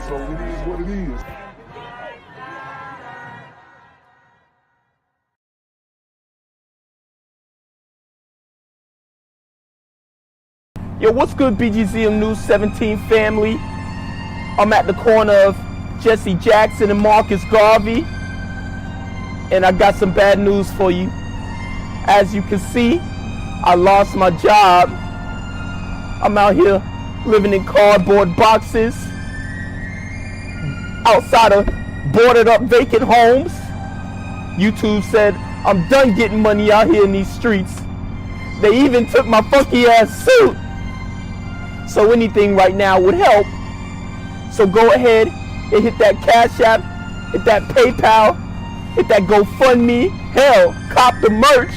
So it is what it is. Yo, what's good, BGZM News 17 family? I'm at the corner of Jesse Jackson and Marcus Garvey, and I got some bad news for you. As you can see, I lost my job. I'm out here living in cardboard boxes outside of boarded up vacant homes. YouTube said I'm done getting money out here in these streets. They even took my funky ass suit. So anything right now would help. So go ahead and hit that Cash App, hit that PayPal, hit that GoFundMe, hell, cop the merch.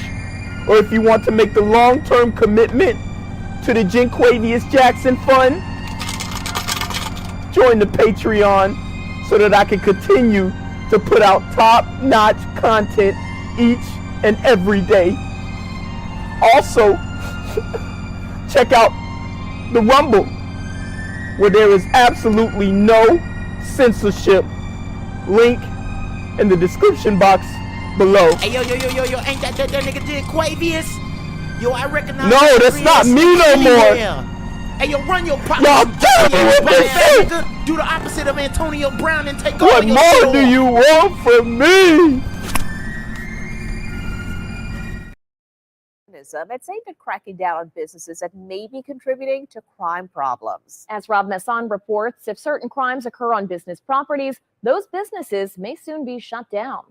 Or if you want to make the long-term commitment to the Jinquavius Jackson Fund, join the Patreon so that I can continue to put out top-notch content each and every day. Also, check out the Rumble, where there is absolutely no censorship. Link in the description box below. Hey, yo, ain't that nigga Jinquavius? Yo, I recognize. No, that's not me no more. Hey, yo, run your pocket. Y'all killing me with this shit. Do the opposite of Antonio Brown and take What all your more shit do off. you want from me? It's aimed at cracking down on businesses that may be contributing to crime problems. As Rob Masson reports, if certain crimes occur on business properties, those businesses may soon be shut down.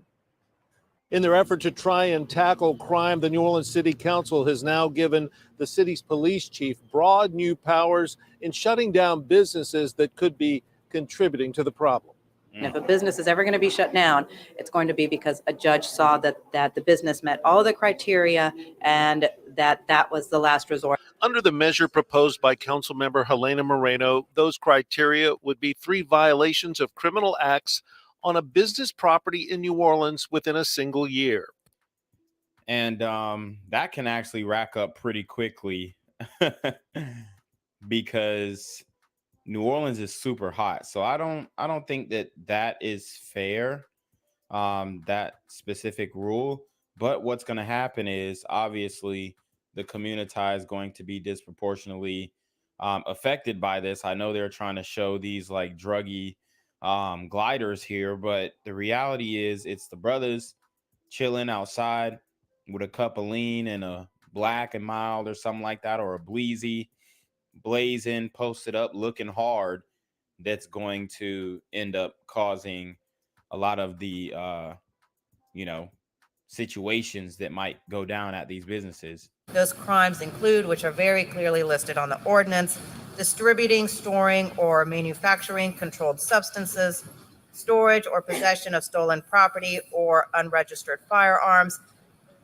In their effort to try and tackle crime, the New Orleans City Council has now given the city's police chief broad new powers in shutting down businesses that could be contributing to the problem. And if a business is ever going to be shut down, it's going to be because a judge saw that the business met all the criteria and that was the last resort. Under the measure proposed by Councilmember Helena Moreno, those criteria would be 3 violations of criminal acts on a business property in New Orleans within a single year. And that can actually rack up pretty quickly because New Orleans is super hot. So I don't think that is fair, that specific rule. But what's going to happen is obviously the community is going to be disproportionately affected by this. I know they're trying to show these like druggy gliders here, but the reality is it's the brothers chilling outside with a cup of lean and a Black and Mild or something like that, or a Bleezy, blazing, posted up, looking hard. That's going to end up causing a lot of the situations that might go down at these businesses. Those crimes include, which are very clearly listed on the ordinance, distributing, storing, or manufacturing controlled substances, storage or possession of stolen property or unregistered firearms,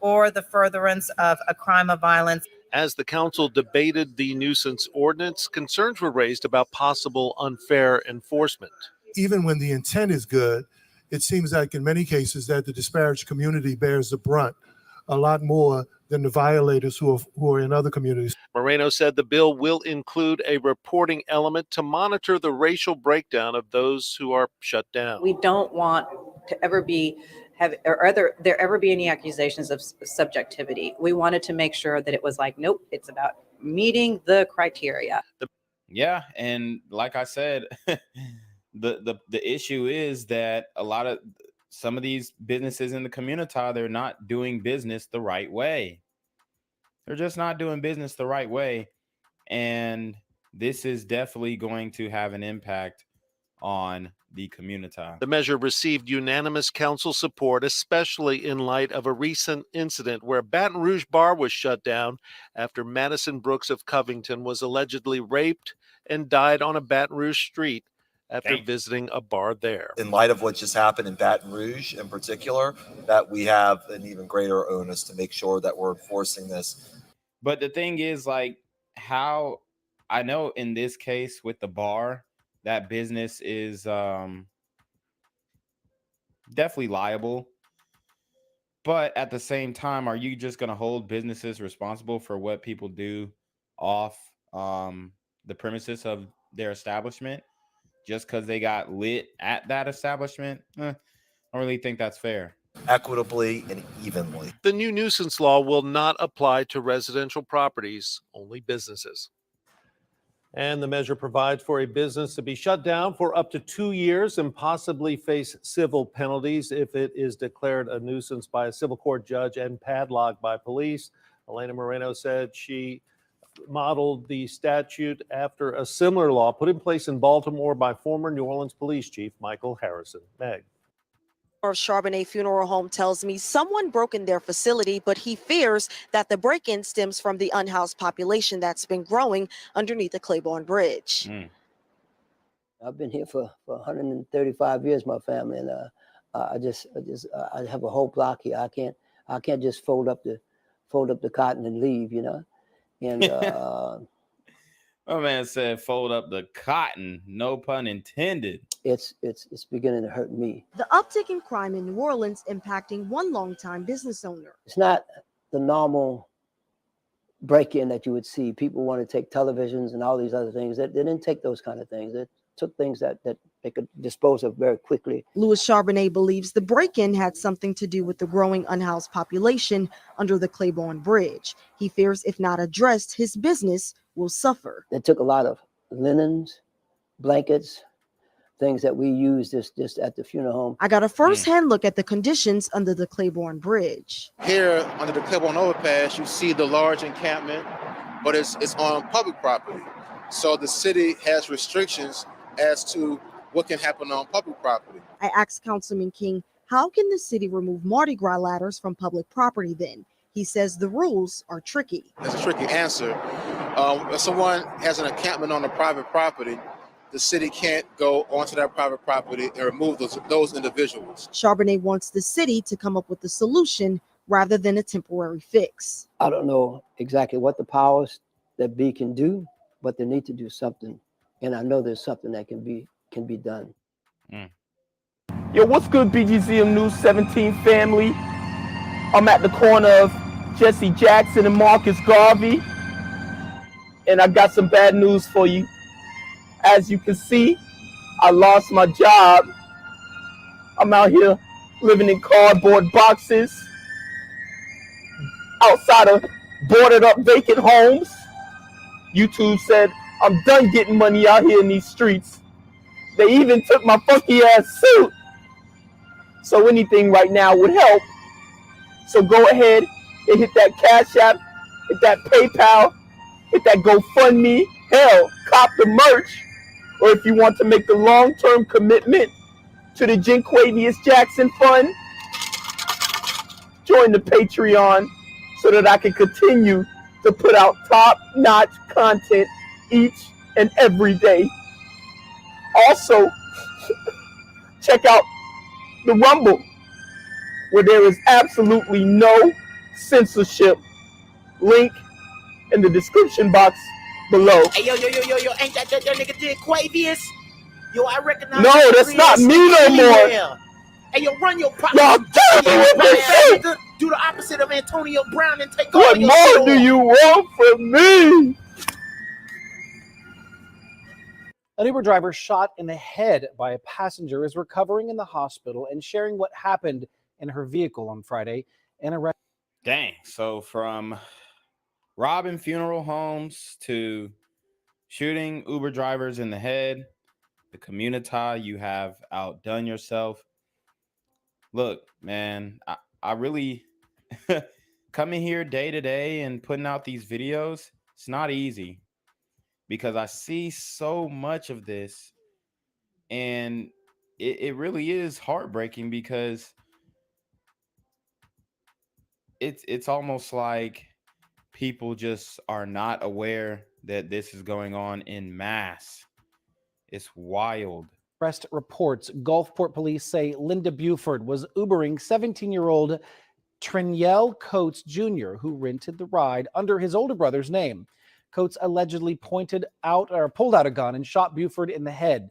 or the furtherance of a crime of violence. As the council debated the nuisance ordinance, concerns were raised about possible unfair enforcement. Even when the intent is good, it seems like in many cases that the disparaged community bears the brunt a lot more than the violators who are in other communities. Moreno said the bill will include a reporting element to monitor the racial breakdown of those who are shut down. We don't want to ever be there ever be any accusations of subjectivity. We wanted to make sure that it was like, nope, it's about meeting the criteria. Yeah, and like I said, the issue is that some of these businesses in the community, they're not doing business the right way. They're just not doing business the right way. And this is definitely going to have an impact on the community. The measure received unanimous council support, especially in light of a recent incident where a Baton Rouge bar was shut down after Madison Brooks of Covington was allegedly raped and died on a Baton Rouge street after visiting a bar there. In light of what just happened in Baton Rouge in particular, that we have an even greater onus to make sure that we're enforcing this. But the thing is, like, how I know in this case with the bar, that business is definitely liable. But at the same time, are you just going to hold businesses responsible for what people do off the premises of their establishment just because they got lit at that establishment? I don't really think that's fair. Equitably and evenly. The new nuisance law will not apply to residential properties, only businesses. And the measure provides for a business to be shut down for up to 2 years and possibly face civil penalties if it is declared a nuisance by a civil court judge and padlocked by police. Elena Moreno said she modeled the statute after a similar law put in place in Baltimore by former New Orleans Police Chief Michael Harrison. Meg. Of Charbonnet Funeral Home tells me someone broke in their facility, but he fears that the break-in stems from the unhoused population that's been growing underneath the Claiborne Bridge. I've been here for 135 years, my family, and I have a whole block here. I can't just fold up the cotton and leave, you know. And my man said, "Fold up the cotton." No pun intended. It's beginning to hurt me. The uptick in crime in New Orleans impacting one longtime business owner. It's not the normal break-in that you would see. People want to take televisions and all these other things. They didn't take those kind of things. They took things that they could dispose of very quickly. Louis Charbonnet believes the break-in had something to do with the growing unhoused population under the Claiborne Bridge. He fears if not addressed, his business will suffer. They took a lot of linens, blankets, things that we use just at the funeral home. I got a first-hand look at the conditions under the Claiborne Bridge. Here under the Claiborne overpass, you see the large encampment, but it's on public property. So the city has restrictions as to what can happen on public property. I asked Councilman King, how can the city remove Mardi Gras ladders from public property then? He says the rules are tricky. That's a tricky answer. If someone has an encampment on a private property, the city can't go onto that private property and remove those individuals. Charbonnet wants the city to come up with a solution rather than a temporary fix. I don't know exactly what the powers that be can do, but they need to do something. And I know there's something that can be done. Yo, what's good, BGZM News 17 family? I'm at the corner of Jesse Jackson and Marcus Garvey, and I got some bad news for you. As you can see, I lost my job. I'm out here living in cardboard boxes outside of boarded up vacant homes. YouTube said, I'm done getting money out here in these streets. They even took my funky ass suit. So anything right now would help. So go ahead and hit that Cash App, hit that PayPal, hit that GoFundMe. Hell, cop the merch. Or if you want to make the long-term commitment to the Jinquavius Jackson Fund, join the Patreon so that I can continue to put out top-notch content each and every day. Also, check out the Rumble, where there is absolutely no censorship. Link in the description box below. Hey, yo, ain't that nigga Jinquavius? Yo, I recognize. No, that's not me no more. Hey, yo, run your pop. Y'all tell me what this shit. Do the opposite of Antonio Brown and take What all your more do you want from me? An Uber driver shot in the head by a passenger is recovering in the hospital and sharing what happened in her vehicle on Friday in a Dang. So from robbing funeral homes to shooting Uber drivers in the head, the community, you have outdone yourself. Look, man, I really coming here day to day and putting out these videos, it's not easy because I see so much of this, and it really is heartbreaking because it's almost like people just are not aware that this is going on in mass. It's wild. arrest reports. Gulfport police say Linda Buford was Ubering 17-year-old Triniel Coates Jr., who rented the ride under his older brother's name. Coates allegedly pulled out a gun and shot Buford in the head.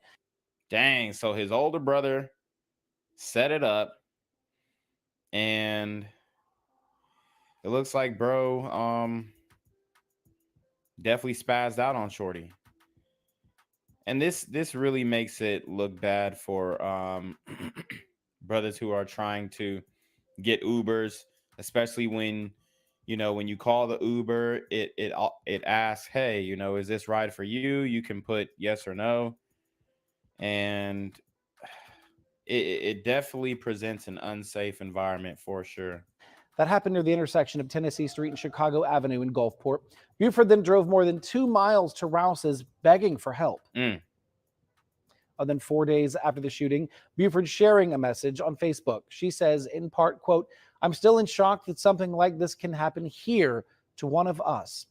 Dang, so his older brother set it up, and it looks like bro definitely spazzed out on Shorty. And this really makes it look bad for brothers who are trying to get Ubers, especially when when you call the Uber, it asks, hey, is this ride for you? You can put yes or no, and it definitely presents an unsafe environment for sure. That happened near the intersection of Tennessee Street and Chicago Avenue in Gulfport. Buford then drove more than 2 miles to Rouse's begging for help. And then 4 days after the shooting, Buford sharing a message on Facebook. She says, in part, quote, I'm still in shock that something like this can happen here to one of us.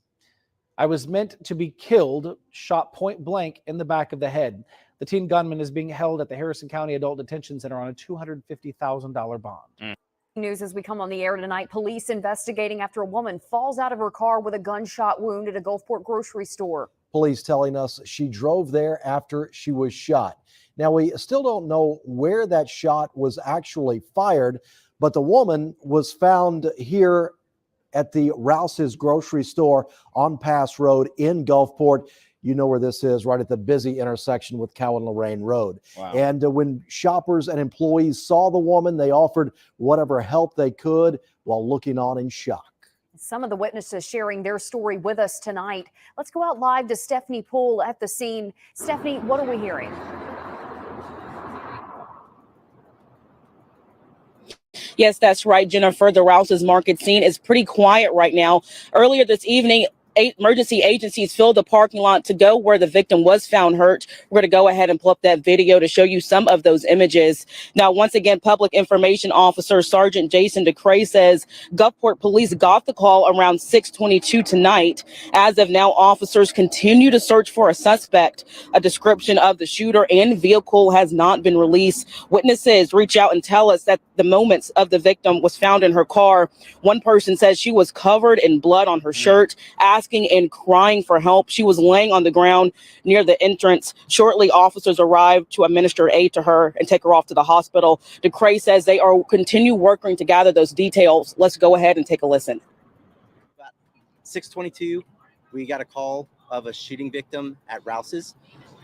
I was meant to be killed, shot point blank in the back of the head. The teen gunman is being held at the Harrison County Adult Detention Center on a $250,000 bond. News as we come on the air tonight. Police investigating after a woman falls out of her car with a gunshot wound at a Gulfport grocery store. Police telling us she drove there after she was shot. Now, we still don't know where that shot was actually fired, but the woman was found here at the Rouse's grocery store on Pass Road in Gulfport. You know where this is, right at the busy intersection with Cow and Lorraine Road. Wow. And when shoppers and employees saw the woman, they offered whatever help they could while looking on in shock. Some of the witnesses sharing their story with us tonight. Let's go out live to Stephanie Poole at the scene. Stephanie, what are we hearing? Yes, that's right, Jennifer. The Rouse's market scene is pretty quiet right now. Earlier this evening, emergency agencies filled the parking lot to go where the victim was found hurt. We're going to go ahead and pull up that video to show you some of those images. Now, once again, Public Information Officer Sergeant Jason DeCray says Gulfport police got the call around 6:22 tonight. As of now, officers continue to search for a suspect. A description of the shooter and vehicle has not been released. Witnesses reach out and tell us that the moments of the victim was found in her car. One person says she was covered in blood on her shirt, asking and crying for help. She was laying on the ground near the entrance. Shortly, officers arrived to administer aid to her and take her off to the hospital. DeCray says they are continue working to gather those details. Let's go ahead and take a listen. About 6:22, we got a call of a shooting victim at Rouse's.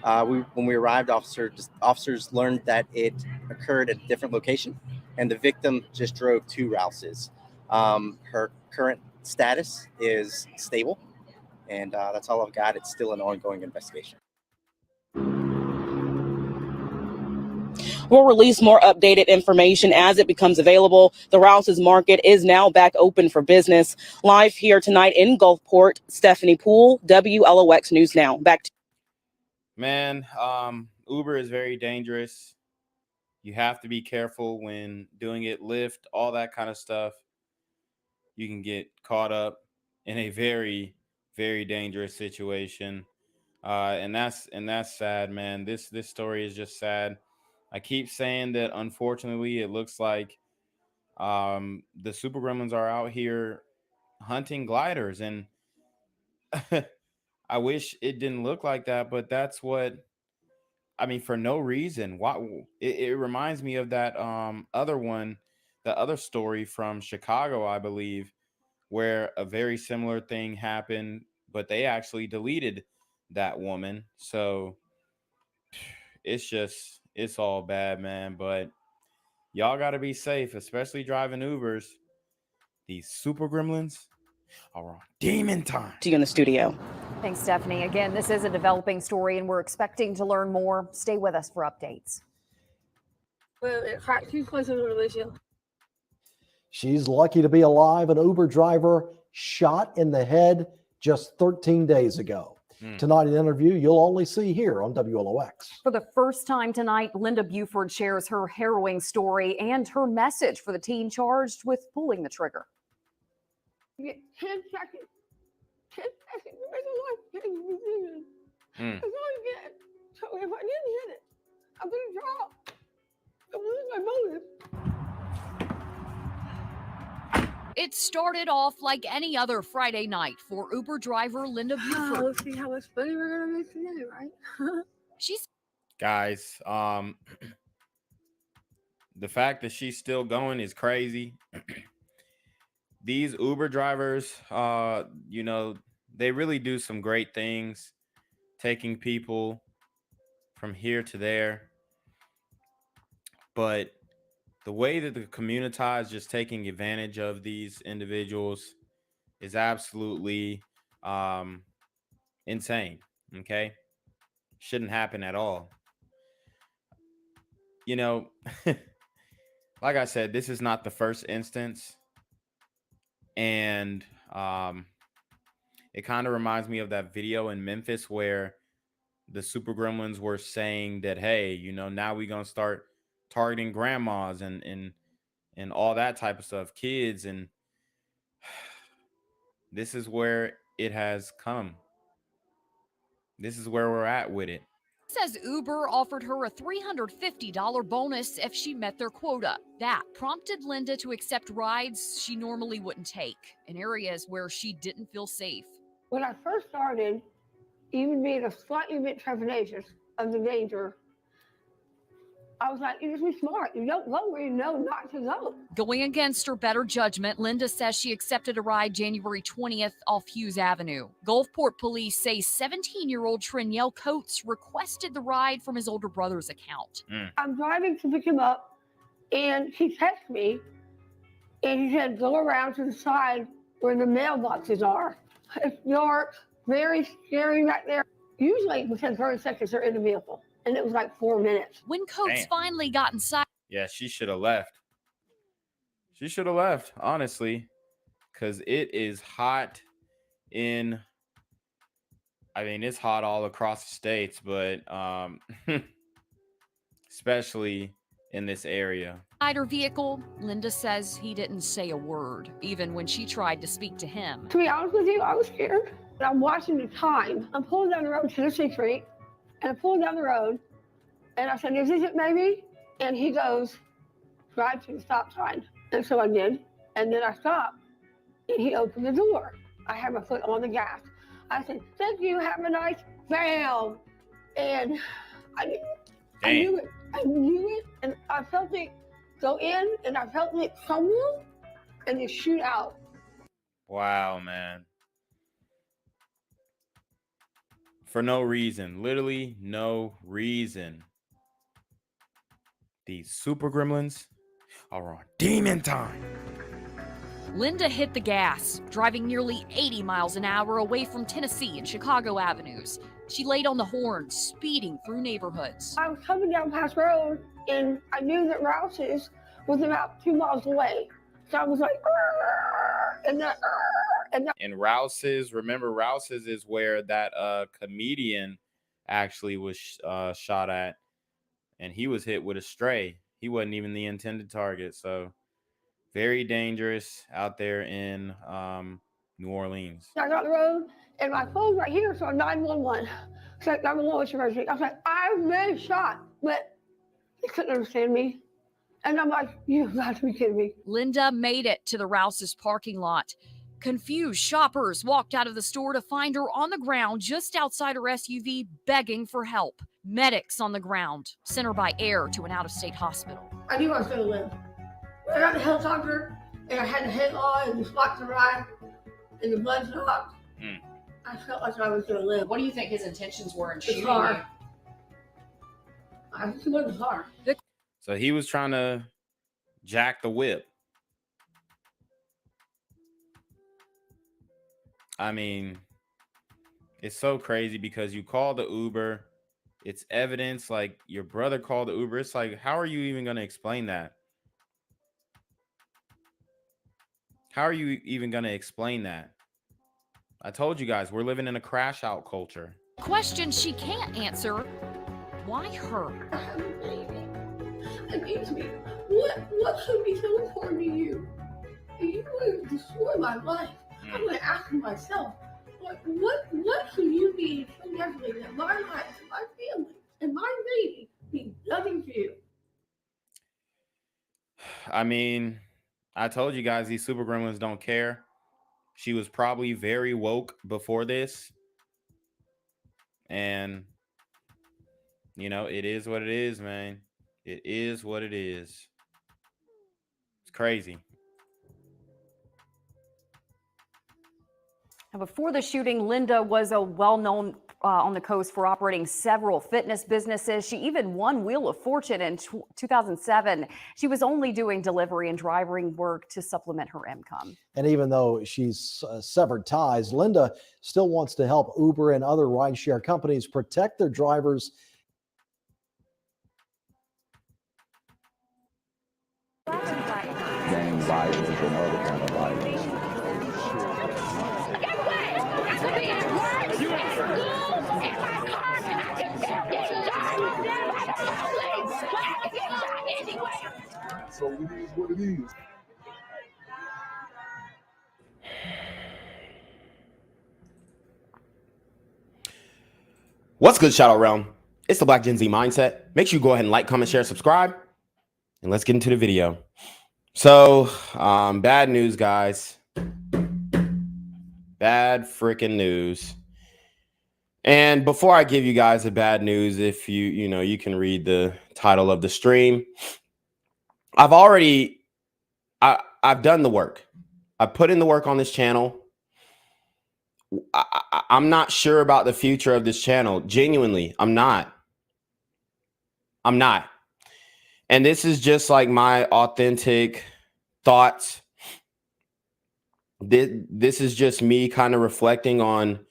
When we arrived, officers learned that it occurred at a different location, and the victim just drove to Rouse's. Her current status is stable. And that's all I've got. It's still an ongoing investigation. We'll release more updated information as it becomes available. The Rouse's market is now back open for business. Live here tonight in Gulfport, Stephanie Poole, WLOX News Now. Back to Man, Uber is very dangerous. You have to be careful when doing it. Lyft, all that kind of stuff. You can get caught up in a very, very dangerous situation. And that's sad, man. This story is just sad. I keep saying that unfortunately it looks like the super gremlins are out here hunting gliders, and I wish it didn't look like that, but that's what I mean, for no reason. Why it reminds me of that other one, the other story from Chicago, I believe, where a very similar thing happened, but they actually deleted that woman. So it's all bad, man. But y'all got to be safe, especially driving Ubers. These super gremlins are on demon time. you in the studio. Thanks, Stephanie. Again, this is a developing story, and we're expecting to learn more. Stay with us for updates. She's lucky to be alive. An Uber driver shot in the head just 13 days ago. Tonight, an interview you'll only see here on WLOX. For the first time tonight, Linda Buford shares her harrowing story and her message for the teen charged with pulling the trigger. 10 seconds. 10 seconds to make a life-changing decision. That's all you get. So if I didn't hit it, I'm going to drop. I'm losing my motive. It started off like any other Friday night for Uber driver Linda Buford. Let's see how much money we're going to make today, right? She's Guys, the fact that she's still going is crazy. These Uber drivers, you know, they really do some great things, taking people from here to there. But the way that the community is just taking advantage of these individuals is absolutely insane. Okay, shouldn't happen at all. You know, like I said, this is not the first instance, and it kind of reminds me of that video in Memphis where the Super Gremlins were saying that, hey, you know, now we're gonna start targeting grandmas and all that type of stuff, kids, and this is where it has come. This is where we're at with it. Says Uber offered her a $350 bonus if she met their quota. That prompted Linda to accept rides she normally wouldn't take in areas where she didn't feel safe. When I first started, even being a slightly bit trepidatious of the danger, I was like, you just be smart. You don't go where you know not to go. Going against her better judgment, Linda says she accepted a ride January 20th off Hughes Avenue. Gulfport police say 17-year-old Trinielle Coates requested the ride from his older brother's account. I'm driving to pick him up, and he texted me, and he said, go around to the side where the mailboxes are. It's dark, very scary back there. Usually within 30 seconds, they're in the vehicle. And it was like 4 minutes. When Coates finally got inside. Yeah, she should have left. She should have left, honestly, because it is hot in, I mean, it's hot all across the states, but especially in this area. Her vehicle, Linda says he didn't say a word, even when she tried to speak to him. To be honest with you, I was scared. I'm watching the time. I'm pulling down the road to Tennessee Street, and I'm pulling down the road, and I said, is this it, maybe? And he goes, drive to the stop sign. And so I did, and then I stopped, and he opened the door. I had my foot on the gas. I said, thank you, have a nice, bam. And I knew it. I knew it. I knew it, and I felt it go in, and I felt it somewhere, and it shoot out. Wow, man. For no reason, literally no reason. These Super Gremlins are on demon time. Linda hit the gas, driving nearly 80 miles an hour away from Tennessee and Chicago avenues. She laid on the horn, speeding through neighborhoods. I was coming down Pass Road, and I knew that Rouse's was about 2 miles away. So I was like, and that. And Rouse's, remember, Rouse's is where that comedian actually was shot at, and he was hit with a stray. He wasn't even the intended target. So very dangerous out there in New Orleans. I got on the road, and my phone's right here, so 911. So 911 was emergency. I was like, I've been shot, but they couldn't understand me. And I'm like, you've got to be kidding me. Linda made it to the Rouse's parking lot. Confused shoppers walked out of the store to find her on the ground just outside her SUV, begging for help. Medics on the ground sent her by air to an out-of-state hospital. I knew I was going to live. I got the helicopter, and I had the head on, and the spots to ride, and the blood stopped. I felt like I was going to live. What do you think his intentions were in The shooting car. I just wanted the car. So he was trying to jack the whip. I mean, it's so crazy because you call the Uber, it's evidence, like your brother called the Uber. It's like, how are you even going to explain that? How are you even going to explain that? I told you guys, we're living in a crash out culture. Question she can't answer. Why her? I have a baby. And it's me. What should be so important to you? You want to destroy my life. I'm going to ask myself, what should you be so desperately that my life, my family, and my baby mean nothing to you? I mean, I told you guys, these Super Gremlins don't care. She was probably very woke before this. And, you know, it is what it is, man. It is what it is. crazy. Now, before the shooting, Linda was a well-known on the coast for operating several fitness businesses. She even won Wheel of Fortune in 2007. She was only doing delivery and driving work to supplement her income. And even though she's severed ties, Linda still wants to help Uber and other rideshare companies protect their drivers. Gang violence and other kind of violence. So it is what it is. What's good, Shadow Realm? It's the Black Gen Z Mindset. Make sure you go ahead and like, comment, share, subscribe, and let's get into the video. So, bad news, guys. Bad freaking news. And before I give you guys the bad news, if you can read the title of the stream. I've done the work. I put in the work on this channel. I'm not sure about the future of this channel. Genuinely, I'm not. And this is just like my authentic thoughts. This is just me kind of reflecting on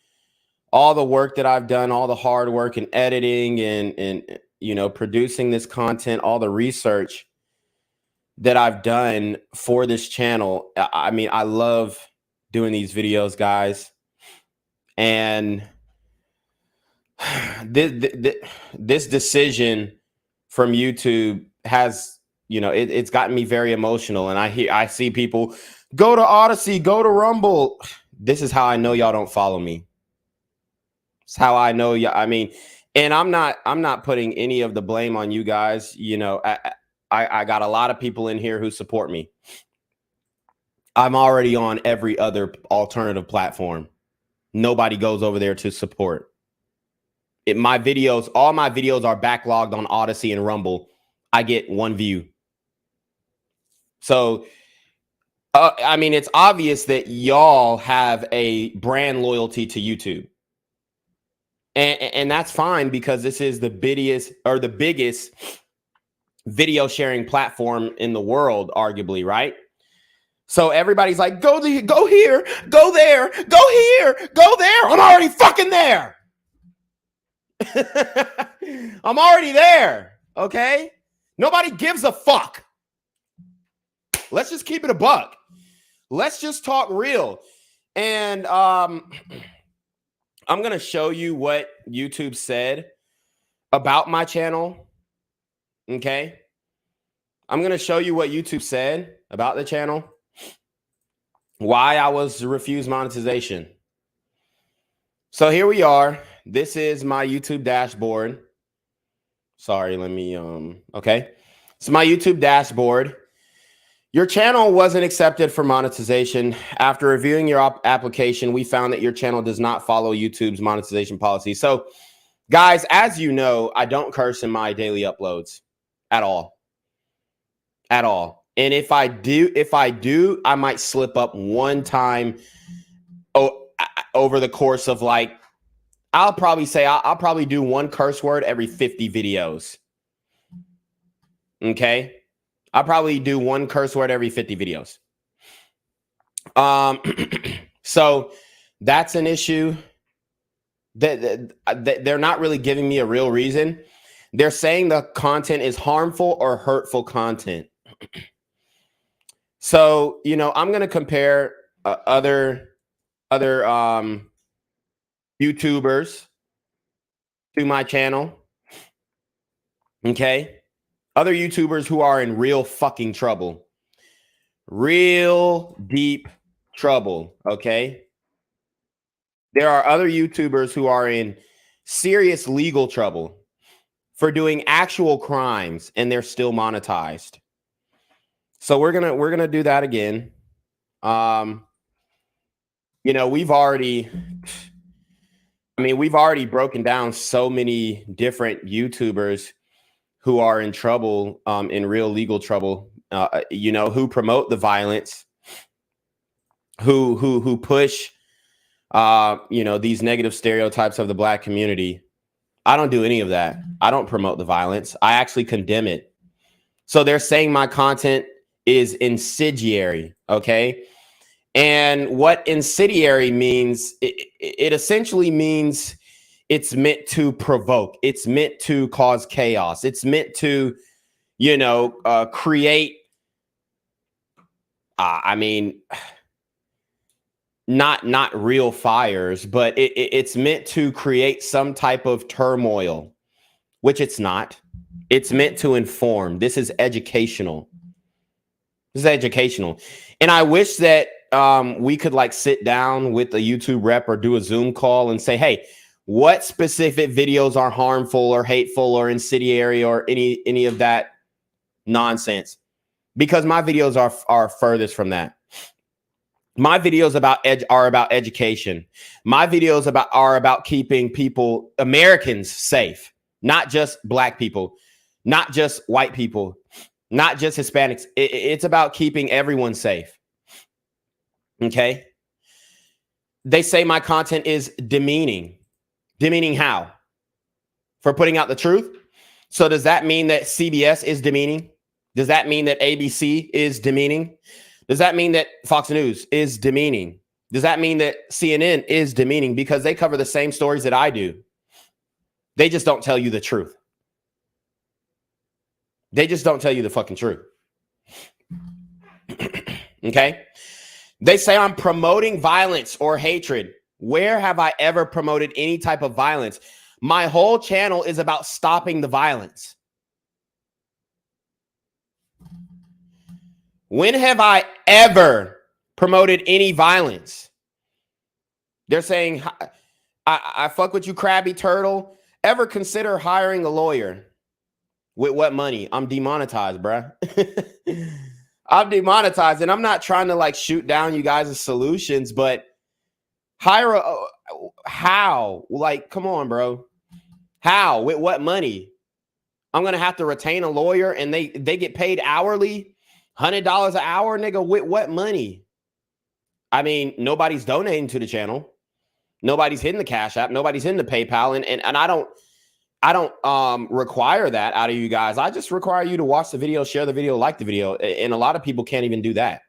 all the work that I've done, all the hard work in editing and producing this content, all the research that I've done for this channel. I mean, I love doing these videos, guys. And this decision from YouTube has, it's gotten me very emotional. And I see people go to Odyssey, go to Rumble. This is how I know y'all don't follow me. It's how I know y'all. I mean, and I'm not putting any of the blame on you guys. I got a lot of people in here who support me. I'm already on every other alternative platform. Nobody goes over there to support. All my videos are backlogged on Odyssey and Rumble. I get 1 view. So, I mean, it's obvious that y'all have a brand loyalty to YouTube. And that's fine, because this is the biggest video sharing platform in the world, arguably, right? So everybody's like, go here, go there, go here, go there. I'm already fucking there. I'm already there. Okay. Nobody gives a fuck. Let's just keep it a buck. Let's just talk real. And I'm going to show you what YouTube said about my channel. Okay. I'm going to show you what YouTube said about the channel. Why I was refused monetization. So here we are. This is my YouTube dashboard. Sorry, let me, okay. It's my YouTube dashboard. Your channel wasn't accepted for monetization. After reviewing your application, we found that your channel does not follow YouTube's monetization policy. So, guys, as you know, I don't curse in my daily uploads at all. At all. And if I do, I might slip up one time over the course of like, I'll probably do one curse word every 50 videos. Okay. I'll probably do one curse word every 50 videos. So that's an issue. That they're not really giving me a real reason. They're saying the content is harmful or hurtful content. So, I'm going to compare other YouTubers to my channel. Okay. Other YouTubers who are in real fucking trouble. Real deep trouble. Okay. There are other YouTubers who are in serious legal trouble for doing actual crimes, and they're still monetized. So we're gonna do that again. We've already broken down so many different YouTubers who are in trouble, in real legal trouble, you know, who promote the violence, who push, you know, these negative stereotypes of the Black community. I don't do any of that. I don't promote the violence. I actually condemn it. So they're saying my content is incendiary. Okay. And what incendiary means, it essentially means it's meant to provoke. It's meant to cause chaos. It's meant to, you know, create, I mean, not real fires, but it's meant to create some type of turmoil, which it's not. It's meant to inform. This is educational. This is educational. And I wish that we could like sit down with a YouTube rep or do a Zoom call and say, hey, what specific videos are harmful or hateful or incendiary or any of that nonsense? Because my videos are furthest from that. My videos are about education. My videos are about keeping people, Americans, safe, not just Black people, not just white people, not just Hispanics. It's about keeping everyone safe. Okay. They say my content is demeaning. Demeaning how? For putting out the truth. So does that mean that CBS is demeaning? Does that mean that ABC is demeaning? Does that mean that Fox News is demeaning? Does that mean that CNN is demeaning? Because they cover the same stories that I do. They just don't tell you the truth. They just don't tell you the fucking truth. Okay? They say I'm promoting violence or hatred. Where have I ever promoted any type of violence? My whole channel is about stopping the violence. When have I ever promoted any violence? They're saying, I fuck with you, Krabby Turtle. Ever consider hiring a lawyer? With what money? I'm demonetized, bruh. I'm demonetized, and I'm not trying to like shoot down you guys' solutions, but hire how? Like, come on, bro. How? With what money? I'm gonna have to retain a lawyer, and they get paid hourly, $100 an hour, nigga. With what money? I mean, nobody's donating to the channel. Nobody's hitting the Cash App. Nobody's hitting the PayPal, and I don't require that out of you guys. I just require you to watch the video, share the video, like the video. And a lot of people can't even do that.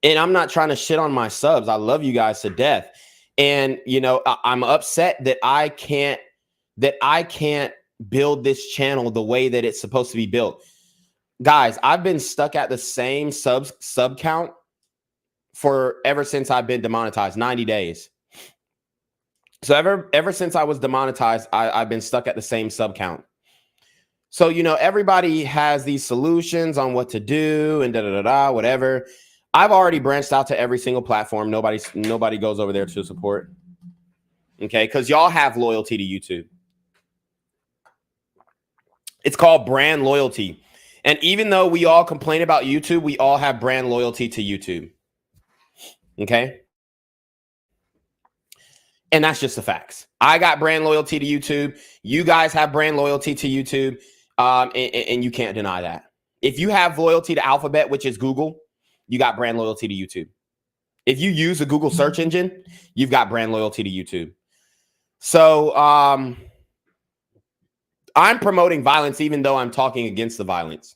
And I'm not trying to shit on my subs. I love you guys to death. And, you know, I'm upset that I can't build this channel the way that it's supposed to be built. Guys, I've been stuck at the same sub count for ever since I've been demonetized, 90 days. So ever since I was demonetized, I've been stuck at the same sub count. So, you know, everybody has these solutions on what to do and whatever. I've already branched out to every single platform. Nobody goes over there to support. Okay, because y'all have loyalty to YouTube. It's called brand loyalty. And even though we all complain about YouTube, we all have brand loyalty to YouTube. Okay. And that's just the facts. I got brand loyalty to YouTube. You guys have brand loyalty to YouTube. And you can't deny that. If you have loyalty to Alphabet, which is Google, you got brand loyalty to YouTube. If you use a Google search engine, you've got brand loyalty to YouTube. So I'm promoting violence even though I'm talking against the violence.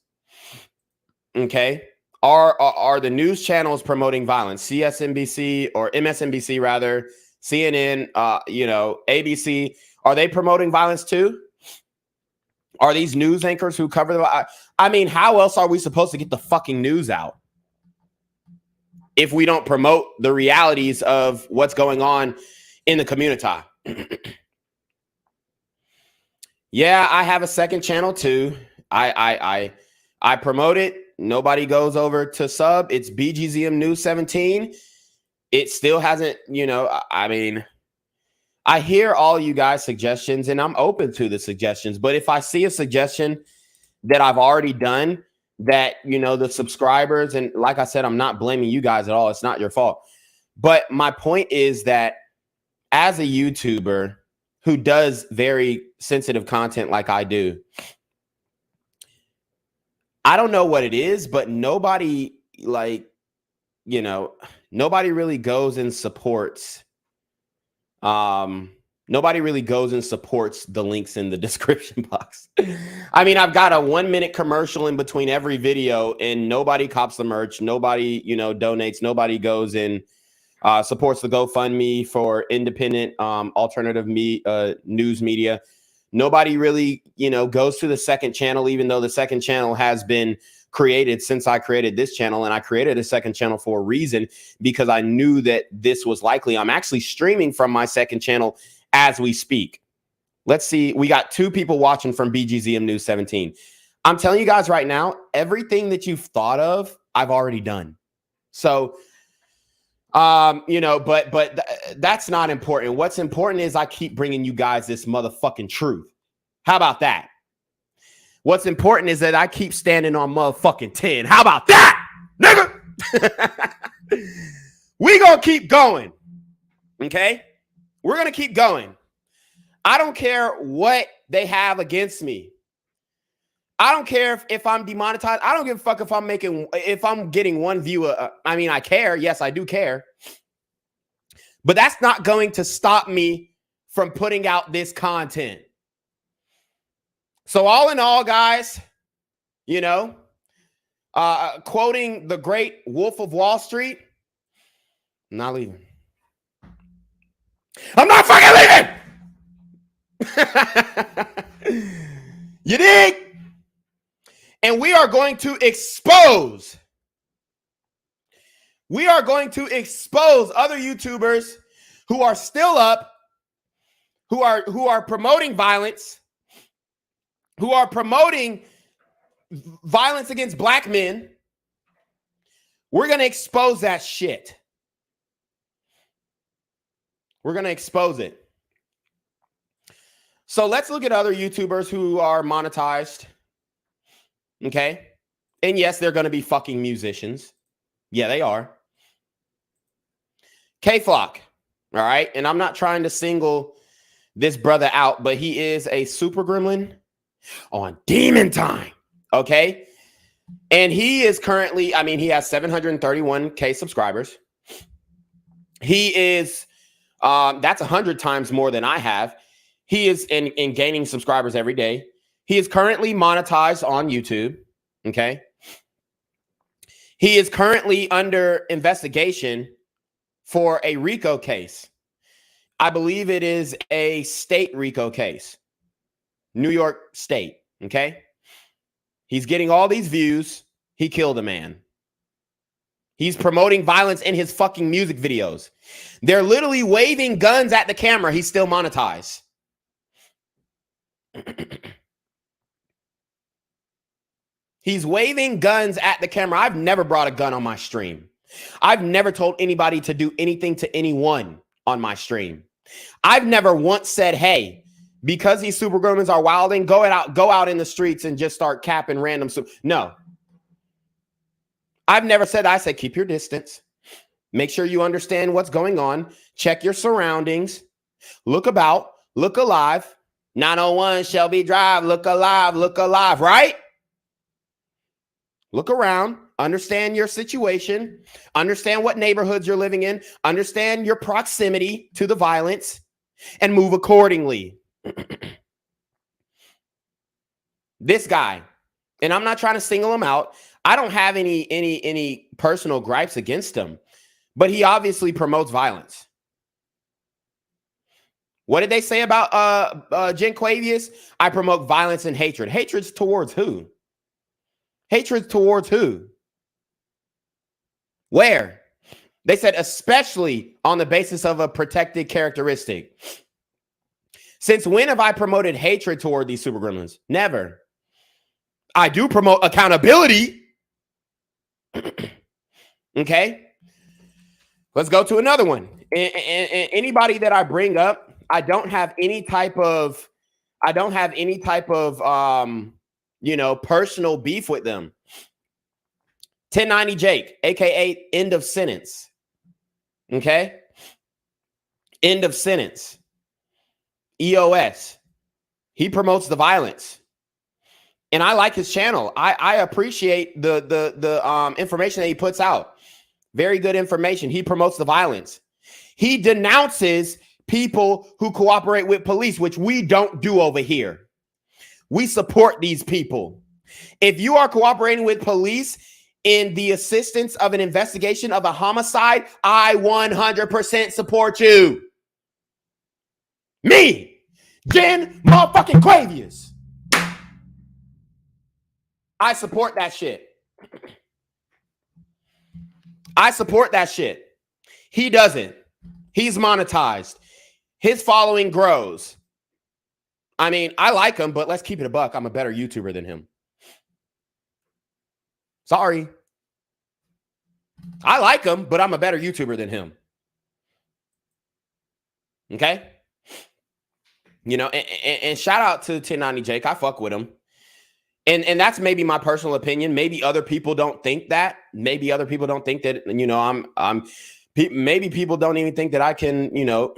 Okay. Are the news channels promoting violence? CSNBC or MSNBC rather, CNN, you know, ABC, are they promoting violence too? Are these news anchors who cover the, I mean, how else are we supposed to get the fucking news out if we don't promote the realities of what's going on in the community? Yeah, I have a second channel too. I promote it. Nobody goes over to sub. It's BGZM News 17. It still hasn't, you know, I mean, I hear all you guys' suggestions and I'm open to the suggestions. But if I see a suggestion that I've already done that, you know, the subscribers, and like I said, I'm not blaming you guys at all. It's not your fault. But my point is that as a YouTuber who does very sensitive content like I do, I don't know what it is, but nobody nobody really goes and supports. Nobody really goes and supports the links in the description box. I mean, I've got a 1-minute commercial in between every video and nobody cops the merch. Nobody, donates. Nobody goes and supports the GoFundMe for independent alternative news media. Nobody really, goes to the second channel, even though the second channel has been created since I created this channel. And I created a second channel for a reason, because I knew that this was likely. I'm actually streaming from my second channel as we speak. Let's see. We got 2 people watching from BGZM News 17. I'm telling you guys right now, everything that you've thought of, I've already done. So, but that's not important. What's important is I keep bringing you guys this motherfucking truth. How about that? What's important is that I keep standing on motherfucking 10. How about that, nigga? We gonna keep going. Okay? We're gonna keep going. I don't care what they have against me. I don't care if I'm demonetized. I don't give a fuck if I'm getting 1 view. I mean, I care. Yes, I do care. But that's not going to stop me from putting out this content. So all in all, guys, quoting the great Wolf of Wall Street, I'm not leaving. I'm not fucking leaving. You dig? And we are going to expose. We are going to expose other YouTubers who are still up, who are promoting violence, who are promoting violence against black men. We're going to expose that shit. We're going to expose it. So let's look at other YouTubers who are monetized. Okay. And yes, they're going to be fucking musicians. Yeah, they are. K-Flock. All right. And I'm not trying to single this brother out, but he is a super gremlin on Demon Time. Okay. And he is currently, he has 731K subscribers. He is, that's 100 times more than I have. He is in gaining subscribers every day. He is currently monetized on YouTube. Okay. He is currently under investigation for a RICO case. I believe it is a state RICO case. New York State. Okay. He's getting all these views. He killed a man. He's promoting violence in his fucking music videos. They're literally waving guns at the camera. He's still monetized. He's waving guns at the camera. I've never brought a gun on my stream. I've never told anybody to do anything to anyone on my stream. I've never once said, hey, because these super gremlins are wilding, go out in the streets and just start capping random. No. I've never said that. I said, keep your distance. Make sure you understand what's going on. Check your surroundings. Look about. Look alive. 901 Shelby Drive. Look alive, right? Look around. Understand your situation. Understand what neighborhoods you're living in. Understand your proximity to the violence and move accordingly. This guy, and I'm not trying to single him out. I don't have any personal gripes against him, but he obviously promotes violence. What did they say about Jen Quavius? I promote violence and hatred. Hatred's towards who? Hatred towards who? Where? They said especially on the basis of a protected characteristic. Since when have I promoted hatred toward these super gremlins? Never. I do promote accountability. Okay. Let's go to another one. And anybody that I bring up, I don't have any type of personal beef with them. 1090 Jake, aka end of sentence. Okay. End of sentence. EOS. He promotes the violence. And I like his channel. I appreciate the information that he puts out. Very good information. He promotes the violence. He denounces people who cooperate with police, which we don't do over here. We support these people. If you are cooperating with police in the assistance of an investigation of a homicide, I 100% support you. Me, Jen motherfucking Quavius. I support that shit. I support that shit. He doesn't. He's monetized. His following grows. I mean, I like him, but let's keep it a buck. I'm a better YouTuber than him. Sorry. I like him, but I'm a better YouTuber than him. Okay? You know, and shout out to 1090 Jake. I fuck with him. And that's maybe my personal opinion. Maybe other people don't think that. Maybe other people don't think that, you know, maybe people don't even think that I can, you know,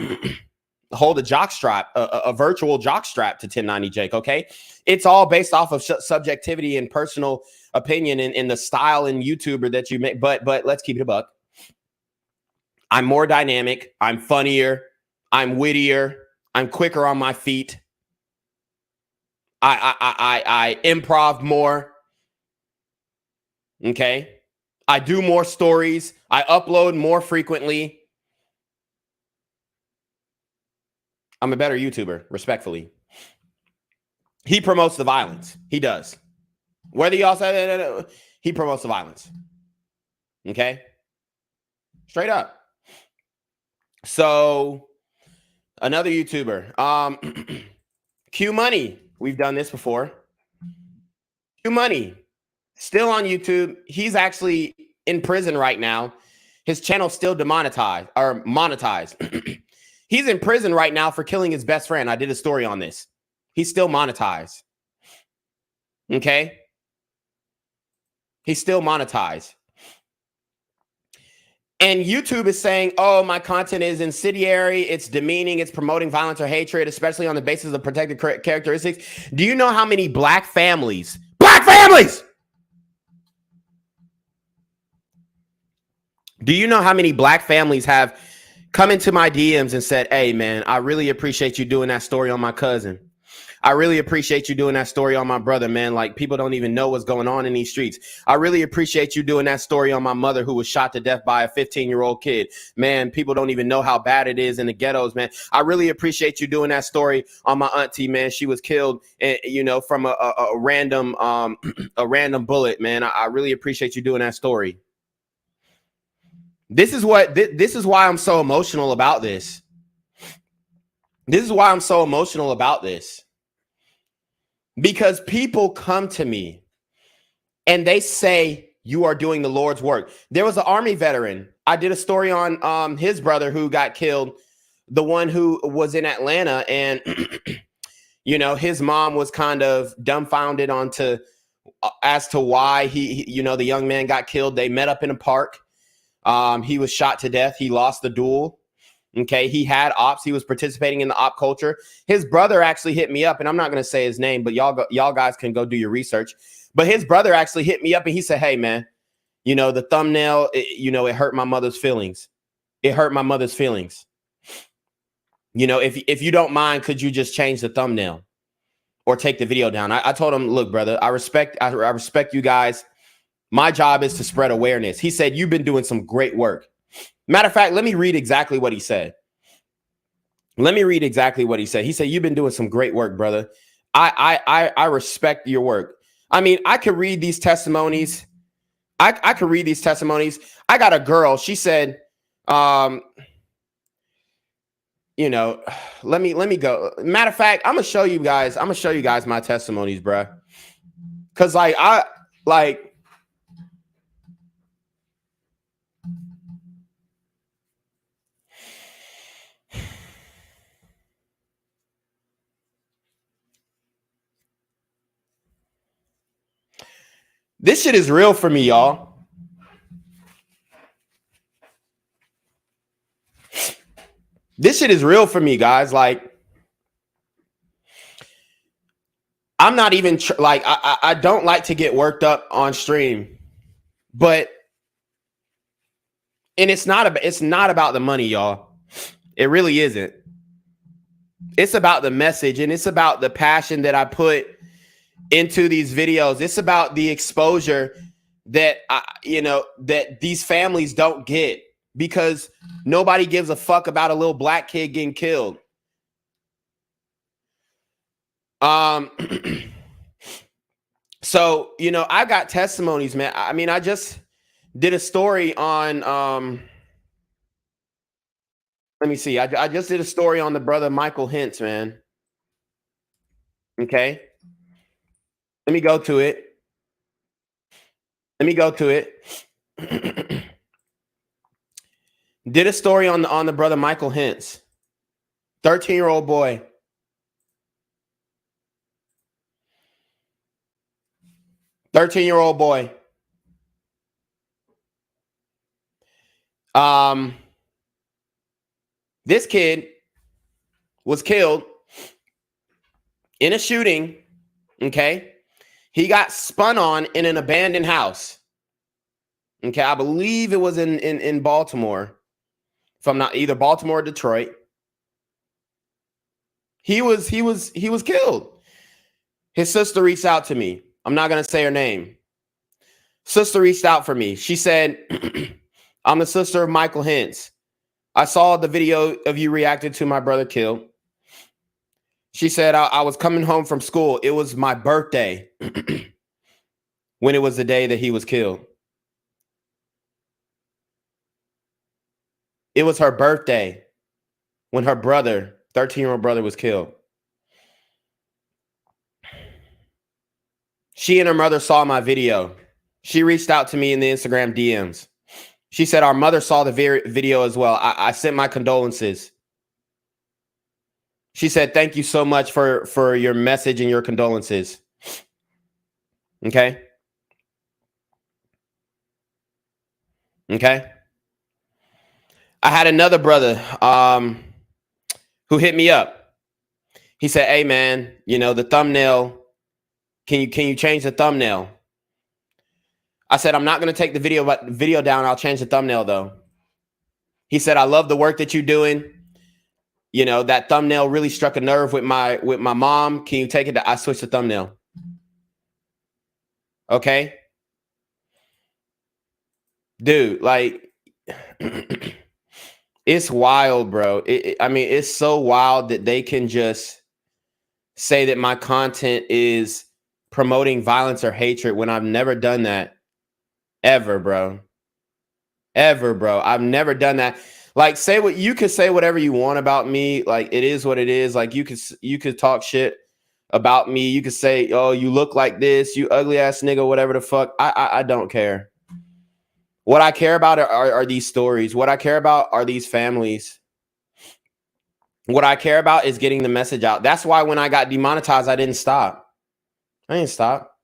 hold a jock strap, a virtual jock strap to 1090 Jake. Okay. It's all based off of subjectivity and personal opinion and the style and YouTuber that you make. But let's keep it a buck. I'm more dynamic. I'm funnier. I'm wittier. I'm quicker on my feet. I improv more. Okay. I do more stories. I upload more frequently. I'm a better YouTuber, respectfully. He promotes the violence. He does. Whether y'all say he promotes the violence. Okay. Straight up. So another YouTuber, Q Money. We've done this before. Q Money, still on YouTube. He's actually in prison right now. His channel's still demonetized or monetized. He's in prison right now for killing his best friend. I did a story on this. He's still monetized. Okay? He's still monetized. And YouTube is saying, oh, my content is incendiary, it's demeaning, it's promoting violence or hatred, especially on the basis of protected characteristics. Do you know how many black families do you know how many black families have come into my DMs and said, hey, man, I really appreciate you doing that story on my cousin. I really appreciate you doing that story on my brother, man. Like, people don't even know what's going on in these streets. I really appreciate you doing that story on my mother who was shot to death by a 15-year-old kid. Man, people don't even know how bad it is in the ghettos, man. I really appreciate you doing that story on my auntie, man. She was killed, you know, from a random bullet, man. I really appreciate you doing that story. This is why I'm so emotional about this. This is why I'm so emotional about this. Because people come to me and they say, you are doing the Lord's work. There was an Army veteran. I did a story on his brother who got killed, the one who was in Atlanta. And, you know, his mom was kind of dumbfounded as to why he, you know, the young man got killed. They met up in a park. He was shot to death. He lost the duel. Okay, he had ops. He was participating in the op culture. His brother actually hit me up, and I'm not going to say his name, but y'all guys can go do your research. But his brother actually hit me up, and he said, hey, man, you know, the thumbnail, it hurt my mother's feelings. It hurt my mother's feelings. You know, if you don't mind, could you just change the thumbnail or take the video down? I told him, look, brother, I respect you guys. My job is to spread awareness. He said, you've been doing some great work. Matter of fact, let me read exactly what he said. He said, you've been doing some great work, brother. I respect your work. I mean, I could read these testimonies. I could read these testimonies. I got a girl. She said, you know, let me go. Matter of fact, I'm gonna show you guys my testimonies, bruh. Cause this shit is real for me, y'all. This shit is real for me, guys. Like, I'm not even like, I don't like to get worked up on stream, but, and it's not about the money, y'all. It really isn't. It's about the message, and it's about the passion that I put into these videos. It's about the exposure that that these families don't get, because nobody gives a fuck about a little black kid getting killed. So, I got testimonies, man. I mean, I just did a story on, let me see. I just did a story on the brother Michael Hintz, man. Okay. Let me go to it. Did a story on the brother Michael Hintz, 13-year-old boy. This kid was killed in a shooting. Okay. He got spun on in an abandoned house. Okay. I believe it was in Baltimore. If I'm not, either Baltimore or Detroit. He was killed. His sister reached out to me. I'm not going to say her name. Sister reached out for me. She said, I'm the sister of Michael Hintz. I saw the video of you reacted to my brother killed. She said, I was coming home from school. It was my birthday when it was the day that he was killed. It was her birthday when her brother, 13-year-old brother, was killed. She and her mother saw my video. She reached out to me in the Instagram DMs. She said our mother saw the video as well. I sent my condolences. She said, thank you so much for your message and your condolences. Okay. Okay. I had another brother who hit me up. He said, hey man, the thumbnail, can you change the thumbnail? I said, I'm not going to take the video down. I'll change the thumbnail though. He said, I love the work that you're doing. That thumbnail really struck a nerve with my mom. Can you take it? I switched the thumbnail. Okay. Dude, like, it's wild, bro. I mean, it's so wild that they can just say that my content is promoting violence or hatred when I've never done that. Ever, bro. I've never done that. Like, you could say whatever you want about me. Like, it is what it is. Like, you could talk shit about me. You could say, oh, you look like this, you ugly ass nigga, whatever the fuck. I don't care. What I care about are these stories. What I care about are these families. What I care about is getting the message out. That's why when I got demonetized, I didn't stop. I didn't stop.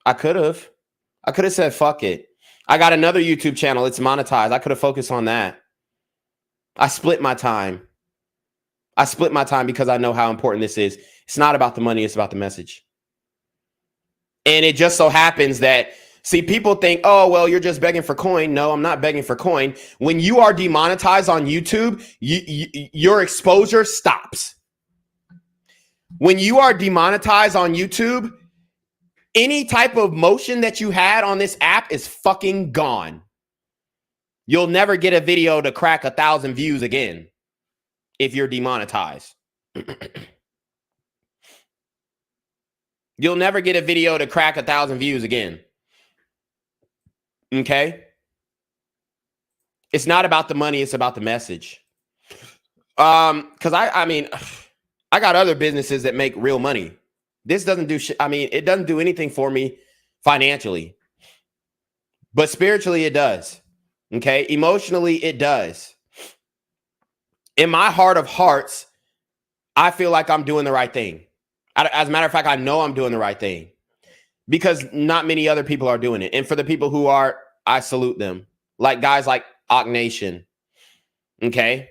I could have said, fuck it. I got another YouTube channel. It's monetized. I could have focused on that. I split my time. Because I know how important this is. It's not about the money. It's about the message. And it just so happens that, see, people think, oh, well, you're just begging for coin. No, I'm not begging for coin. When you are demonetized on YouTube, your exposure stops. When you are demonetized on YouTube, any type of motion that you had on this app is fucking gone. You'll never get a video to crack 1,000 views again if you're demonetized. You'll never get a video to crack 1,000 views again. Okay? It's not about the money, it's about the message. Because I mean, I got other businesses that make real money. This doesn't do shit. I mean, it doesn't do anything for me financially. But spiritually, it does. Okay? Emotionally, it does. In my heart of hearts, I feel like I'm doing the right thing. As a matter of fact, I know I'm doing the right thing. Because not many other people are doing it. And for the people who are, I salute them. Like guys like Ock Nation. Okay?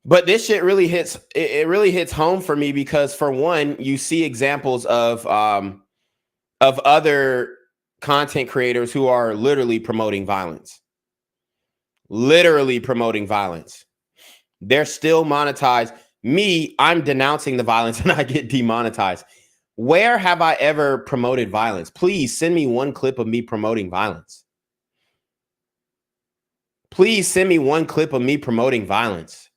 But this shit really hits. It really hits home for me because, for one, you see examples of other content creators who are literally promoting violence. Literally promoting violence. They're still monetized. Me, I'm denouncing the violence and I get demonetized. Where have I ever promoted violence? Please send me one clip of me promoting violence. Please send me one clip of me promoting violence.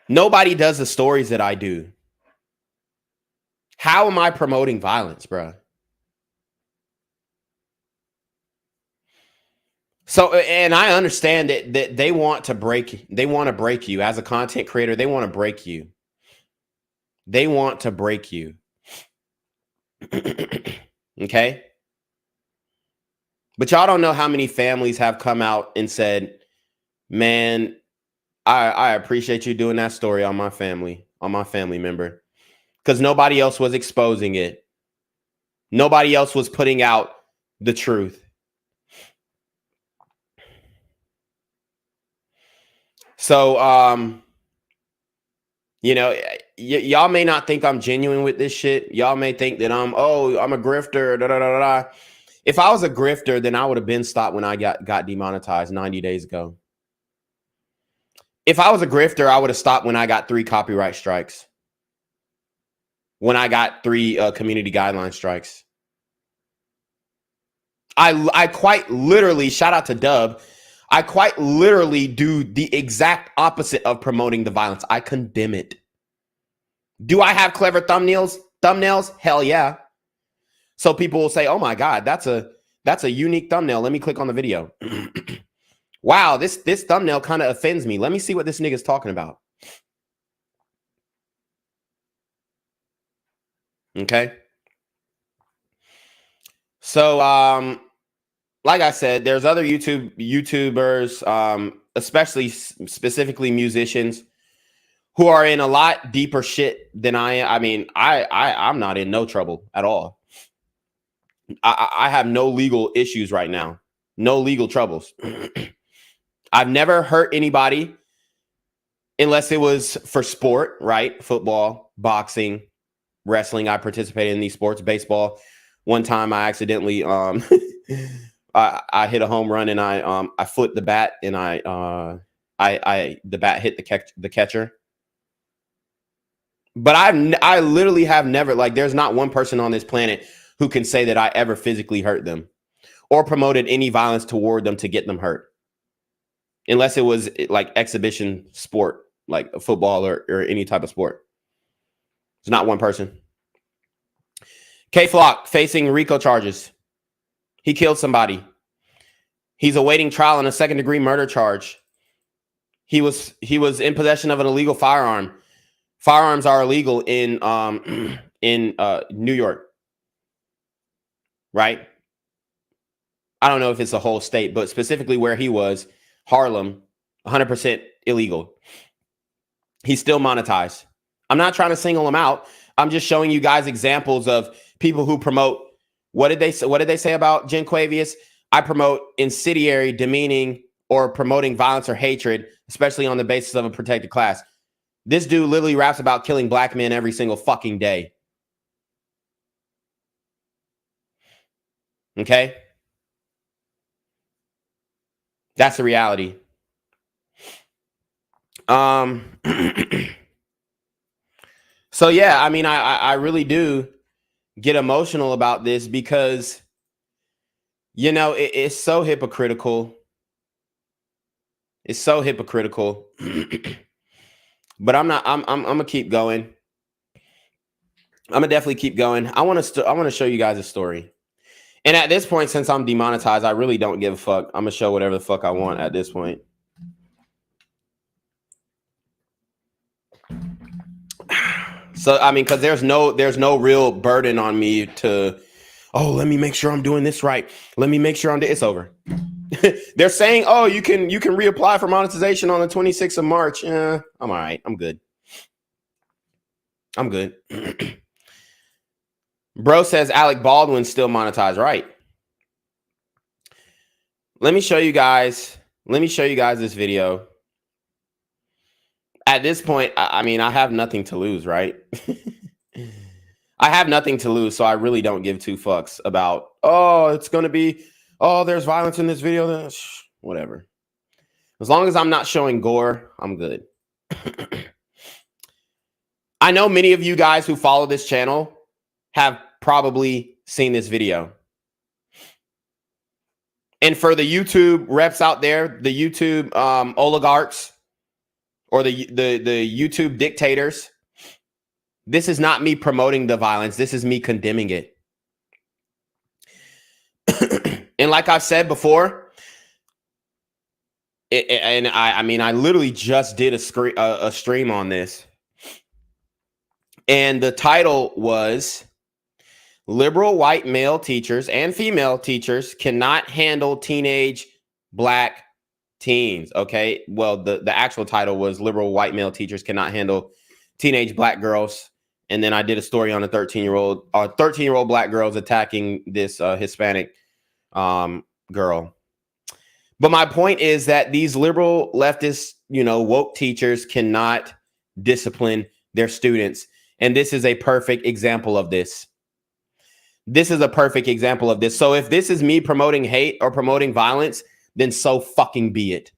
Nobody does the stories that I do. How am I promoting violence, bro? So, and I understand that they want to break you as a content creator. They want to break you. They want to break you. Okay? But y'all don't know how many families have come out and said, man, I appreciate you doing that story on my family member. Because nobody else was exposing it. Nobody else was putting out the truth. So, you know, y'all may not think I'm genuine with this shit. Y'all may think that I'm a grifter. Da, da, da, da. If I was a grifter, then I would have been stopped when I got demonetized 90 days ago. If I was a grifter, I would have stopped when I got 3 copyright strikes. When I got 3 community guideline strikes. I quite literally, shout out to Dub, I quite literally do the exact opposite of promoting the violence. I condemn it. Do I have clever thumbnails? Hell yeah. So people will say, oh my God, that's a unique thumbnail. Let me click on the video. Wow, this thumbnail kind of offends me. Let me see what this nigga's talking about. Okay. So, like I said, there's other YouTubers, especially specifically musicians, who are in a lot deeper shit than I am. I mean, I'm not in no trouble at all. I have no legal issues right now. No legal troubles. I've never hurt anybody unless it was for sport, right? Football, boxing, wrestling. I participated in these sports. Baseball. One time I accidentally I hit a home run and I flipped the bat and the bat hit the catcher. But I literally have never, like, there's not one person on this planet who can say that I ever physically hurt them or promoted any violence toward them to get them hurt. Unless it was like exhibition sport, like football or any type of sport. It's not one person. K-Flock facing RICO charges. He killed somebody. He's awaiting trial on a second-degree murder charge. He was in possession of an illegal firearm. Firearms are illegal in New York. Right? I don't know if it's the whole state, but specifically where he was, Harlem, 100% illegal. He's still monetized. I'm not trying to single him out. I'm just showing you guys examples of people who promote. What did they say about Jen Quavius? I promote incendiary, demeaning, or promoting violence or hatred, especially on the basis of a protected class. This dude literally raps about killing black men every single fucking day. Okay? That's the reality. So yeah, I mean, I really do get emotional about this because, you know, it's so hypocritical. It's so hypocritical. But I'm gonna keep going. I'm gonna definitely keep going. I want to show you guys a story. And at this point, since I'm demonetized, I really don't give a fuck. I'm gonna show whatever the fuck I want at this point. So, I mean, because there's no real burden on me to, oh, let me make sure I'm doing this right. Let me make sure it's over. They're saying, oh, you can reapply for monetization on the 26th of March. I'm all right. I'm good. I'm good. Bro says Alec Baldwin's still monetized, right? Let me show you guys this video. at this point, I mean, I have nothing to lose, right? I have nothing to lose, so I really don't give two fucks about, oh, it's going to be, oh, there's violence in this video. Then whatever. As long as I'm not showing gore, I'm good. I know many of you guys who follow this channel have probably seen this video. And for the YouTube reps out there, the YouTube oligarchs or the YouTube dictators, this is not me promoting the violence. This is me condemning it. And like I've said before, I mean, I literally just did a stream on this. And the title was Liberal White Male Teachers and Female Teachers Cannot Handle Teenage Black Teens. Okay. Well, the actual title was Liberal White Male Teachers Cannot Handle Teenage Black Girls. And then I did a story on a 13-year-old black girls attacking this Hispanic girl. But my point is that these liberal leftist, woke teachers cannot discipline their students. And this is a perfect example of this. This is a perfect example of this. So if this is me promoting hate or promoting violence, then so fucking be it.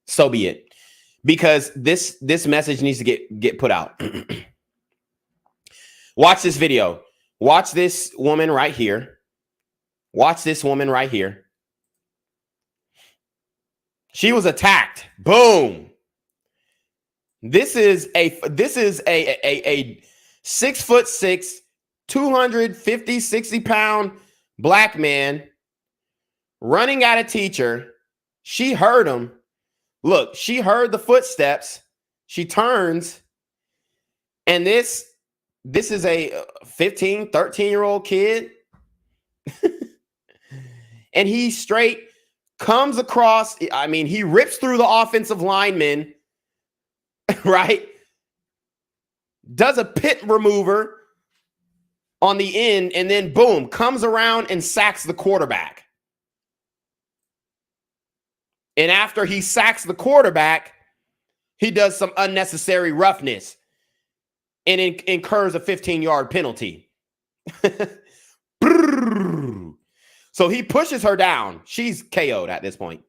So be it. Because this message needs to get put out. Watch this video. Watch this woman right here. Watch this woman right here. She was attacked. Boom. This is a 6'6", 250, 60-pound black man running at a teacher. She heard him. Look, she heard the footsteps. She turns. And this is a 15, 13-year-old kid. And he straight comes across. I mean, he rips through the offensive lineman. Right? Does a pit remover on the end, and then boom, comes around and sacks the quarterback. And after he sacks the quarterback, he does some unnecessary roughness and incurs a 15-yard penalty. So he pushes her down. She's KO'd at this point.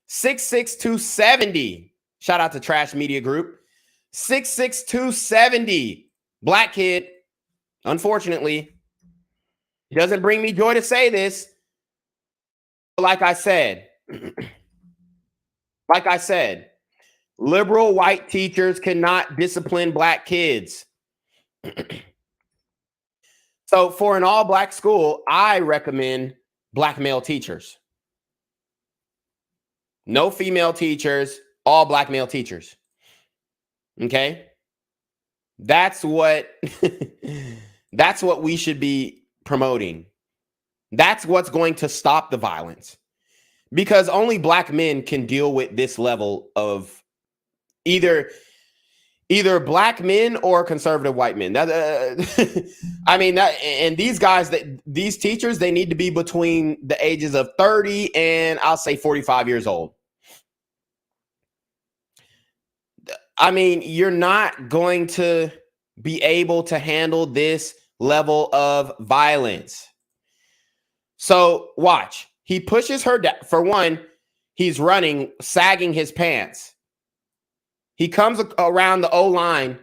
6'6", 270. Shout out to Trash Media Group. 6'6", 270. Black kid. Unfortunately, it doesn't bring me joy to say this. But like I said, liberal white teachers cannot discipline black kids. So for an all-black school, I recommend black male teachers. No female teachers, all black male teachers. Okay? That's what we should be promoting. That's what's going to stop the violence. Because only black men can deal with this level of either black men or conservative white men. I mean, and these guys, these teachers, they need to be between the ages of 30 and I'll say 45 years old. I mean, you're not going to be able to handle this level of violence. So watch. He pushes her down. For one, he's running, sagging his pants. He comes around the O-line.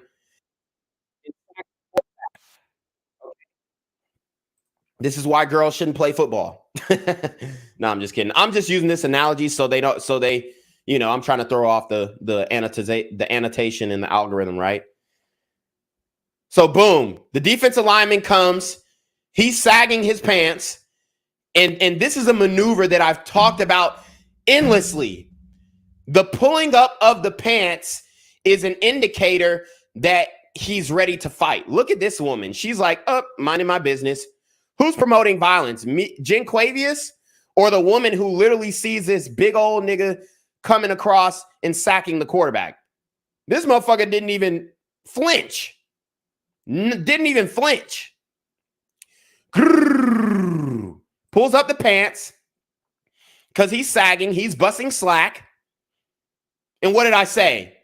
This is why girls shouldn't play football. No, I'm just kidding. I'm just using this analogy so they don't, I'm trying to throw off the annotation in the algorithm, right? So boom, the defensive lineman comes, he's sagging his pants, and this is a maneuver that I've talked about endlessly. The pulling up of the pants is an indicator that he's ready to fight. Look at this woman. She's like, minding my business. Who's promoting violence? Me, Jen Quavius, or the woman who literally sees this big old nigga coming across and sacking the quarterback? This motherfucker didn't even flinch. Didn't even flinch. Grrr. Pulls up the pants because he's sagging. He's busting slack. And what did I say?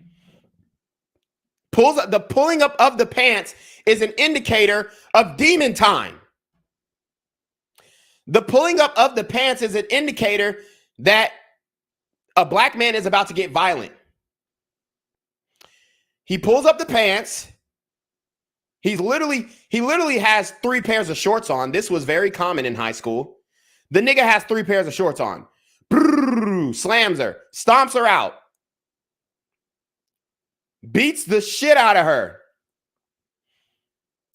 The pulling up of the pants is an indicator of demon time. The pulling up of the pants is an indicator that a black man is about to get violent. He pulls up the pants. He literally has 3 pairs of shorts on. This was very common in high school. The nigga has 3 pairs of shorts on. Brrr, slams her, stomps her out, beats the shit out of her.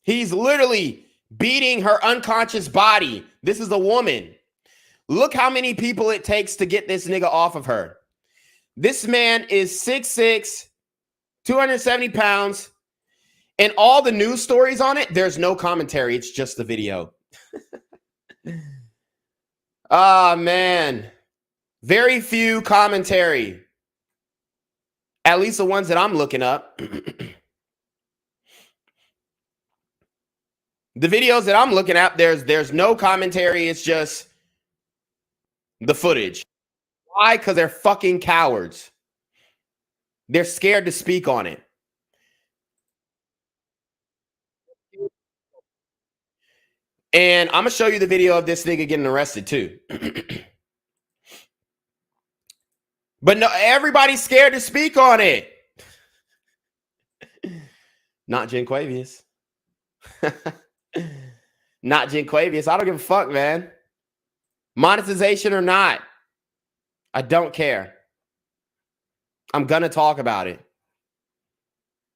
He's literally beating her unconscious body. This is a woman. Look how many people it takes to get this nigga off of her. This man is 6'6", 270 pounds. And all the news stories on it, there's no commentary. It's just the video. Ah, man. Very few commentary. At least the ones that I'm looking up. The videos that I'm looking at, there's no commentary. It's just the footage. Why? Because they're fucking cowards. They're scared to speak on it. And I'm going to show you the video of this nigga getting arrested too. But no, everybody's scared to speak on it. Not Genquavius. Not Genquavius. I don't give a fuck, man. Monetization or not, I don't care. I'm going to talk about it.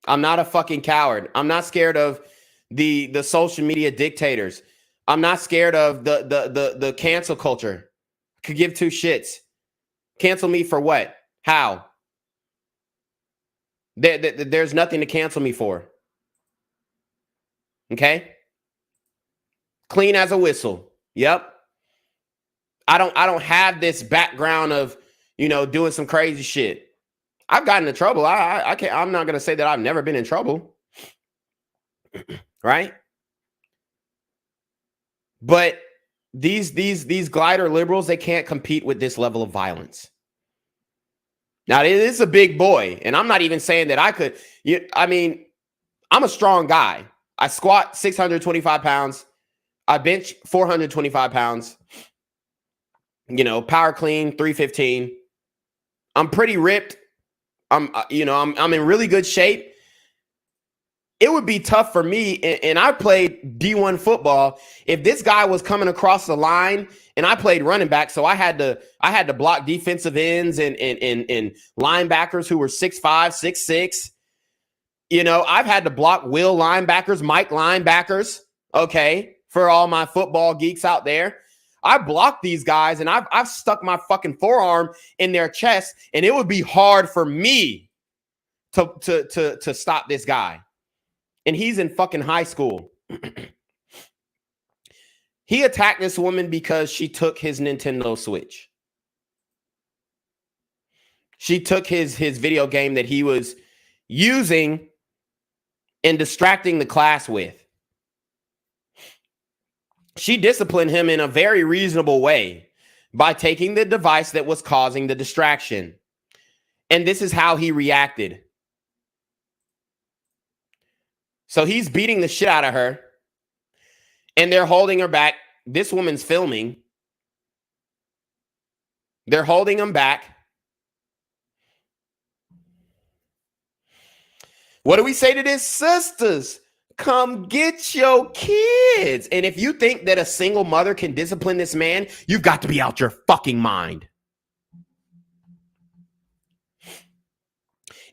I'm not a fucking coward. I'm not scared of the social media dictators. I'm not scared of the cancel culture. Could give 2 shits. Cancel me for what? How? There's nothing to cancel me for. Okay? Clean as a whistle. Yep. I don't have this background of, doing some crazy shit. I've gotten in trouble. I'm not gonna say that I've never been in trouble. Right? But these glider liberals, they can't compete with this level of violence. Now, it is a big boy, and I'm not even saying that I could. I'm a strong guy. I squat 625 pounds. I bench 425 pounds. Power clean 315. I'm pretty ripped. I'm in really good shape. It would be tough for me, and I played D1 football. If this guy was coming across the line, and I played running back, so I had to block defensive ends and linebackers who were 6'5", 6'6". I've had to block Will linebackers, Mike linebackers. Okay, for all my football geeks out there, I blocked these guys, and I've stuck my fucking forearm in their chest, and it would be hard for me to stop this guy. And he's in fucking high school. He attacked this woman because she took his Nintendo Switch. She took his video game that he was using and distracting the class with. She disciplined him in a very reasonable way by taking the device that was causing the distraction. And this is how he reacted. So he's beating the shit out of her, and they're holding her back. This woman's filming. They're holding him back. What do we say to this? Sisters, come get your kids. And if you think that a single mother can discipline this man, you've got to be out your fucking mind.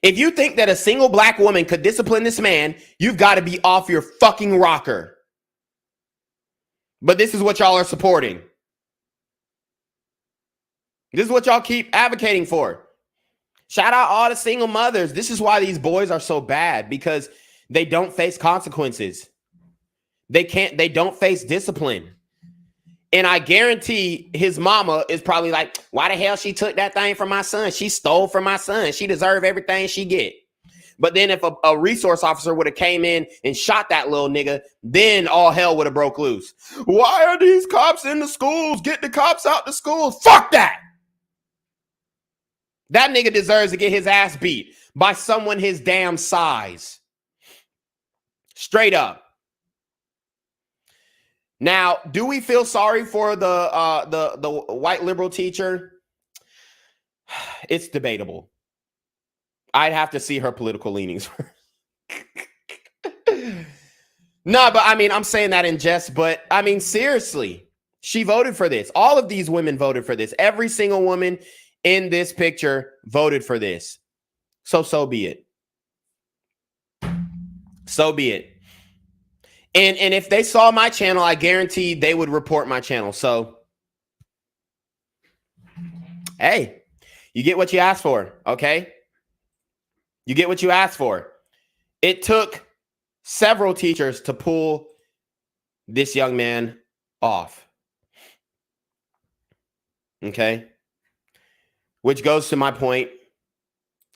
If you think that a single black woman could discipline this man, you've got to be off your fucking rocker. But this is what y'all are supporting. This is what y'all keep advocating for. Shout out all the single mothers. This is why these boys are so bad, because they don't face consequences. They don't face discipline. And I guarantee his mama is probably like, why the hell she took that thing from my son? She stole from my son. She deserved everything she get. But then if a resource officer would have came in and shot that little nigga, then all hell would have broke loose. Why are these cops in the schools? Get the cops out the schools. Fuck that. That nigga deserves to get his ass beat. by someone his damn size. Straight up. Now, do we feel sorry for the white liberal teacher? It's debatable. I'd have to see her political leanings. No, but I mean, I'm saying that in jest, but I mean, seriously, she voted for this. All of these women voted for this. Every single woman in this picture voted for this. So be it. So be it. And if they saw my channel, I guarantee they would report my channel. So, hey, you get what you asked for, okay? You get what you asked for. It took several teachers to pull this young man off. Okay? Which goes to my point.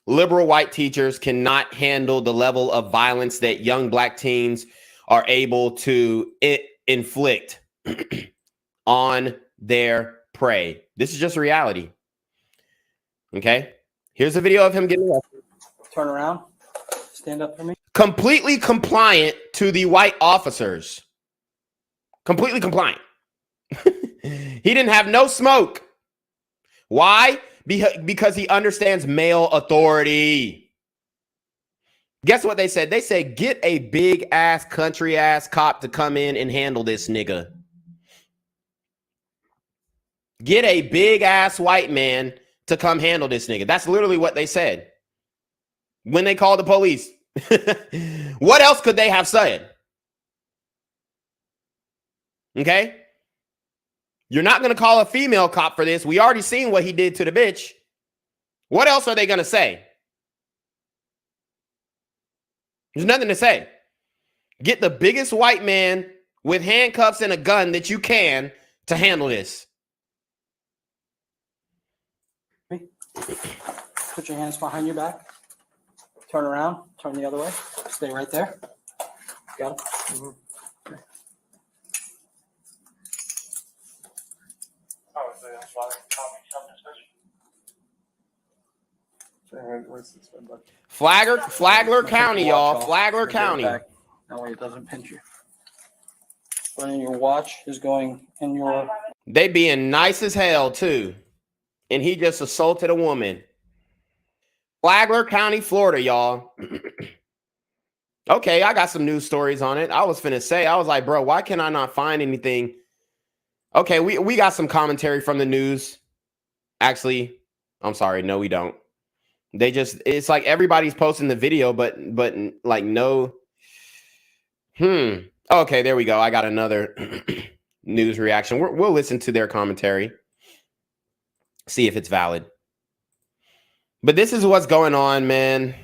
Liberal white teachers cannot handle the level of violence that young black teens are able to inflict on their prey. This is just reality. Okay? Here's a video of him getting arrested. Turn around. Stand up for me. Completely compliant to the white officers. Completely compliant. He didn't have no smoke. Why? Because he understands male authority. Guess what they said? They said, get a big ass country ass cop to come in and handle this nigga. Get a big ass white man to come handle this nigga. That's literally what they said when they called the police. What else could they have said? Okay? You're not going to call a female cop for this. We already seen what he did to the bitch. What else are they going to say? There's nothing to say. Get the biggest white man with handcuffs and a gun that you can to handle this. Put your hands behind your back. Turn around. Turn the other way. Stay right there. Got it? Mm-hmm. Flagler County, y'all. Flagler County. That way it doesn't pinch you. But your watch is going in your... They being nice as hell, too. And he just assaulted a woman. Flagler County, Florida, y'all. Okay, I got some news stories on it. I was finna say, I was like, bro, why can I not find anything? Okay, we got some commentary from the news. Actually, I'm sorry. No, we don't. They just, it's like everybody's posting the video, but like no. Okay, there we go. I got another news reaction. We'll listen to their commentary. See if it's valid. But this is what's going on, man.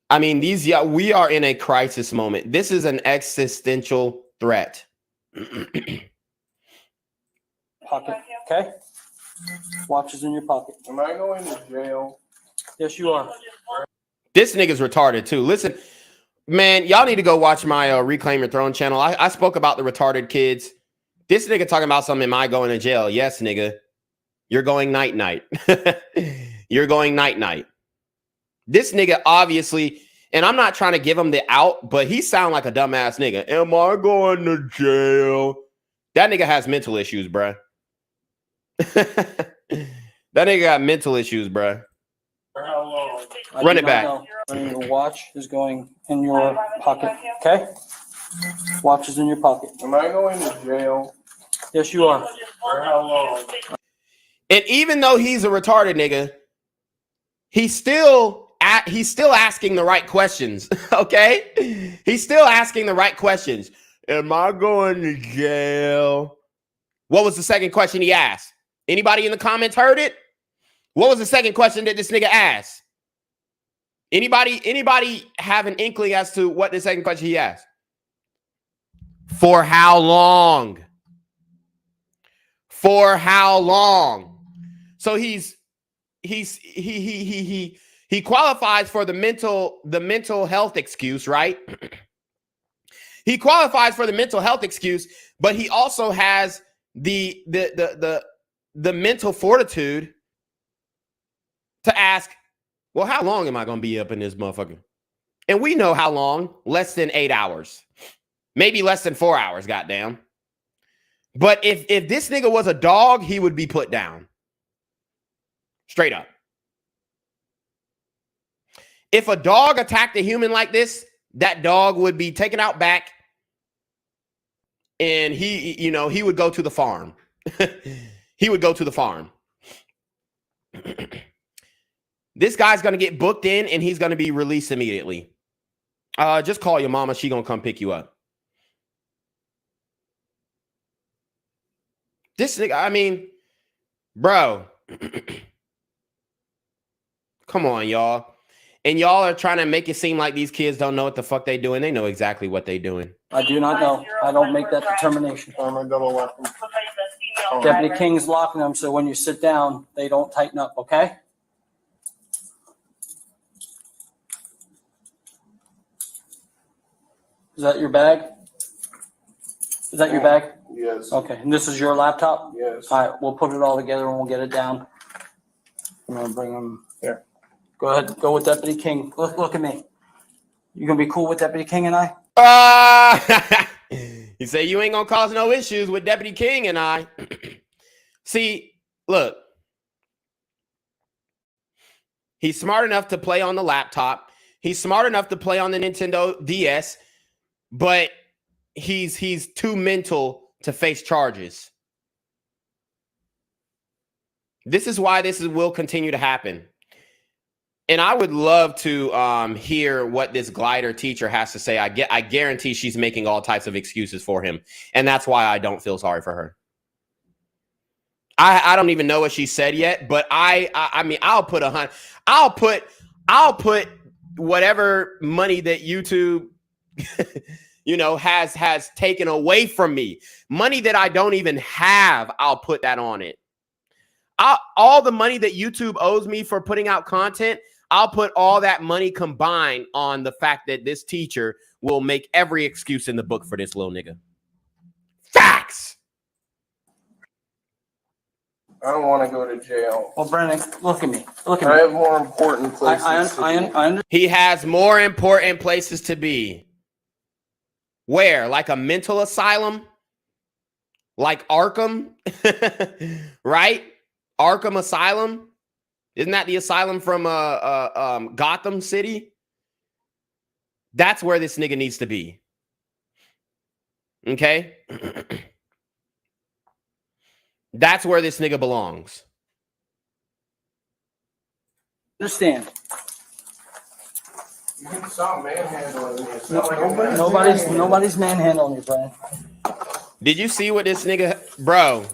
I mean, we are in a crisis moment. This is an existential threat. Pocket, okay? Watch is in your pocket. Am I going to jail? Yes, you are. This nigga's retarded too. Listen, man, y'all need to go watch my Reclaim Your Throne channel. I spoke about the retarded kids. This nigga talking about something, am I going to jail? Yes, nigga. You're going night-night. You're going night-night. This nigga obviously, and I'm not trying to give him the out, but he sound like a dumbass nigga. Am I going to jail? That nigga has mental issues, bruh. That nigga got mental issues, bruh. Run it back. Your watch is going in your pocket, okay? Watch is in your pocket. Am I going to jail? Yes, you are. For how long? And even though he's a retarded nigga, he's still asking the right questions, okay? He's still asking the right questions. Am I going to jail? What was the second question he asked? Anybody in the comments heard it? What was the second question that this nigga asked? Anybody have an inkling as to what the second question he asked? For how long? For how long? So he qualifies for the mental health excuse, right? He qualifies for the mental health excuse, but he also has the mental fortitude to ask, Well, how long am I going to be up in this motherfucker? And we know how long. Less than 8 hours. Maybe less than 4 hours, goddamn. But if this nigga was a dog, he would be put down. Straight up. If a dog attacked a human like this, that dog would be taken out back and he would go to the farm. He would go to the farm. This guy's going to get booked in and he's going to be released immediately. Just call your mama. She going to come pick you up. This nigga, I mean, bro. Come on, y'all. And y'all are trying to make it seem like these kids don't know what the fuck they doing. They know exactly what they doing. I do not know. I don't make that determination. Deputy King's locking them, so when you sit down, they don't tighten up, okay? Is that your bag? Is that your bag? Yes. Okay, and this is your laptop? Yes. All right, we'll put it all together and we'll get it down. I'm gonna bring them here. Go ahead, go with Deputy King. Look at me. You gonna be cool with Deputy King and I? You say you ain't gonna cause no issues with Deputy King and I. See, look. He's smart enough to play on the laptop. He's smart enough to play on the Nintendo DS, but he's too mental to face charges. This is why will continue to happen. And I would love to hear what this glider teacher has to say. I guarantee she's making all types of excuses for him. And that's why I don't feel sorry for her. I don't even know what she said yet, but I mean, I'll put whatever money that YouTube, has taken away from me. Money that I don't even have, I'll put that on it. All the money that YouTube owes me for putting out content, I'll put all that money combined on the fact that this teacher will make every excuse in the book for this little nigga. Facts. I don't want to go to jail. Well, Brennan, look at me. Look at me. I have more important places. He has more important places to be. Where? Like a mental asylum? Like Arkham? Right? Arkham Asylum? Isn't that the asylum from Gotham City? That's where this nigga needs to be. Okay? That's where this nigga belongs. Understand. You can stop manhandling me. Nobody's manhandling you, Brian. Did you see what this nigga... Bro,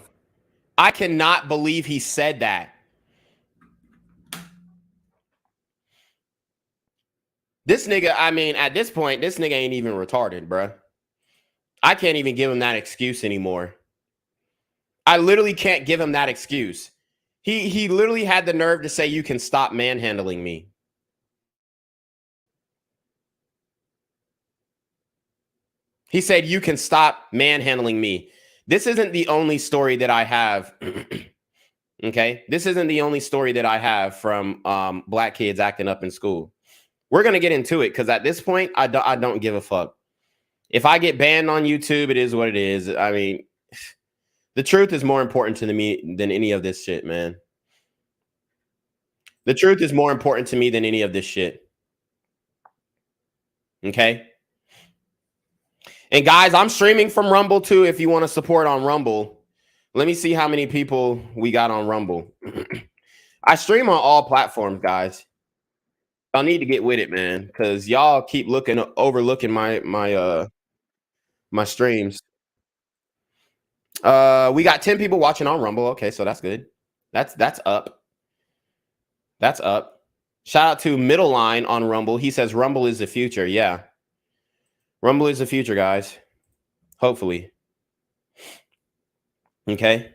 I cannot believe he said that. This nigga, I mean, at this point, this nigga ain't even retarded, bro. I can't even give him that excuse anymore. I literally can't give him that excuse. He literally had the nerve to say, you can stop manhandling me. He said, you can stop manhandling me. This isn't the only story that I have. Okay? This isn't the only story that I have from black kids acting up in school. We're going to get into it because at this point, I don't give a fuck. If I get banned on YouTube, it is what it is. I mean, the truth is more important to me than any of this shit, man. The truth is more important to me than any of this shit. Okay? And guys, I'm streaming from Rumble too if you want to support on Rumble. Let me see how many people we got on Rumble. I stream on all platforms, guys. Y'all need to get with it, man, because y'all keep overlooking my streams. We got 10 people watching on Rumble. Okay, so that's good. That's up. That's up. Shout out to Middle Line on Rumble. He says Rumble is the future. Yeah. Rumble is the future, guys. Hopefully. Okay.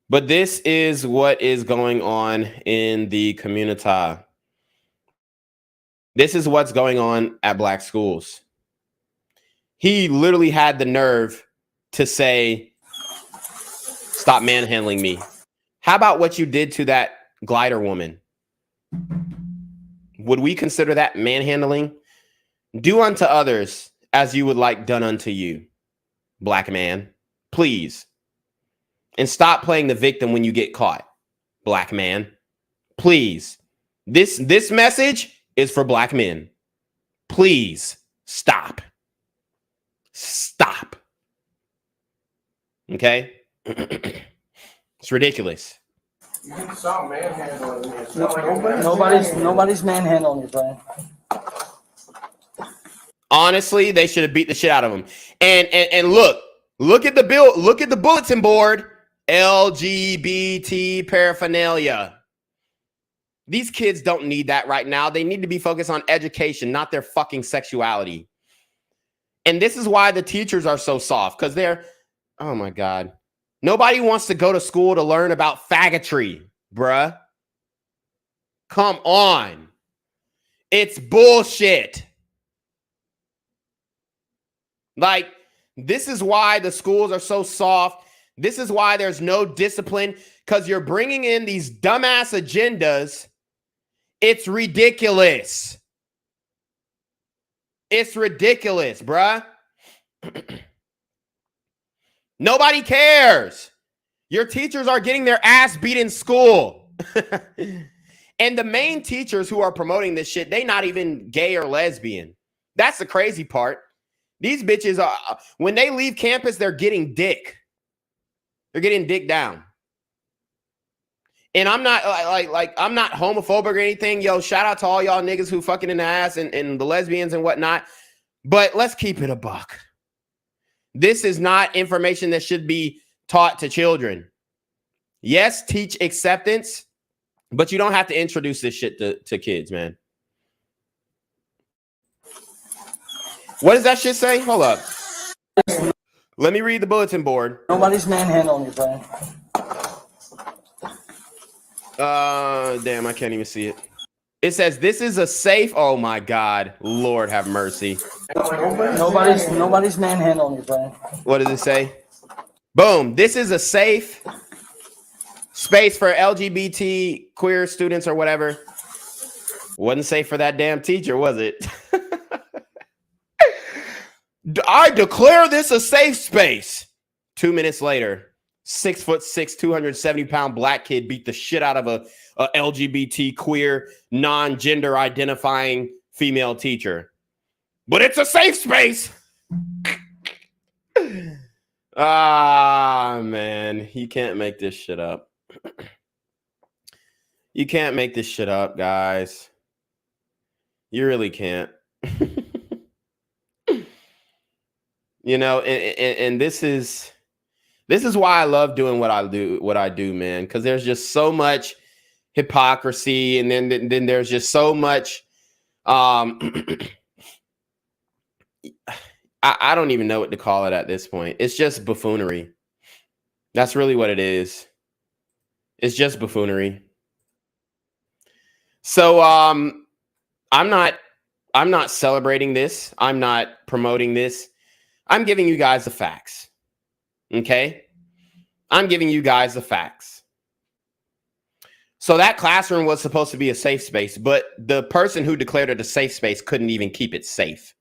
But this is what is going on in the community. This is what's going on at black schools. He literally had the nerve to say, stop manhandling me. How about what you did to that glider woman? Would we consider that manhandling? Do unto others as you would like done unto you, black man. Please. And stop playing the victim when you get caught, black man. Please. This message is for black men. Please stop. Stop. Okay? It's ridiculous. You can stop manhandling me. It's No, not like nobody's manhandling you, Brian. Honestly, they should have beat the shit out of him. And look at the bill. Look at the bulletin board. LGBT paraphernalia. These kids don't need that right now. They need to be focused on education, not their fucking sexuality. And this is why the teachers are so soft, because they're, oh my God. Nobody wants to go to school to learn about faggotry, bruh. Come on. It's bullshit. Like, this is why the schools are so soft. This is why there's no discipline, because you're bringing in these dumbass agendas. It's ridiculous. It's ridiculous, bruh. Nobody cares. Your teachers are getting their ass beat in school. And the main teachers who are promoting this shit, they not even gay or lesbian. That's the crazy part. These bitches are, when they leave campus, they're getting dick. They're getting dick down. And I'm not I'm not homophobic or anything. Yo, shout out to all y'all niggas who fucking in the ass and the lesbians and whatnot. But let's keep it a buck. This is not information that should be taught to children. Yes, teach acceptance, but you don't have to introduce this shit to kids, man. What does that shit say? Hold up. Let me read the bulletin board. Nobody's manhandling you, Brian. Damn, I can't even see it. It says this is a safe. Oh my God, Lord have mercy. Nobody's manhandling you, Brian. What does it say? Boom. This is a safe space for LGBT queer students or whatever. Wasn't safe for that damn teacher, was it? I declare this a safe space. 2 minutes later, 6'6", 270-pound black kid beat the shit out of a LGBT queer non-gender identifying female teacher. But it's a safe space. Ah, man, you can't make this shit up. You can't make this shit up, guys. You really can't. You know, and this is why I love doing what I do, man, because there's just so much hypocrisy, and then there's just so much I don't even know what to call it at this point. It's just buffoonery. That's really what it is. It's just buffoonery. So I'm not celebrating this. I'm not promoting this. I'm giving you guys the facts. Okay? I'm giving you guys the facts. So that classroom was supposed to be a safe space, but the person who declared it a safe space couldn't even keep it safe.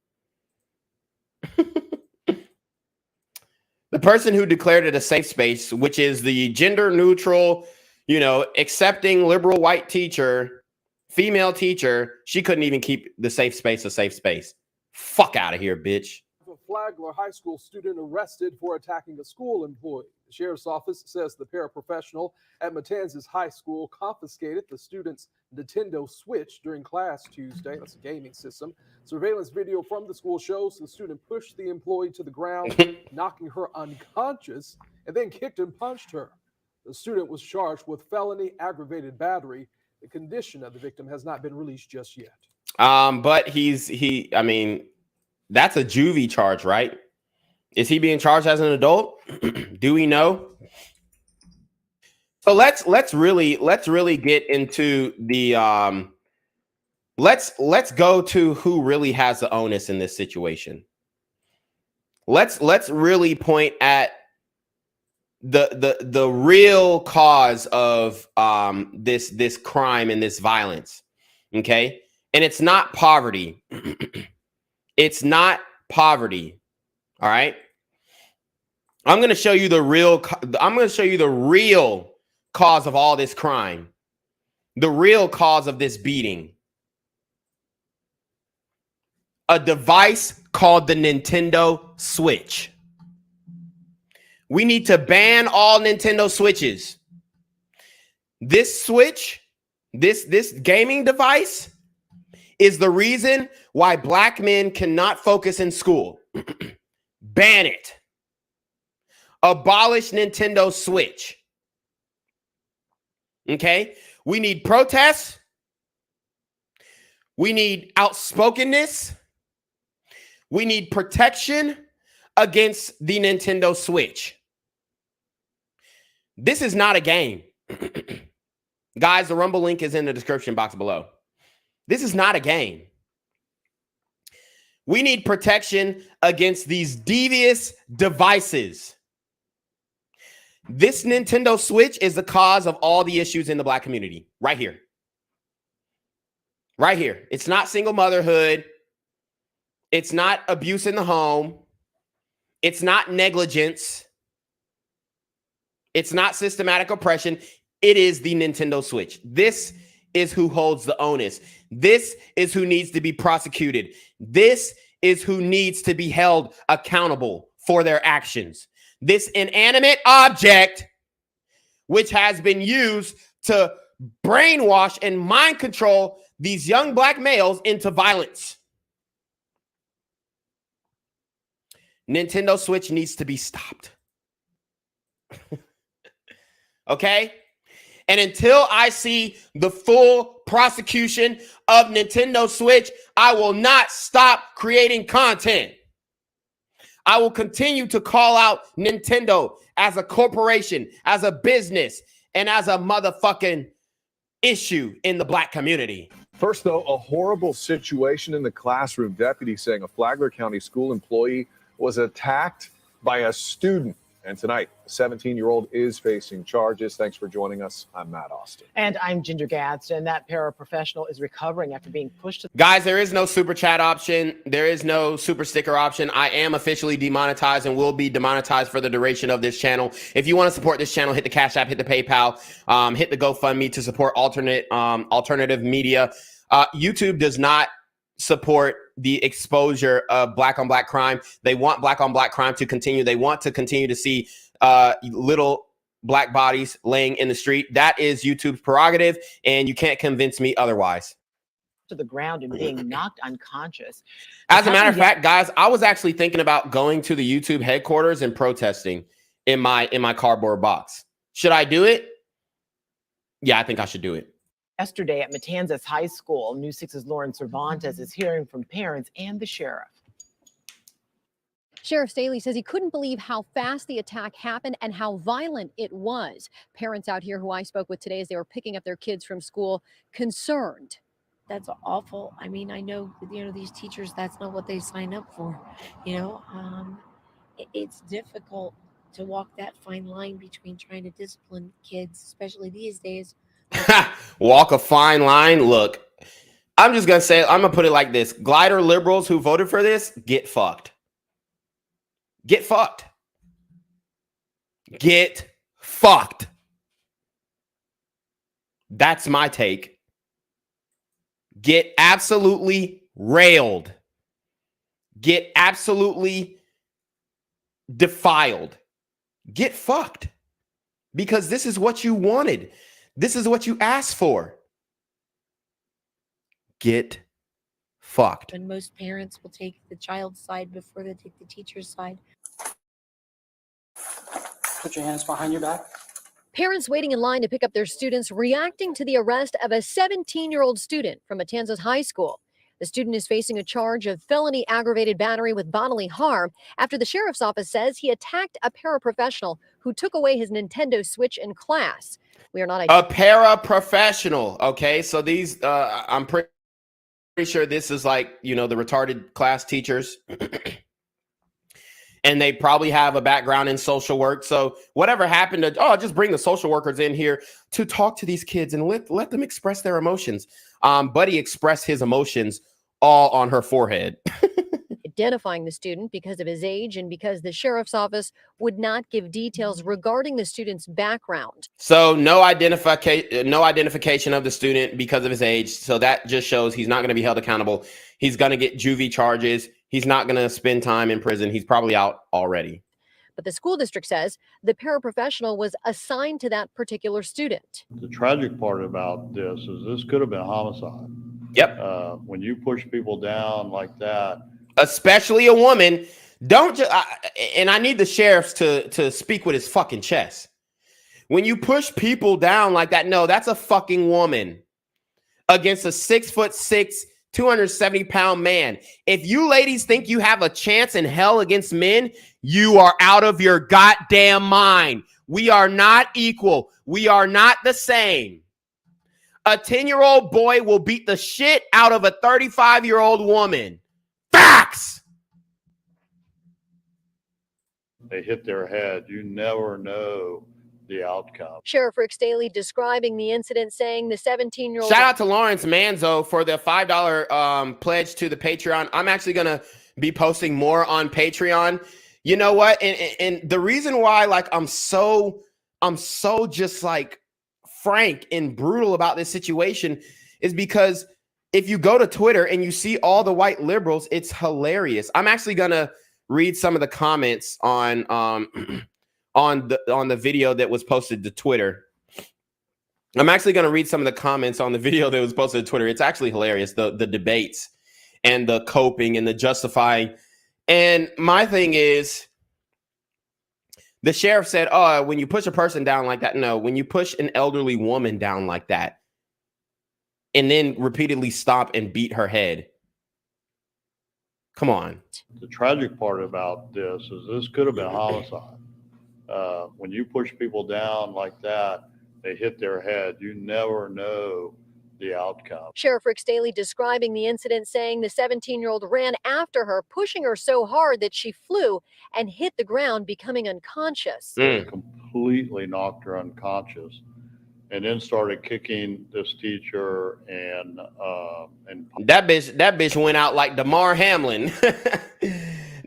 The person who declared it a safe space, which is the gender neutral, you know, accepting liberal white teacher, female teacher, she couldn't even keep the safe space a safe space. Fuck out of here, bitch. A Flagler High School student arrested for attacking a school employee. The sheriff's office says the paraprofessional at Matanzas High School confiscated the student's Nintendo Switch during class Tuesday. That's a gaming system. Surveillance video from the school shows the student pushed the employee to the ground, knocking her unconscious, and then kicked and punched her. The student was charged with felony aggravated battery. The condition of the victim has not been released just yet. But I mean, that's a juvie charge, right? Is he being charged as an adult? Do we know? So let's really get into the let's go to who really has the onus in this situation. Let's really point at the real cause of this crime and this violence. Okay? And it's not poverty. It's not poverty. All right. I'm going to show you the real cause of all this crime. The real cause of this beating. A device called the Nintendo Switch. We need to ban all Nintendo Switches. This Switch, this gaming device is the reason why black men cannot focus in school. Ban it. Abolish Nintendo Switch. Okay? We need protests. We need outspokenness. We need protection against the Nintendo Switch. This is not a game. Guys, the Rumble link is in the description box below. This is not a game. We need protection against these devious devices. This Nintendo Switch is the cause of all the issues in the black community. Right here. Right here. It's not single motherhood. It's not abuse in the home. It's not negligence. It's not systematic oppression. It is the Nintendo Switch. This is who holds the onus. This is who needs to be prosecuted. This is who needs to be held accountable for their actions. This inanimate object, which has been used to brainwash and mind control these young black males into violence. Nintendo Switch needs to be stopped. Okay? And until I see the full prosecution of Nintendo Switch, I will not stop creating content. I will continue to call out Nintendo as a corporation, as a business, and as a motherfucking issue in the black community. First, though, a horrible situation in the classroom. Deputies saying a Flagler County school employee was attacked by a student. And tonight, a 17-year-old is facing charges. Thanks for joining us. I'm Matt Austin. And I'm Ginger Gadsden. That paraprofessional is recovering after being pushed. Guys, there is no super chat option. There is no super sticker option. I am officially demonetized and will be demonetized for the duration of this channel. If you want to support this channel, hit the Cash App, hit the PayPal, hit the GoFundMe to support alternative media. YouTube does not support the exposure of black on black crime. They want black on black crime to continue. They want to continue to see little black bodies laying in the street. That is YouTube's prerogative, and you can't convince me otherwise. To the ground and being knocked unconscious. As a matter of fact, guys, I was actually thinking about going to the YouTube headquarters and protesting in my cardboard box. Should I do it? Yeah, I think I should do it. Yesterday at Matanzas High School, News 6's Lauren Cervantes is hearing from parents and the sheriff. Sheriff Staley says he couldn't believe how fast the attack happened and how violent it was. Parents out here who I spoke with today as they were picking up their kids from school, concerned. That's awful. I mean, I know, these teachers, that's not what they sign up for. It's difficult to walk that fine line between trying to discipline kids, especially these days. Walk a fine line. Look, I'm just going to say, I'm going to put it like this. Glider liberals who voted for this, get fucked. Get fucked. Get fucked. That's my take. Get absolutely railed. Get absolutely defiled. Get fucked. Because this is what you wanted. This is what you asked for. Get fucked. And most parents will take the child's side before they take the teacher's side. Put your hands behind your back. Parents waiting in line to pick up their students reacting to the arrest of a 17-year-old student from Matanzas High School. The student is facing a charge of felony aggravated battery with bodily harm after the sheriff's office says he attacked a paraprofessional who took away his Nintendo Switch in class. We are not a paraprofessional. Okay, so these I'm pretty sure this is like, the retarded class teachers. and they probably have a background in social work. So whatever happened to, just bring the social workers in here to talk to these kids and let them express their emotions. Buddy expressed his emotions all on her forehead. Identifying the student because of his age and because the sheriff's office would not give details regarding the student's background. So no identification of the student because of his age. So that just shows he's not going to be held accountable. He's going to get juvie charges. He's not going to spend time in prison. He's probably out already. But the school district says the paraprofessional was assigned to that particular student. The tragic part about this is this could have been homicide. Yep. When you push people down like that, especially a woman, don't just, and I need the sheriffs to speak with his fucking chest. When you push people down like that, no, that's a fucking woman against a 6'6", 270-pound man. If you ladies think you have a chance in hell against men, you are out of your goddamn mind. We are not equal. We are not the same. A 10-year-old boy will beat the shit out of a 35-year-old woman. Facts. they hit their head. You never know the outcome. Sheriff Rick Staley describing the incident, saying the 17-year-old. Shout out to Lawrence Manzo for the $5 pledge to the Patreon. I'm actually going to be posting more on Patreon. You know what? And the reason why, like, I'm so just like frank and brutal about this situation is because if you go to Twitter and you see all the white liberals, it's hilarious. I'm actually going to read some of the comments on the video that was posted to Twitter. I'm actually going to read some of the comments on the video that was posted to Twitter. It's actually hilarious, the debates and the coping and the justifying. And my thing is, the sheriff said, oh, when you push a person down like that, no, when you push an elderly woman down like that and then repeatedly stop and beat her head. Come on. The tragic part about this is this could have been homicide. When you push people down like that, they hit their head. You never know the outcome. Sheriff Rick Staley describing the incident, saying the 17-year-old ran after her, pushing her so hard that she flew and hit the ground, becoming unconscious. Completely knocked her unconscious, and then started kicking this teacher and that bitch went out like Damar Hamlin.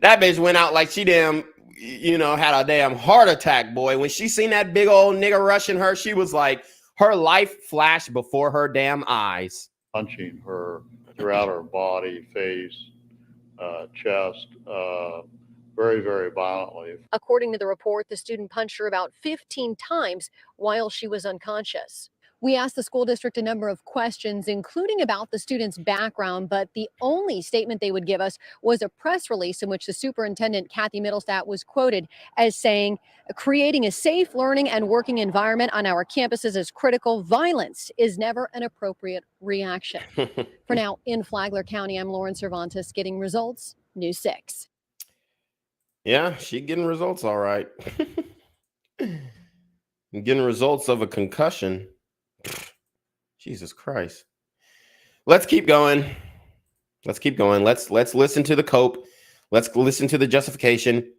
That bitch went out like she had a damn heart attack, boy. When she seen that big old nigga rushing her, she was like, her life flashed before her damn eyes. Punching her throughout her body, face, chest, very, very violently. According to the report, the student punched her about 15 times while she was unconscious. We asked the school district a number of questions, including about the student's background, but the only statement they would give us was a press release in which the superintendent, Kathy Middlestat, was quoted as saying, creating a safe learning and working environment on our campuses is critical. Violence is never an appropriate reaction. For now, in Flagler County, I'm Lauren Cervantes, getting results, News 6. Yeah, she getting results all right. Getting results of a concussion. Jesus Christ. Let's keep going. Let's listen to the cope. Let's listen to the justification.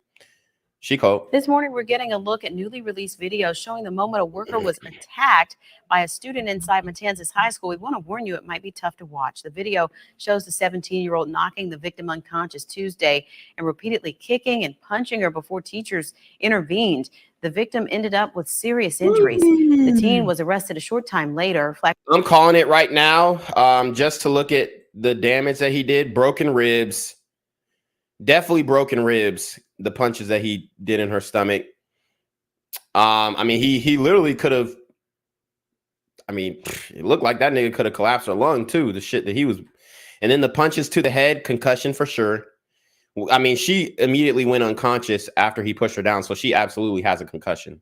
She cope. This morning, we're getting a look at newly released video showing the moment a worker was attacked by a student inside Matanzas High School. We want to warn you, it might be tough to watch. The video shows the 17-year-old knocking the victim unconscious Tuesday and repeatedly kicking and punching her before teachers intervened. The victim ended up with serious injuries. The teen was arrested a short time later. I'm calling it right now, just to look at the damage that he did. Broken ribs. Definitely broken ribs. The punches that he did in her stomach. I mean, he literally could have. I mean, it looked like that nigga could have collapsed her lung too. The shit that he was, and then the punches to the head, concussion for sure. I mean, she immediately went unconscious after he pushed her down, so she absolutely has a concussion.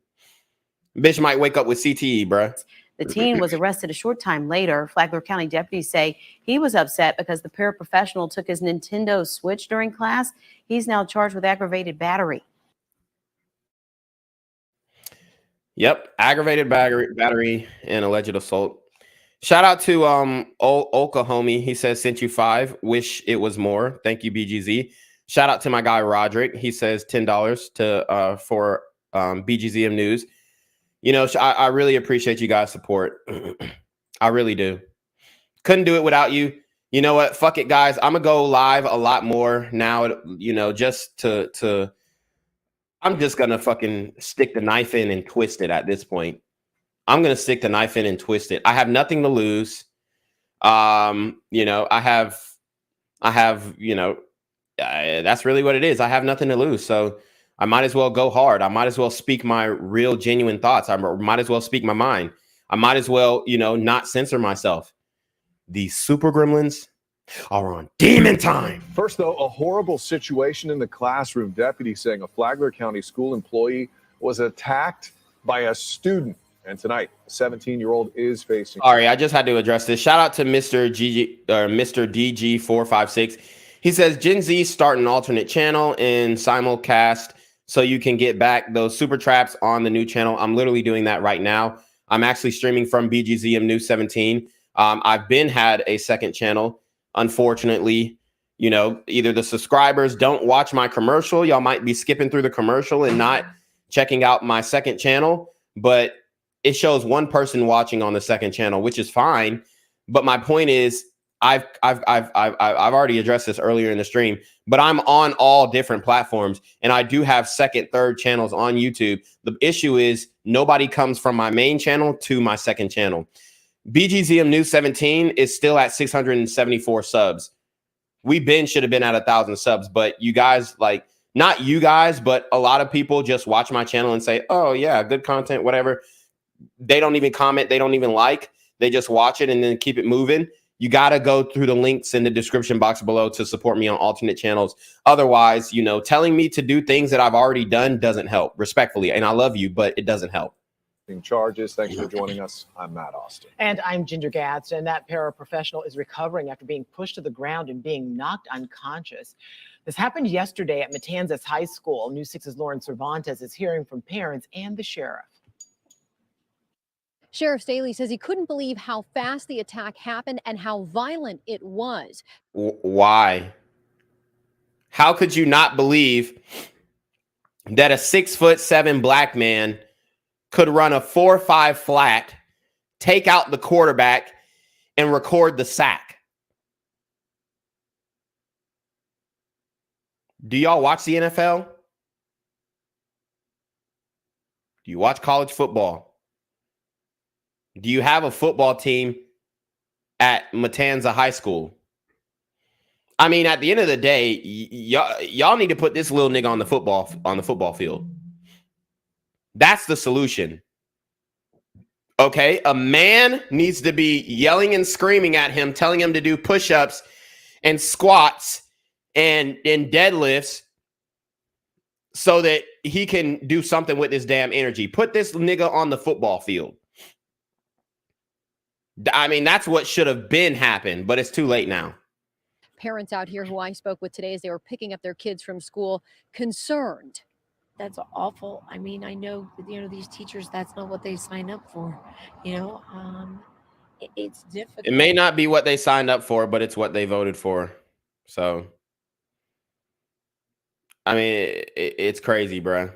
Bitch might wake up with CTE, bruh. The teen was arrested a short time later. Flagler County deputies say he was upset because the paraprofessional took his Nintendo Switch during class. He's now charged with aggravated battery. Yep, aggravated battery and alleged assault. Shout out to Olka homie. He says sent you 5. Wish it was more. Thank you, BGZ. Shout out to my guy Roderick. He says $10 to for BGZM News. You know, I really appreciate you guys' support. I really do. Couldn't do it without you. You know what? Fuck it, guys. I'm gonna go live a lot more now. You know, just to I'm just gonna fucking stick the knife in and twist it at this point. I'm gonna stick the knife in and twist it. I have nothing to lose. You know, I have, you know, that's really what it is. I have nothing to lose. So I might as well go hard. I might as well speak my real genuine thoughts. I might as well speak my mind. I might as well, you know, not censor myself. These super gremlins are on demon time. First, though, a horrible situation in the classroom. Deputies saying a Flagler County school employee was attacked by a student. And tonight, a 17-year-old is facing. Sorry, I just had to address this. Shout out to Mr. DG456. He says Gen Z start an alternate channel in simulcast so you can get back those super traps on the new channel. I'm literally doing that right now. I'm actually streaming from BGZM News 17. I've been had a second channel. Unfortunately, you know, either the subscribers don't watch my commercial. Y'all might be skipping through the commercial and not checking out my second channel, but it shows one person watching on the second channel, which is fine. But my point is, I've already addressed this earlier in the stream, but I'm on all different platforms and I do have second, third channels on YouTube. The issue is nobody comes from my main channel to my second channel. BGZM News 17 is still at 674 subs. We should have been at 1,000 subs, but you guys, like, not you guys, but a lot of people just watch my channel and say, oh yeah, good content, whatever. They don't even comment. They don't even like. They just watch it and then keep it moving. You got to go through the links in the description box below to support me on alternate channels. Otherwise, you know, telling me to do things that I've already done doesn't help, respectfully. And I love you, but it doesn't help. Charges. Thanks for joining us. I'm Matt Austin. And I'm Ginger Gatz, and that paraprofessional is recovering after being pushed to the ground and being knocked unconscious. This happened yesterday at Matanzas High School. News 6's Lauren Cervantes is hearing from parents and the sheriff. Sheriff Staley says he couldn't believe how fast the attack happened and how violent it was. Why? How could you not believe that a 6'7" black man could run a 4.5 flat, take out the quarterback, and record the sack? Do y'all watch the NFL? Do you watch college football? Do you have a football team at Matanzas High School? I mean, at the end of the day, y'all need to put this little nigga on the football field. That's the solution. Okay, a man needs to be yelling and screaming at him, telling him to do push-ups and squats and deadlifts so that he can do something with his damn energy. Put this nigga on the football field. I mean, that's what should have been happened, but it's too late now. Parents out here who I spoke with today as they were picking up their kids from school, concerned. That's awful. I mean, I know, you know, these teachers, that's not what they sign up for. You know, it's difficult. It may not be what they signed up for, but it's what they voted for. So, I mean, it's crazy, bro.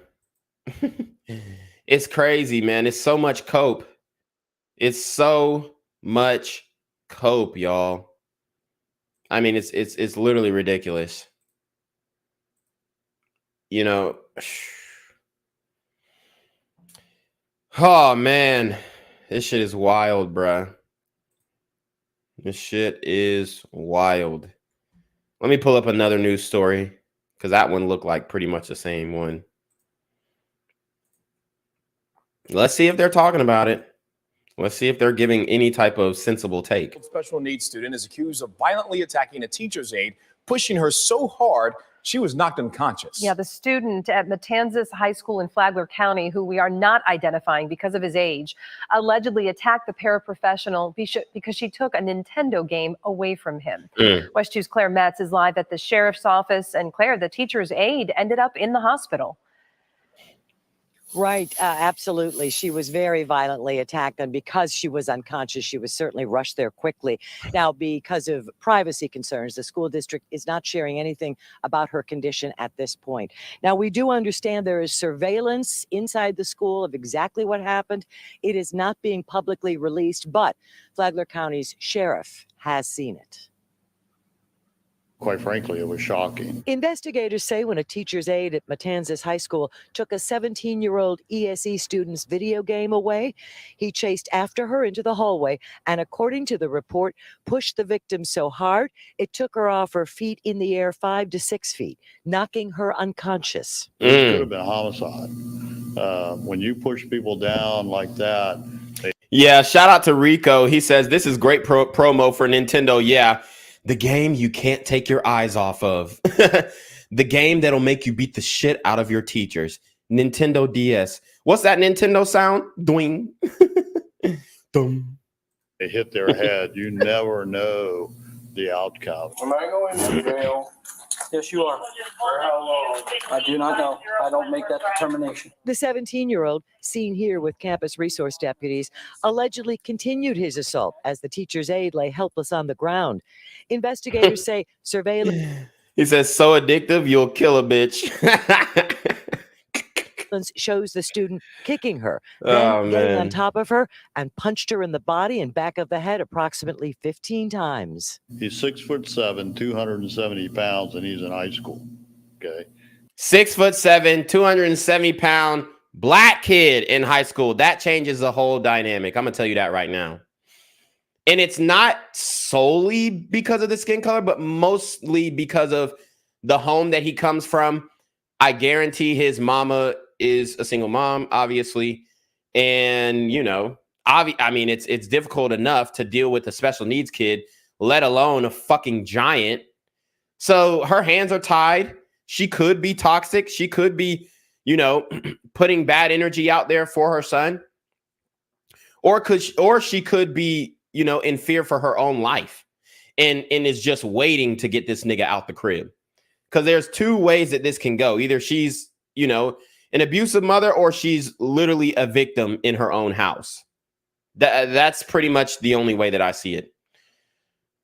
It's crazy, man. It's so much cope. It's so much cope, y'all. I mean, it's literally ridiculous. You know, oh man, this shit is wild, bruh. This shit is wild. Let me pull up another news story because that one looked like pretty much the same one. Let's see if they're talking about it. Let's see if they're giving any type of sensible take. A special needs student is accused of violently attacking a teacher's aide, pushing her so hard she was knocked unconscious. Yeah, the student at Matanzas High School in Flagler County, who we are not identifying because of his age, allegedly attacked the paraprofessional because she took a Nintendo game away from him. West 2's Claire Metz is live at the sheriff's office, and Claire, the teacher's aide, ended up in the hospital. Right, absolutely. She was very violently attacked, and because she was unconscious, she was certainly rushed there quickly. Now, because of privacy concerns, the school district is not sharing anything about her condition at this point. Now, we do understand there is surveillance inside the school of exactly what happened. It is not being publicly released, but Flagler County's sheriff has seen it. Quite frankly, it was shocking. Investigators say when a teacher's aide at Matanzas High School took a 17-year-old ESE student's video game away, he chased after her into the hallway and, according to the report, pushed the victim so hard it took her off her feet in the air 5 to 6 feet, knocking her unconscious. It could have been homicide. When you push people down like that. Yeah, shout out to Rico. He says, this is great promo for Nintendo. Yeah, the game you can't take your eyes off of. The game that'll make you beat the shit out of your teachers. Nintendo DS. What's that Nintendo sound? Doing. Dum. They hit their head. You never know the outcome. Am I going to jail? Yes, you are. For how long? I do not know. I don't make that determination. The 17-year-old, seen here with campus resource deputies, allegedly continued his assault as the teacher's aide lay helpless on the ground. Investigators say surveillance He says, so addictive, you'll kill a bitch. shows the student kicking her, Oh, then getting on man. top of her and punched her in the body and back of the head approximately 15 times. He's 6'7", 270 pounds, and he's in high school. Okay. 6'7", 270-pound black kid in high school. That changes the whole dynamic. I'm gonna tell you that right now. And it's not solely because of the skin color, but mostly because of the home that he comes from. I guarantee his mama is a single mom, obviously. And, you know, I mean, it's difficult enough to deal with a special needs kid, let alone a fucking giant. So her hands are tied. She could be toxic. She could be, you know, putting bad energy out there for her son. Or she could be, you know, in fear for her own life and is just waiting to get this nigga out the crib. Because there's two ways that this can go. Either she's, you know, an abusive mother, or she's literally a victim in her own house. That's pretty much the only way that I see it.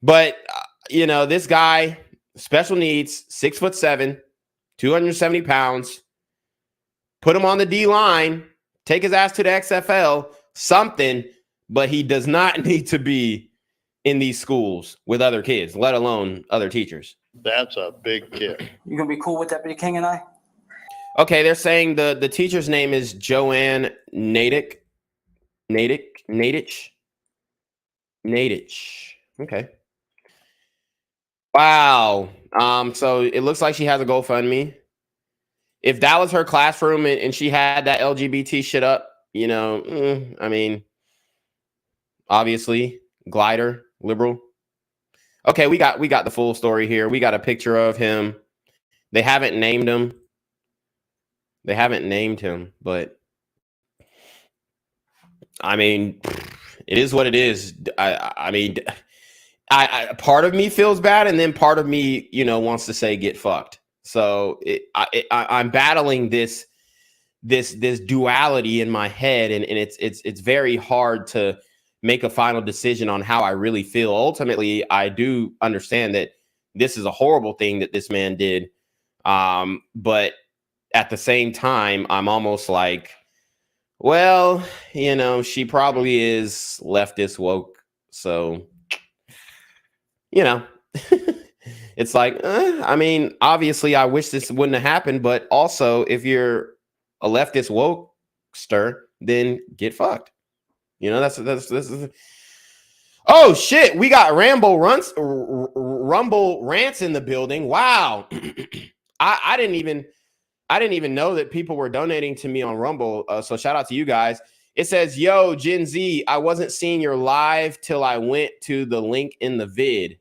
But, you know, this guy, special needs, 6'7", 270 pounds, put him on the D line, take his ass to the XFL, something, but he does not need to be in these schools with other kids, let alone other teachers. That's a big kid. You gonna be cool with Deputy King and I? Okay, they're saying the teacher's name is Joanne Nadic. Okay. Wow. So it looks like she has a GoFundMe. If that was her classroom and she had that LGBT shit up, you know, I mean, obviously, glider, liberal. Okay, we got the full story here. We got a picture of him. They haven't named him. But I mean, it is what it is. I mean, part of me feels bad, and then part of me, you know, wants to say get fucked. So I'm battling this duality in my head, and it's very hard to make a final decision on how I really feel. Ultimately, I do understand that this is a horrible thing that this man did. But at the same time, I'm almost like, well, you know, she probably is leftist woke. So, you know, it's like, I mean, obviously I wish this wouldn't have happened, but also if you're a leftist wokester, then get fucked. You know, that's oh shit, we got Rumble Rants in the building. Wow. I didn't even know that people were donating to me on Rumble. So shout out to you guys. It says, yo, Gen Z, I wasn't seeing your live till I went to the link in the vid.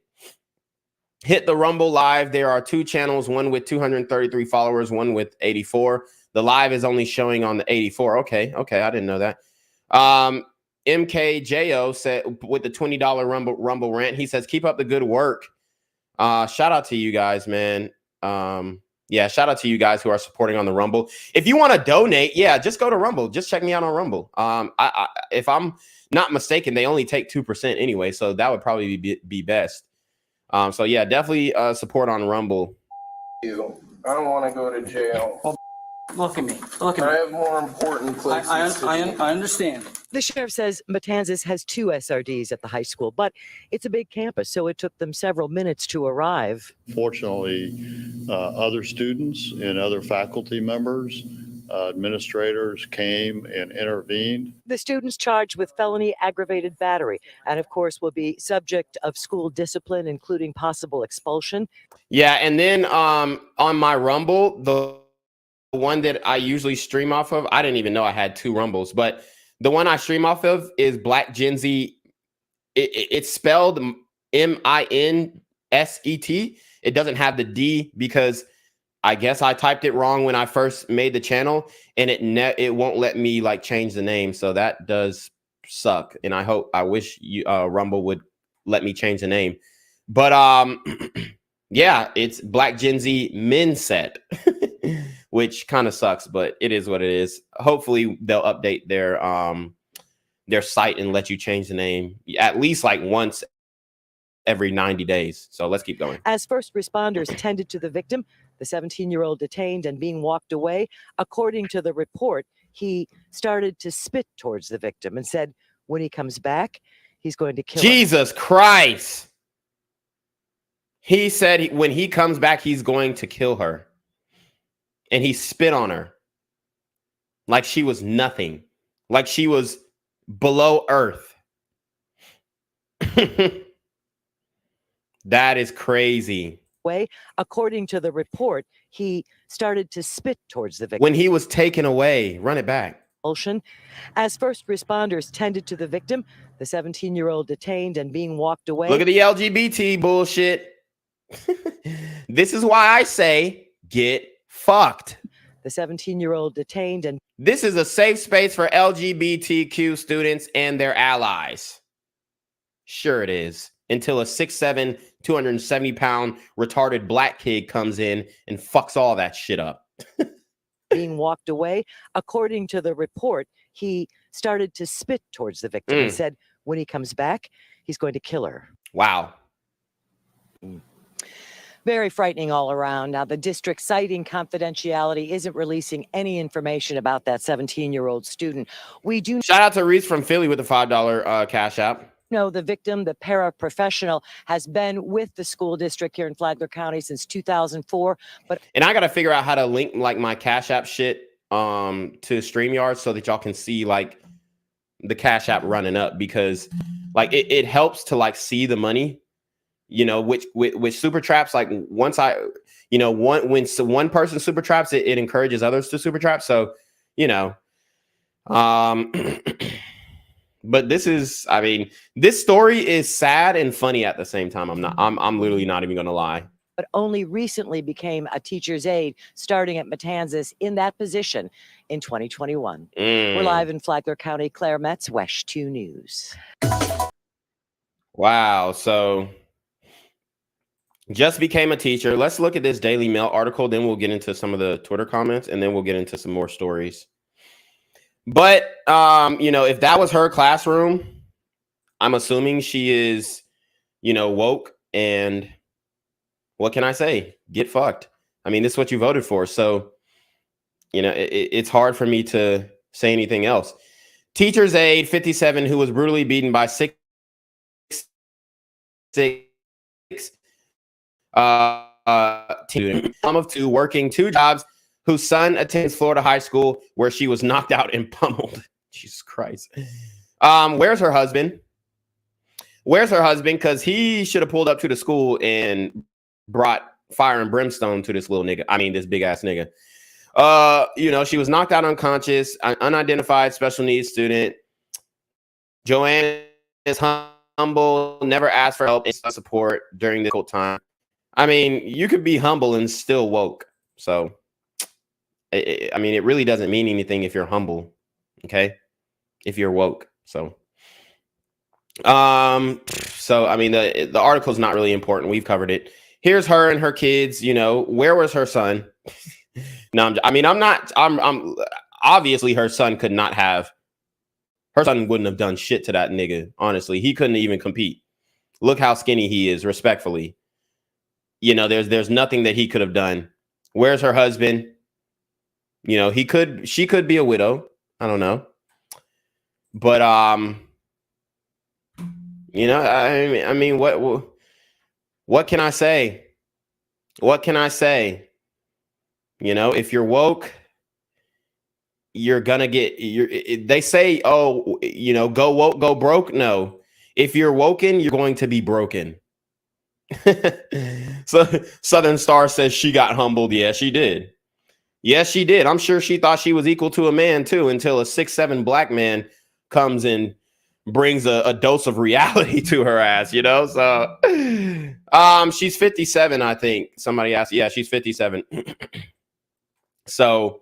Hit the Rumble live. There are two channels, one with 233 followers, one with 84. The live is only showing on the 84. Okay, I didn't know that. MKJO said with the $20 Rumble rant, he says, keep up the good work. Shout out to you guys, man. Yeah, shout out to you guys who are supporting on the Rumble. If you want to donate, yeah, just go to Rumble. Just check me out on Rumble. If I'm not mistaken, they only take 2% anyway, so that would probably be best. So yeah, definitely support on Rumble. I don't want to go to jail. Well, look at me. Look at me. I have more important places to be. I understand. The sheriff says Matanzas has 2 SRDs at the high school, but it's a big campus, so it took them several minutes to arrive. Fortunately, other students and other faculty members, administrators came and intervened. The students charged with felony aggravated battery and, of course, will be subject of school discipline, including possible expulsion. Yeah, and then on my Rumble, the one that I usually stream off of, I didn't even know I had 2 Rumbles, but the one I stream off of is blackgenzmindset. It's spelled MINSET. It doesn't have the D because I guess I typed it wrong when I first made the channel, and it won't let me like change the name. So that does suck. And I wish you Rumble would let me change the name. But yeah, it's blackgenzmindset. Which kind of sucks, but it is what it is. Hopefully they'll update their site and let you change the name at least like once every 90 days. So let's keep going. As first responders tended to the victim, the 17-year-old detained and being walked away, according to the report, he started to spit towards the victim and said, when he comes back, he's going to kill her. Jesus Christ. He said when he comes back, he's going to kill her. And he spit on her like she was nothing, like she was below earth. That is crazy. According to the report, he started to spit towards the victim. When he was taken away, run it back. As first responders tended to the victim, the 17-year-old detained and being walked away. Look at the LGBT bullshit. This is why I say get fucked. The 17-year-old detained and this is a safe space for LGBTQ students and their allies. Sure it is. Until a 6'7", 270-pound retarded black kid comes in and fucks all that shit up. being walked away. According to the report, he started to spit towards the victim and said, when he comes back, he's going to kill her. Wow. Very frightening all around. Now, the district, citing confidentiality, isn't releasing any information about that 17-year-old student. We do Shout out to Reese from Philly with the $5 Cash App. know the victim, the paraprofessional, has been with the school district here in Flagler County since 2004. And I got to figure out how to link like my Cash App shit to StreamYard so that y'all can see like the Cash App running up, because like it helps to like see the money. You know, which with super traps, like once when one person super traps, it encourages others to super trap. So, you know, but this is, I mean, this story is sad and funny at the same time. I'm literally not even going to lie. But only recently became a teacher's aide, starting at Matanzas in that position in 2021. We're live in Flagler County. Claire Metz, WESH 2 News. Wow. So just became a teacher. Let's look at this Daily Mail article. Then we'll get into some of the Twitter comments, and then we'll get into some more stories. But, you know, if that was her classroom, I'm assuming she is, you know, woke. And what can I say? Get fucked. I mean, this is what you voted for. So, you know, it's hard for me to say anything else. Teacher's aide, 57, who was brutally beaten by six mom of two, working two jobs, whose son attends Florida high school, where she was knocked out and pummeled. Jesus Christ. Where's her husband? Where's her husband? Because he should have pulled up to the school and brought fire and brimstone to this little nigga. I mean, this big ass nigga. You know, she was knocked out unconscious, an unidentified special needs student. Joanne is humble, never asked for help and support during this difficult time. I mean, you could be humble and still woke. So, I mean, it really doesn't mean anything if you're humble, okay? If you're woke. So, I mean, the article is not really important. We've covered it. Here's her and her kids, you know, where was her son? No, I'm obviously her son wouldn't have done shit to that nigga. Honestly, he couldn't even compete. Look how skinny he is, respectfully. You know, there's nothing that he could have done. Where's her husband? You know, she could be a widow. I don't know. But you know, I mean, what can I say? What can I say? You know, if you're woke, you're gonna they say, oh, you know, go woke, go broke. No, if you're woken, you're going to be broken. So Southern Star says she got humbled. Yeah, she did. Yes, she did. I'm sure she thought she was equal to a man too, until a 6'7" black man comes and brings a dose of reality to her ass, you know? So she's 57, I think. Somebody asked. Yeah, she's 57. So,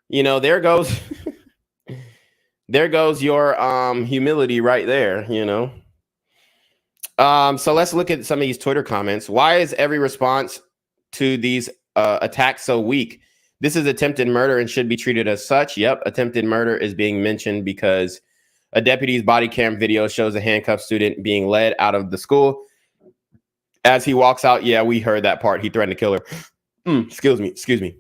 you know, there goes your humility right there, you know. So let's look at some of these Twitter comments. Why is every response to these attacks so weak? This is attempted murder and should be treated as such. Yep, attempted murder is being mentioned because a deputy's body cam video shows a handcuffed student being led out of the school. As he walks out, yeah, we heard that part. He threatened to kill her. Excuse me.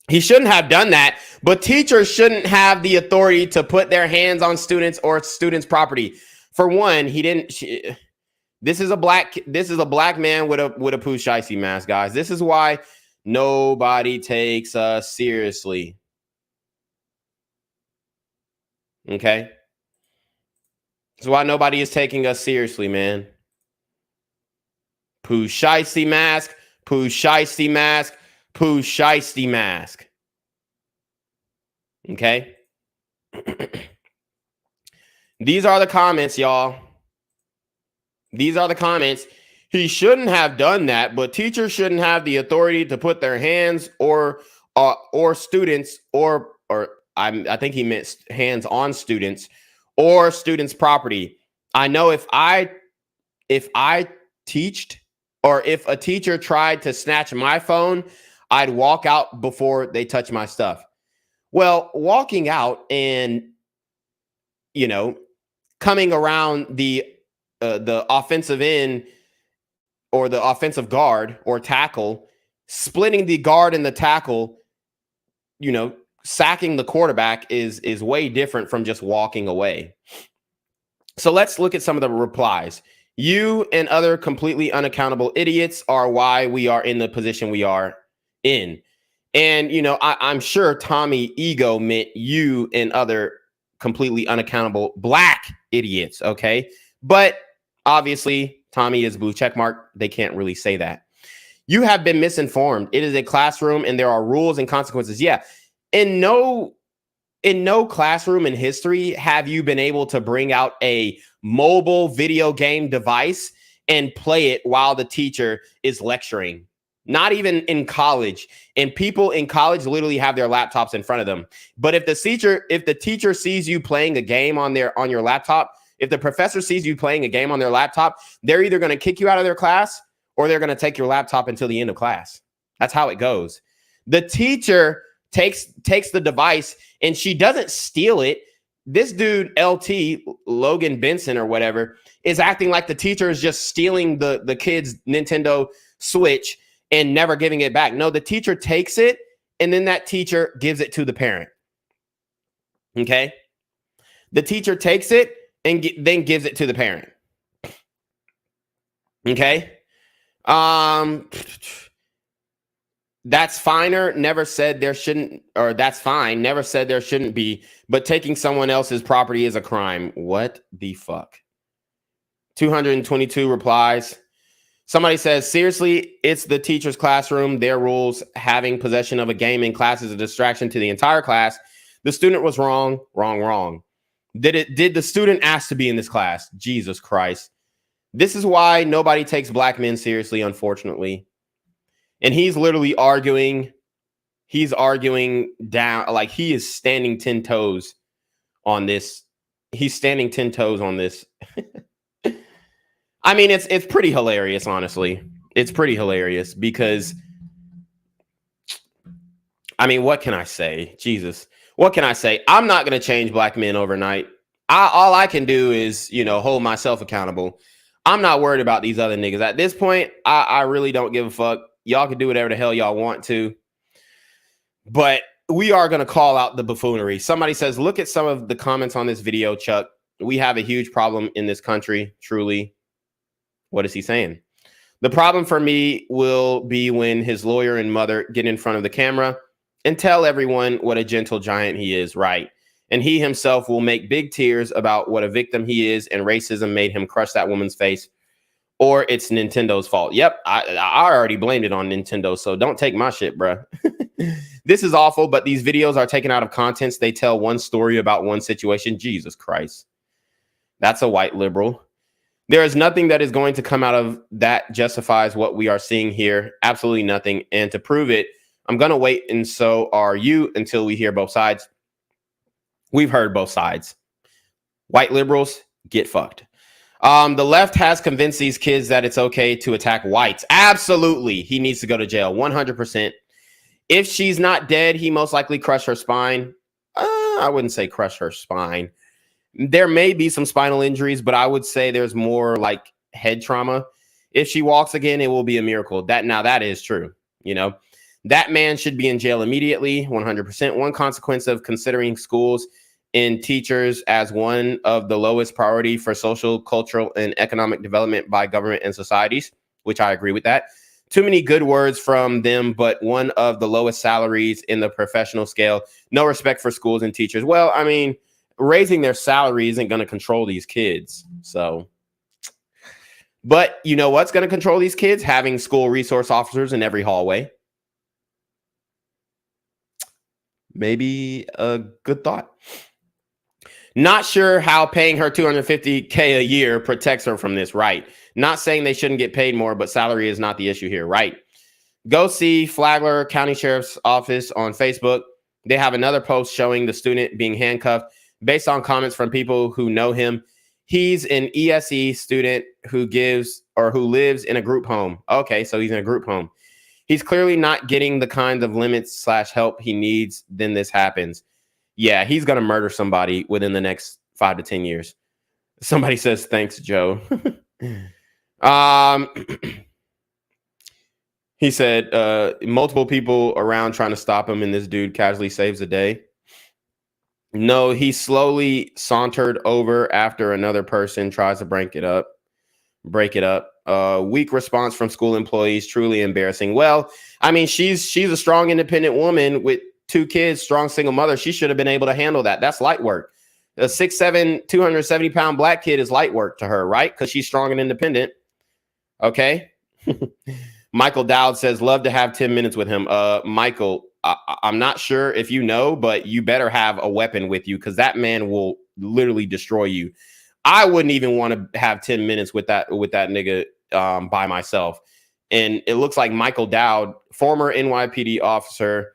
He shouldn't have done that, but teachers shouldn't have the authority to put their hands on students or students' property. For one, this is a black man with a Pooh Shiesty mask, guys. This is why nobody takes us seriously. Okay? This is why nobody is taking us seriously, man. Pooh Shiesty mask, Pooh Shiesty mask, Pooh Shiesty mask. Okay? These are the comments, y'all. These are the comments. He shouldn't have done that, but teachers shouldn't have the authority to put their hands or students I think he meant hands on students or students' property. I know if I teached, or if a teacher tried to snatch my phone, I'd walk out before they touch my stuff. Well, walking out and, you know, coming around the offensive end or the offensive guard or tackle, splitting the guard and the tackle, you know, sacking the quarterback is way different from just walking away. So let's look at some of the replies. You and other completely unaccountable idiots are why we are in the position we are in. And, you know, I'm sure Tommy Ego meant you and other completely unaccountable black idiots, okay? But obviously, Tommy is blue checkmark. They can't really say that. You have been misinformed. It is a classroom and there are rules and consequences. Yeah. In no classroom in history have you been able to bring out a mobile video game device and play it while the teacher is lecturing. Not even in college. And people in college literally have their laptops in front of them. But if the teacher sees you playing a game on your laptop, if the professor sees you playing a game on their laptop, they're either going to kick you out of their class or they're going to take your laptop until the end of class. That's how it goes. The teacher takes the device and she doesn't steal it. This dude, LT, Logan Benson or whatever, is acting like the teacher is just stealing the kid's Nintendo Switch and never giving it back. No, the teacher takes it and then that teacher gives it to the parent. Okay? The teacher takes it and then gives it to the parent. Okay? That's finer. Never said there shouldn't, or that's fine. Never said there shouldn't be, but taking someone else's property is a crime. What the fuck? 222 replies. Somebody says, seriously, it's the teacher's classroom. Their rules. Having possession of a game in class is a distraction to the entire class. The student was wrong. Wrong. Did the student ask to be in this class? Jesus Christ. This is why nobody takes black men seriously, unfortunately. And he's literally arguing. He's arguing down, like he is standing 10 toes on this. He's standing 10 toes on this. I mean, it's pretty hilarious, honestly. It's pretty hilarious because, I mean, what can I say? Jesus, what can I say? I'm not going to change black men overnight. All I can do is, hold myself accountable. I'm not worried about these other niggas. At this point, I really don't give a fuck. Y'all can do whatever the hell y'all want to. But we are going to call out the buffoonery. Somebody says, look at some of the comments on this video, Chuck. We have a huge problem in this country, truly. What is he saying? The problem for me will be when his lawyer and mother get in front of the camera and tell everyone what a gentle giant he is, right? And he himself will make big tears about what a victim he is and racism made him crush that woman's face, or it's Nintendo's fault. Yep, I already blamed it on Nintendo, so don't take my shit, bruh. This is awful, but these videos are taken out of context. They tell one story about one situation. Jesus Christ. That's a white liberal. There is nothing that is going to come out of that justifies what we are seeing here. Absolutely nothing. And to prove it, I'm going to wait, and so are you, until we hear both sides. We've heard both sides. White liberals, get fucked. The left has convinced these kids that it's okay to attack whites. Absolutely. He needs to go to jail. 100%. If she's not dead, he most likely crushed her spine. I wouldn't say crush her spine. There may be some spinal injuries, but I would say there's more like head trauma. If she walks again, it will be a miracle. That is true. That man should be in jail immediately. 100%. One consequence of considering schools and teachers as one of the lowest priority for social, cultural, and economic development by government and societies, which I agree with that. Too many good words from them, but one of the lowest salaries in the professional scale. No respect for schools and teachers. Well, I mean, raising their salary isn't going to control these kids. So, but you know what's going to control these kids? Having school resource officers in every hallway. Maybe a good thought. Not sure how paying her $250K a year protects her from this, right? Not saying they shouldn't get paid more, but salary is not the issue here, right? Go see Flagler County Sheriff's Office on Facebook. They have another post showing the student being handcuffed based on comments from people who know him. He's an ESE student who lives in a group home. Okay, so he's in a group home. He's clearly not getting the kind of limits / help he needs. Then this happens. Yeah, he's going to murder somebody within the next 5 to 10 years. Somebody says, thanks, Joe. He said multiple people around trying to stop him, and this dude casually saves the day. No, he slowly sauntered over after another person tries to break it up. Weak response from school employees, truly embarrassing. Well, I mean, she's a strong, independent woman with 2 kids, strong single mother. She should have been able to handle that. That's light work. A 6'7", 270-pound black kid is light work to her, right? Because she's strong and independent. Okay. Michael Dowd says, love to have 10 minutes with him. Michael, I'm not sure if you know, but you better have a weapon with you, because that man will literally destroy you. I wouldn't even want to have 10 minutes with that nigga by myself. And it looks like Michael Dowd, former NYPD officer.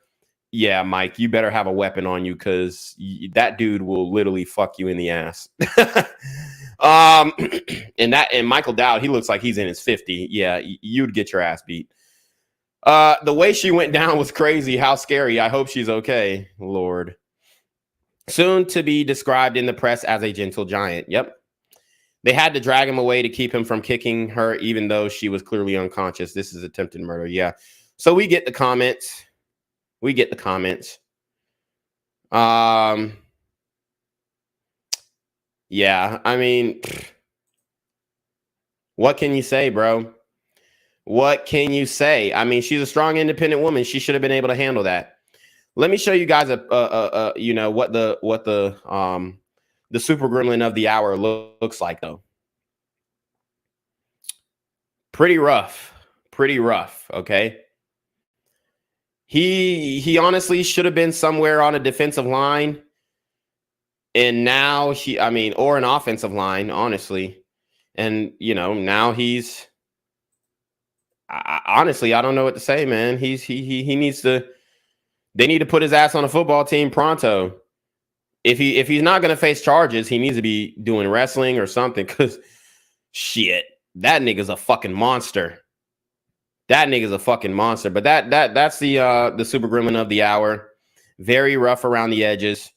Yeah, Mike, you better have a weapon on you, because that dude will literally fuck you in the ass. And Michael Dowd, he looks like he's in his 50. Yeah, you'd get your ass beat. The way she went down was crazy. How scary. I hope she's okay. Lord. Soon to be described in the press as a gentle giant. Yep. They had to drag him away to keep him from kicking her, even though she was clearly unconscious. This is attempted murder. Yeah. So we get the comments. Yeah, I mean, what can you say, bro? What can you say? I mean, she's a strong, independent woman. She should have been able to handle that. Let me show you guys what the super gremlin of the hour looks like, though. Pretty rough. Okay. He honestly should have been somewhere on a defensive line. And now or an offensive line, honestly. And, now he's, honestly, I don't know what to say, man. He needs to, they need to put his ass on a football team pronto. If he's not going to face charges, he needs to be doing wrestling or something, because shit, that nigga's a fucking monster. That nigga's a fucking monster. But that's the super gremlin of the hour. Very rough around the edges.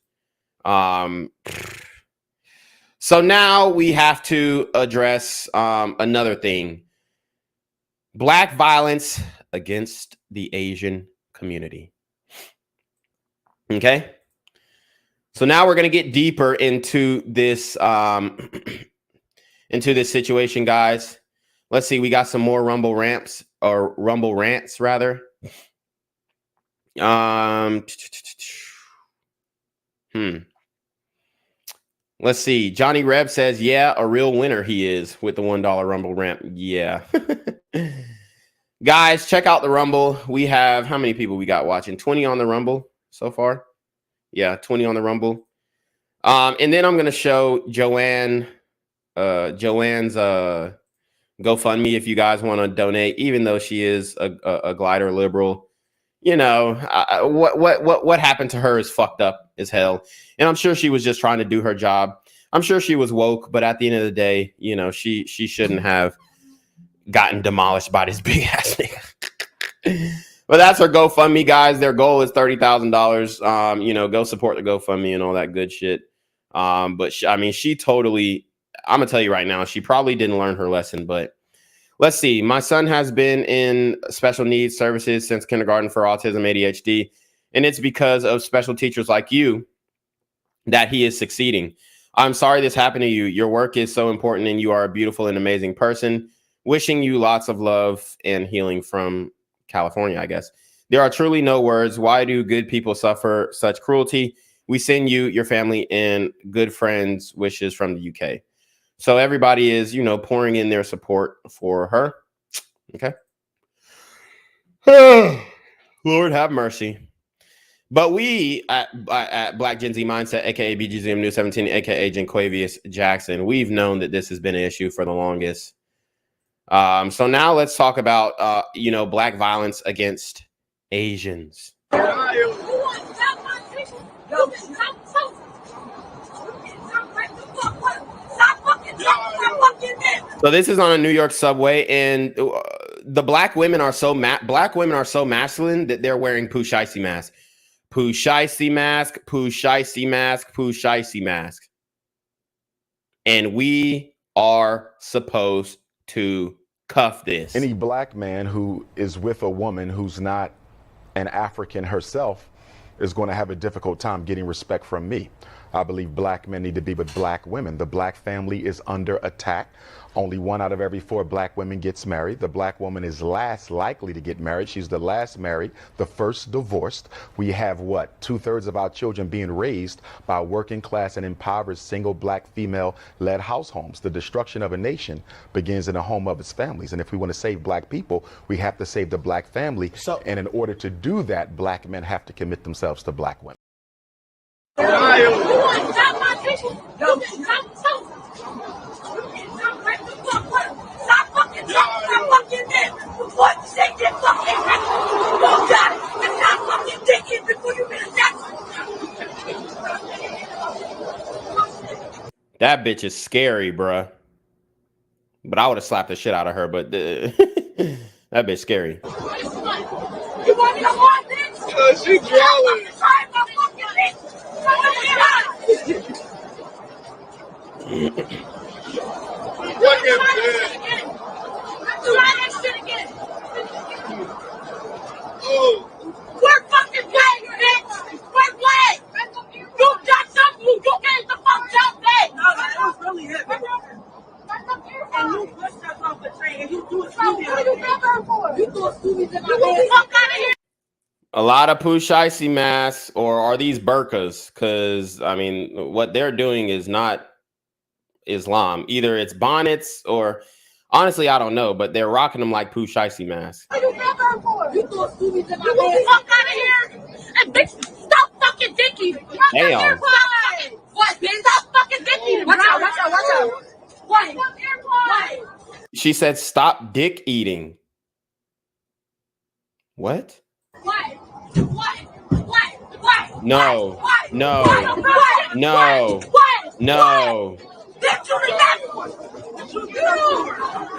So now we have to address another thing. Black violence against the Asian community. Okay? So now we're going to get deeper into this situation, guys. Let's see. We got some more Rumble rants rather. Let's see. Johnny Reb says, yeah, a real winner he is with the $1 Rumble rant. Yeah. Guys, check out the Rumble. We have, how many people we got watching? 20 on the Rumble so far. Yeah, 20 on the Rumble. And then I'm going to show Joanne's GoFundMe if you guys want to donate, even though she is a glider liberal. You know, what happened to her is fucked up as hell. And I'm sure she was just trying to do her job. I'm sure she was woke, but at the end of the day, you know, she shouldn't have gotten demolished by this big ass nigga. But that's her GoFundMe, guys. Their goal is $30,000. You know, go support the GoFundMe and all that good shit. But she totally, I'm gonna tell you right now, she probably didn't learn her lesson. But let's see. My son has been in special needs services since kindergarten for autism, ADHD, and it's because of special teachers like you that he is succeeding. I'm sorry this happened to you. Your work is so important, and you are a beautiful and amazing person. Wishing you lots of love and healing from California, I guess. There are truly no words. Why do good people suffer such cruelty? We send you, your family, and good friends wishes from the UK. So everybody is, you know, pouring in their support for her. Okay. Lord have mercy. But we at Black Gen Z Mindset, aka BGZM News 17, aka Janquavius Jackson, we've known that this has been an issue for the longest. So now let's talk about, you know, black violence against Asians. So this is on a New York subway, and the black women are so masculine that they're wearing Pushaisi masks. Pushaisi mask, Pushaisi mask, Pushaisi mask. And we are supposed to cuff this. Any black man who is with a woman who's not an African herself is going to have a difficult time getting respect from me. I believe black men need to be with black women. The black family is under attack. Only 1 out of every 4 black women gets married. The black woman is last likely to get married. She's the last married, the first divorced. We have what? 2/3 of our children being raised by working class and impoverished single black female-led households. The destruction of a nation begins in the home of its families. And if we want to save black people, we have to save the black family. And in order to do that, black men have to commit themselves to black women. That bitch is scary, bruh. But I would have slapped the shit out of her, but that bitch scary. You want me to watch this? She jealous. Look at this. Try that shit again. Oh. We're fucking playing, bitch. We're playing. You got something. You can't the fuck jump back. No, that was really heavy. And you pushed us off the train and you threw a Scooby out of here. You threw a Scooby in my head. Fuck out of here. A lot of Pushaisi masks, or are these burqas? Because, I mean, what they're doing is not Islam. Either it's bonnets or, honestly, I don't know, but they're rocking them like Pushaisi masks. You threw a Scooby in my head. Fuck out of here. And bitch, stop fucking dicking. Damn. What, bitch? Stop fucking dicking. Watch out, watch out, watch out. What? She said, stop dick eating. What? No, no, no, no.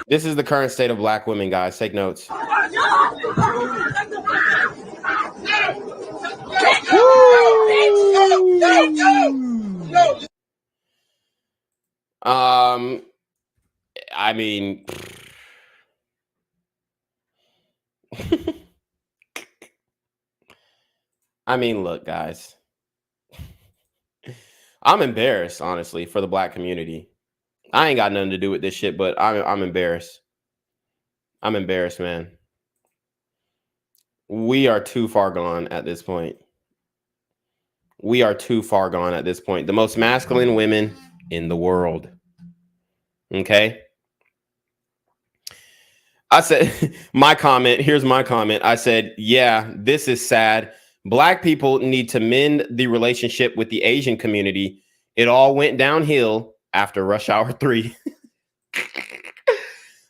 This is the current state of black women, guys. Take notes. I mean, look, guys. I'm embarrassed, honestly, for the black community. I ain't got nothing to do with this shit, but I'm embarrassed. I'm embarrassed, man. We are too far gone at this point. We are too far gone at this point. The most masculine women in the world. Okay? I said, my comment, here's my comment. I said, yeah, this is sad. Black people need to mend the relationship with the Asian community. It all went downhill after Rush Hour 3.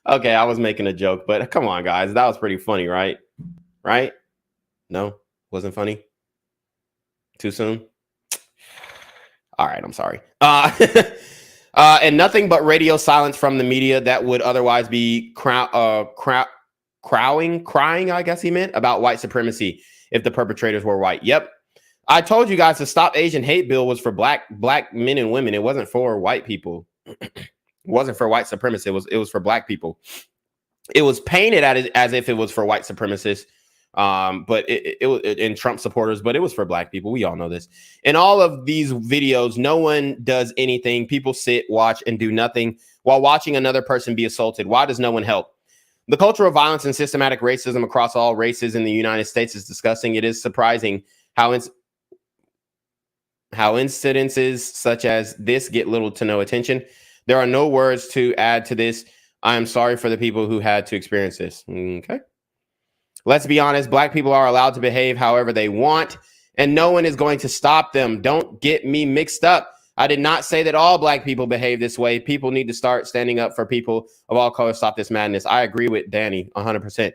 Okay, I was making a joke, but come on, guys. That was pretty funny, right? Right? No? Wasn't funny? Too soon? All right, I'm sorry. And nothing but radio silence from the media that would otherwise be crying, I guess he meant, about white supremacy if the perpetrators were white. Yep. I told you guys the Stop Asian Hate bill was for black men and women. It wasn't for white people. It wasn't for white supremacists. It was for black people. It was painted as if it was for white supremacists, but it was in Trump supporters, but it was for black people. We all know this. In all of these videos, no one does anything. People sit, watch, and do nothing while watching another person be assaulted. Why does no one help? The culture of violence and systematic racism across all races in the United States is disgusting. It is surprising how incidences such as this get little to no attention. There are no words to add to this. I am sorry for the people who had to experience this. Okay. Let's be honest. Black people are allowed to behave however they want, and no one is going to stop them. Don't get me mixed up. I did not say that all black people behave this way. People need to start standing up for people of all colors. Stop this madness. I agree with Danny 100%.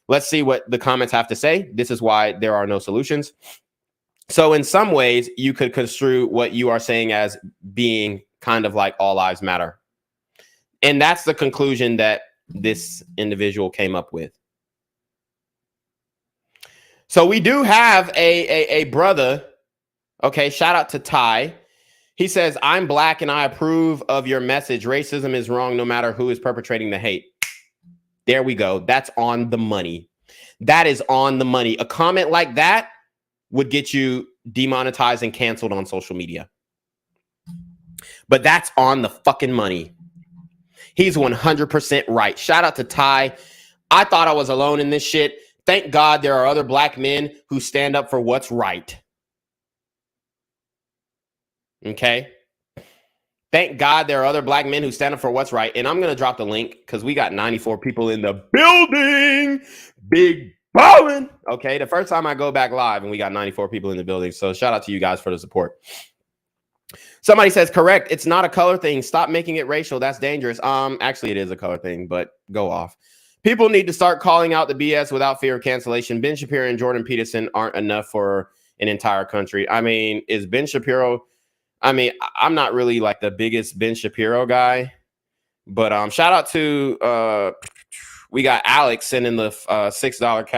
Let's see what the comments have to say. This is why there are no solutions. So in some ways, you could construe what you are saying as being kind of like all lives matter. And that's the conclusion that this individual came up with. So we do have a brother. Okay, shout out to Ty. He says, I'm black and I approve of your message. Racism is wrong no matter who is perpetrating the hate. There we go. That's on the money. That is on the money. A comment like that would get you demonetized and canceled on social media. But that's on the fucking money. He's 100% right. Shout out to Ty. I thought I was alone in this shit. Thank God there are other black men who stand up for what's right. Okay? Thank God there are other black men who stand up for what's right. And I'm going to drop the link because we got 94 people in the building. Big ballin'. Okay, the first time I go back live and we got 94 people in the building. So shout out to you guys for the support. Somebody says, correct. It's not a color thing. Stop making it racial. That's dangerous. Actually, it is a color thing, but go off. People need to start calling out the BS without fear of cancellation. Ben Shapiro and Jordan Peterson aren't enough for an entire country. I mean, is Ben Shapiro... I mean, I'm not really like the biggest Ben Shapiro guy, but shout out to we got Alex sending the $6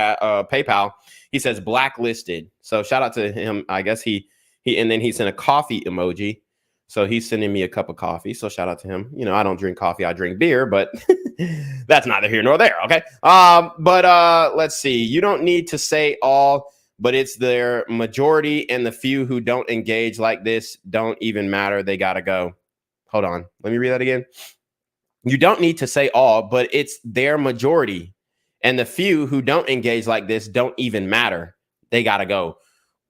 PayPal. He says blacklisted. So shout out to him. I guess he and then he sent a coffee emoji. So he's sending me a cup of coffee. So shout out to him. You know, I don't drink coffee, I drink beer, but that's neither here nor there. Okay. But let's see. You don't need to say all, but it's their majority, and the few who don't engage like this don't even matter. They got to go. Hold on. Let me read that again. You don't need to say all, but it's their majority, and the few who don't engage like this don't even matter. They got to go.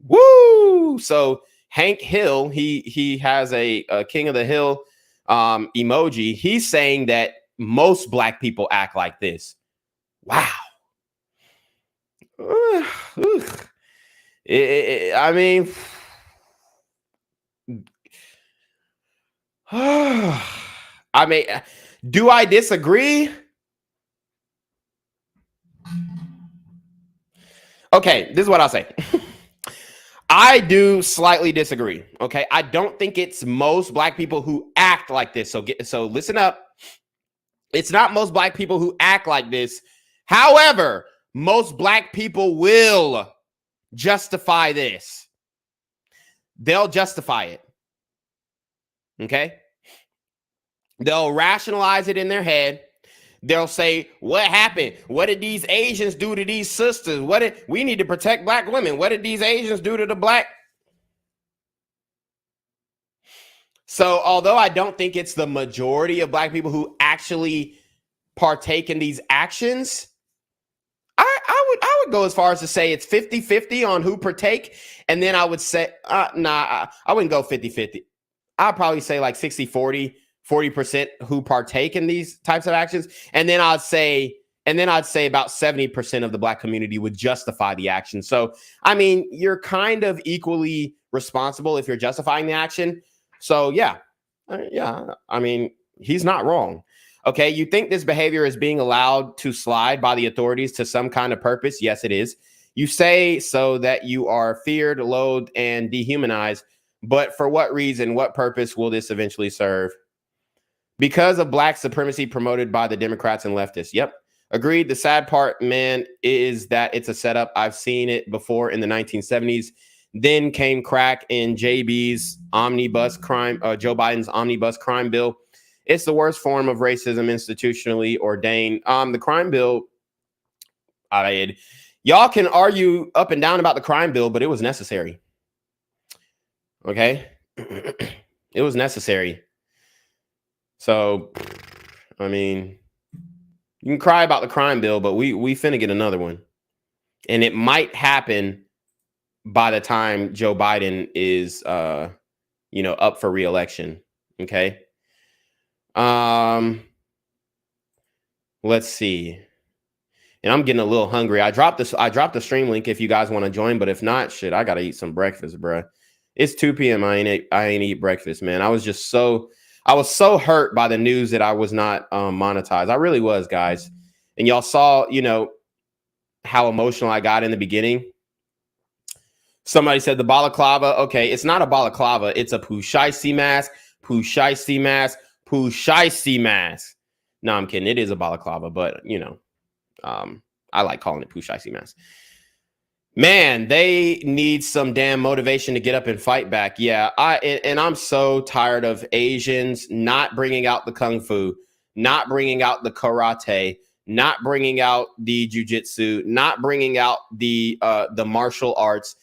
Woo! So Hank Hill, he has a King of the Hill emoji. He's saying that most black people act like this. Wow. I mean, do I disagree? Okay, this is what I'll say. I do slightly disagree. Okay, I don't think it's most black people who act like this. So listen up. It's not most black people who act like this. However, most black people will justify this. They'll justify it. Okay? They'll rationalize it in their head. They'll say, what happened? What did these Asians do to these sisters? We need to protect black women. What did these Asians do to the black? So although I don't think it's the majority of black people who actually partake in these actions, I would go as far as to say it's 50-50 on who partake. And then I would say, I wouldn't go 50-50. I'd probably say like 60-40, 40% who partake in these types of actions. And then I'd say about 70% of the black community would justify the action. So, I mean, you're kind of equally responsible if you're justifying the action. So, yeah, I mean, he's not wrong. Okay, you think this behavior is being allowed to slide by the authorities to some kind of purpose? Yes, it is. You say so that you are feared, loathed, and dehumanized. But for what reason, what purpose will this eventually serve? Because of black supremacy promoted by the Democrats and leftists. Yep. Agreed. The sad part, man, is that it's a setup. I've seen it before in the 1970s. Then came crack in JB's omnibus crime, Joe Biden's omnibus crime bill. It's the worst form of racism institutionally ordained. The crime bill, y'all can argue up and down about the crime bill, but it was necessary. Okay? It was necessary. So, I mean, you can cry about the crime bill, but we finna get another one. And it might happen by the time Joe Biden is, up for re-election. Okay? Let's see. And I'm getting a little hungry. I dropped the stream link if you guys want to join, but if not, shit, I gotta eat some breakfast, bruh. It's 2 p.m. I ain't eat breakfast, man. I was so hurt by the news that I was not monetized. I really was, guys. And y'all saw, how emotional I got in the beginning. Somebody said the balaclava. Okay, it's not a balaclava. It's a pushaisi mask. Pushaisi mask. Pushaisi mask. No, I'm kidding. It is a balaclava, but I like calling it pushaisi mask. Man, they need some damn motivation to get up and fight back. Yeah, I'm so tired of Asians not bringing out the kung fu, not bringing out the karate, not bringing out the jujitsu, not bringing out the martial arts.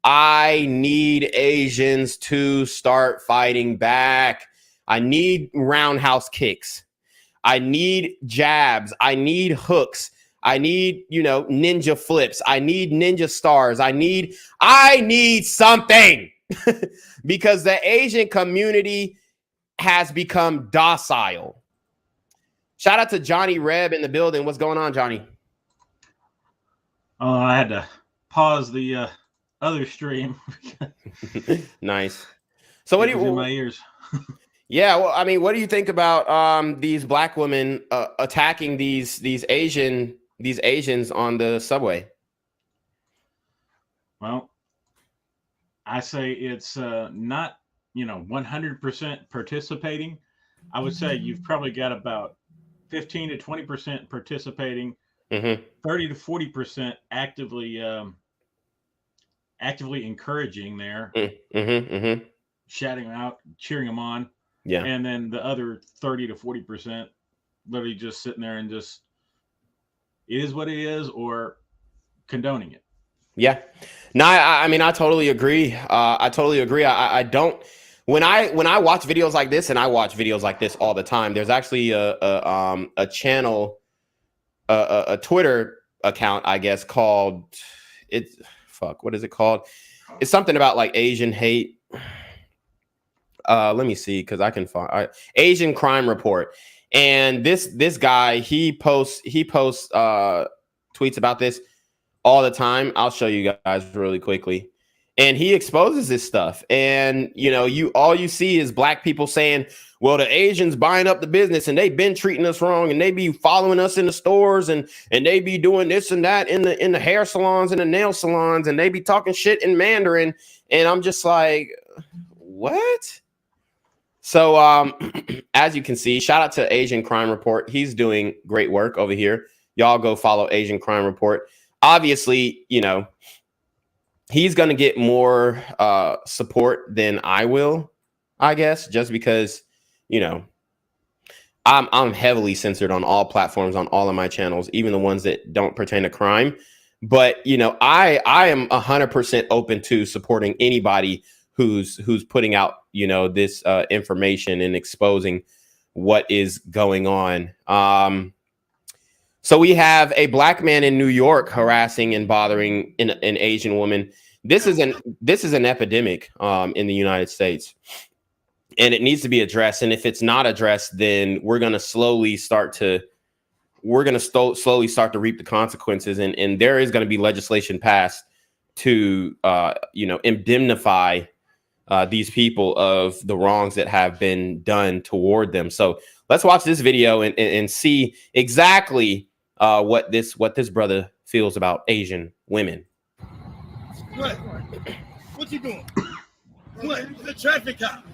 I need Asians to start fighting back. I need roundhouse kicks. I need jabs. I need hooks. I need, ninja flips. I need ninja stars. I need something because the Asian community has become docile. Shout out to Johnny Reb in the building. What's going on, Johnny? Oh, I had to pause the other stream. Nice. So what do you in my ears? Yeah, well, I mean, what do you think about these black women attacking these Asians on the subway? Well, I say it's not 100% participating. I would say you've probably got about 15 to 20% participating, 30 to 40% actively encouraging there, shouting them out, cheering them on. Yeah. And then the other 30 to 40% literally just sitting there and just it is what it is or condoning it. Yeah. No, I mean, I totally agree. I totally agree. I don't when I watch videos like this, and I watch videos like this all the time, there's actually a channel, a Twitter account, I guess, called what is it called? It's something about like Asian hate. Let me see, because I can find Asian Crime Report. And this guy, he posts tweets about this all the time. I'll show you guys really quickly. And he exposes this stuff. And all you see is black people saying, well, the Asians buying up the business and they've been treating us wrong and they be following us in the stores and they be doing this and that in the hair salons and the nail salons and they be talking shit in Mandarin. And I'm just like, what? So as you can see, shout out to Asian Crime Report. He's doing great work over here. Y'all go follow Asian Crime Report. Obviously, you know, he's going to get more support than I will, I guess, just because, you know, I'm heavily censored on all platforms, on all of my channels, even the ones that don't pertain to crime. But, you know, I am 100% open to supporting anybody who's putting out, you know, this information and exposing what is going on. So we have a black man in New York harassing and bothering an Asian woman. This is an epidemic in the United States. And it needs to be addressed. And if it's not addressed, then we're going to slowly start to reap the consequences. And there is going to be legislation passed to, you know, indemnify these people of the wrongs that have been done toward them. So let's watch this video and see exactly what this brother feels about Asian women. What? What you doing? What? The traffic cop.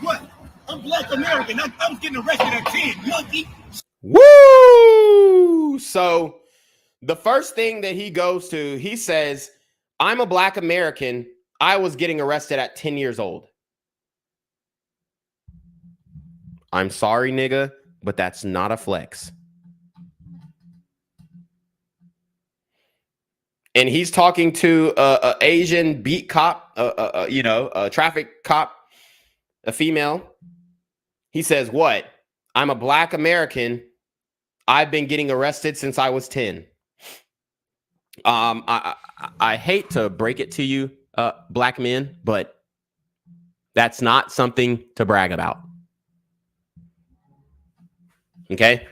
What? I'm Black American. I'm getting arrested at 10, monkey. Woo! So the first thing that he goes to, he says, I'm a Black American. I was getting arrested at 10 years old. I'm sorry, nigga, but that's not a flex. And he's talking to a Asian beat cop, you know, a traffic cop, a female. He says, what? I'm a Black American. I've been getting arrested since I was 10. I hate to break it to you, black men, but that's not something to brag about. Okay?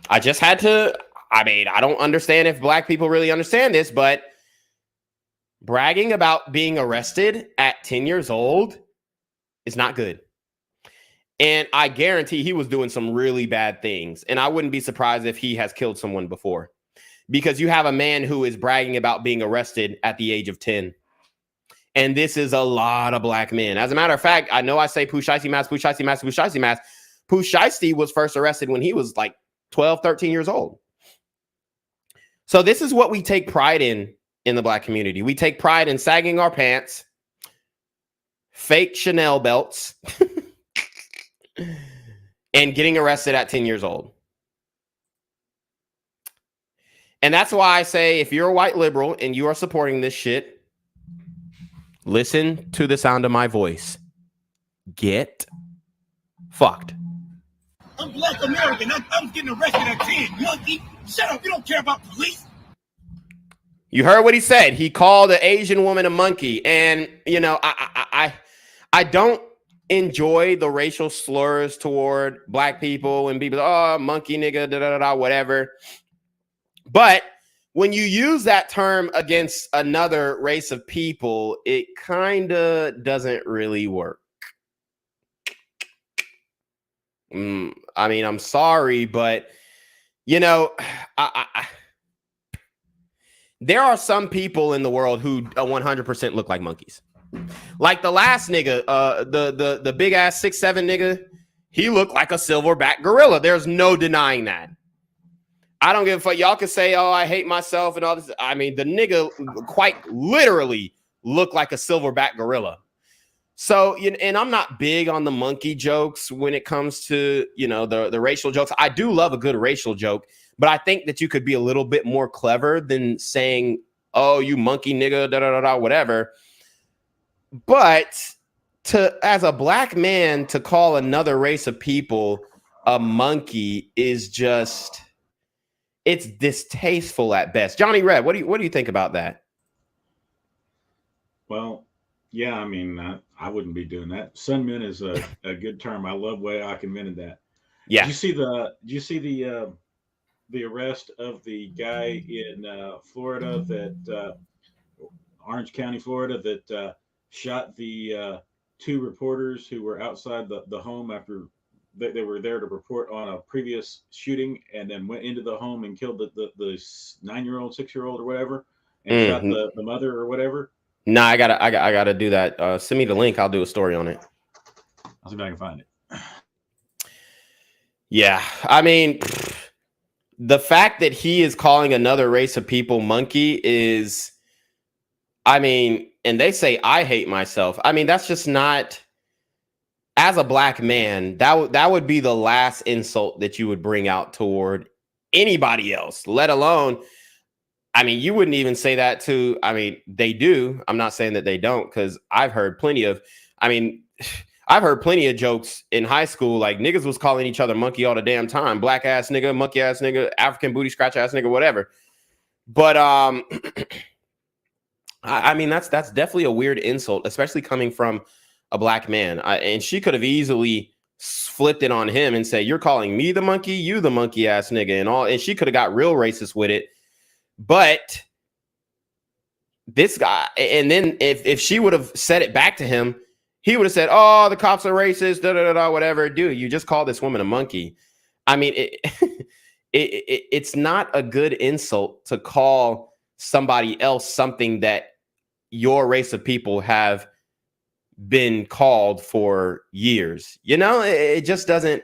I just had to, I mean, I don't understand if black people really understand this, but bragging about being arrested at 10 years old is not good. And I guarantee he was doing some really bad things. And I wouldn't be surprised if he has killed someone before. Because you have a man who is bragging about being arrested at the age of 10. And this is a lot of black men. As a matter of fact, I know I say Pooh Shiesty Mask, Pooh Shiesty Mask, Pooh Shiesty Mask. Pooh Shiesty was first arrested when he was like 12, 13 years old. So this is what we take pride in the black community. We take pride in sagging our pants, fake Chanel belts, and getting arrested at 10 years old. And that's why I say, if you're a white liberal and you are supporting this shit, listen to the sound of my voice. Get fucked. I'm Black American. I'm getting arrested at 10, monkey. Shut up. You don't care about police. You heard what he said. He called an Asian woman a monkey. And, you know, I don't enjoy the racial slurs toward black people and people, oh, monkey nigga, da-da-da-da, whatever. But when you use that term against another race of people, it kind of doesn't really work. I mean, I'm sorry, but, you know, there are some people in the world who 100% look like monkeys. Like the last nigga, the big ass 6'7" nigga, he looked like a silverback gorilla. There's no denying that. I don't give a fuck. Y'all can say, oh, I hate myself and all this. I mean, the nigga quite literally looked like a silverback gorilla. So, and I'm not big on the monkey jokes when it comes to, you know, the racial jokes. I do love a good racial joke, but I think that you could be a little bit more clever than saying, oh, you monkey nigga, da-da-da-da, whatever. But as a black man, to call another race of people a monkey is just... it's distasteful at best. Johnny Red, what do you think about that? Well, yeah, I mean, I wouldn't be doing that. Sunman is a good term. I love the way I invented that. Yeah. Did you see the arrest of the guy in Florida that Orange County, Florida, that shot the two reporters who were outside the home after they were there to report on a previous shooting, and then went into the home and killed the 9-year-old, 6-year-old or whatever, and shot the mother or whatever? Nah, I gotta do that. Send me the link. I'll do a story on it. I'll see if I can find it. Yeah, I mean, the fact that he is calling another race of people monkey is, I mean, and they say I hate myself. I mean, that's just not. As a black man, that would be the last insult that you would bring out toward anybody else, let alone. I mean, you wouldn't even say that to, I mean, they do. I'm not saying that they don't, because I've heard plenty of jokes in high school. Like niggas was calling each other monkey all the damn time. Black ass nigga, monkey ass nigga, African booty scratch ass nigga, whatever. But I mean, that's definitely a weird insult, especially coming from a black man. And she could have easily flipped it on him and say, you're calling me the monkey, you the monkey ass nigga, and all. And she could have got real racist with it. But this guy, and then if she would have said it back to him, he would have said, oh, the cops are racist, da, da, da, da, whatever. Dude, you just called this woman a monkey. I mean, it's not a good insult to call somebody else something that your race of people have been called for years. You know, it just doesn't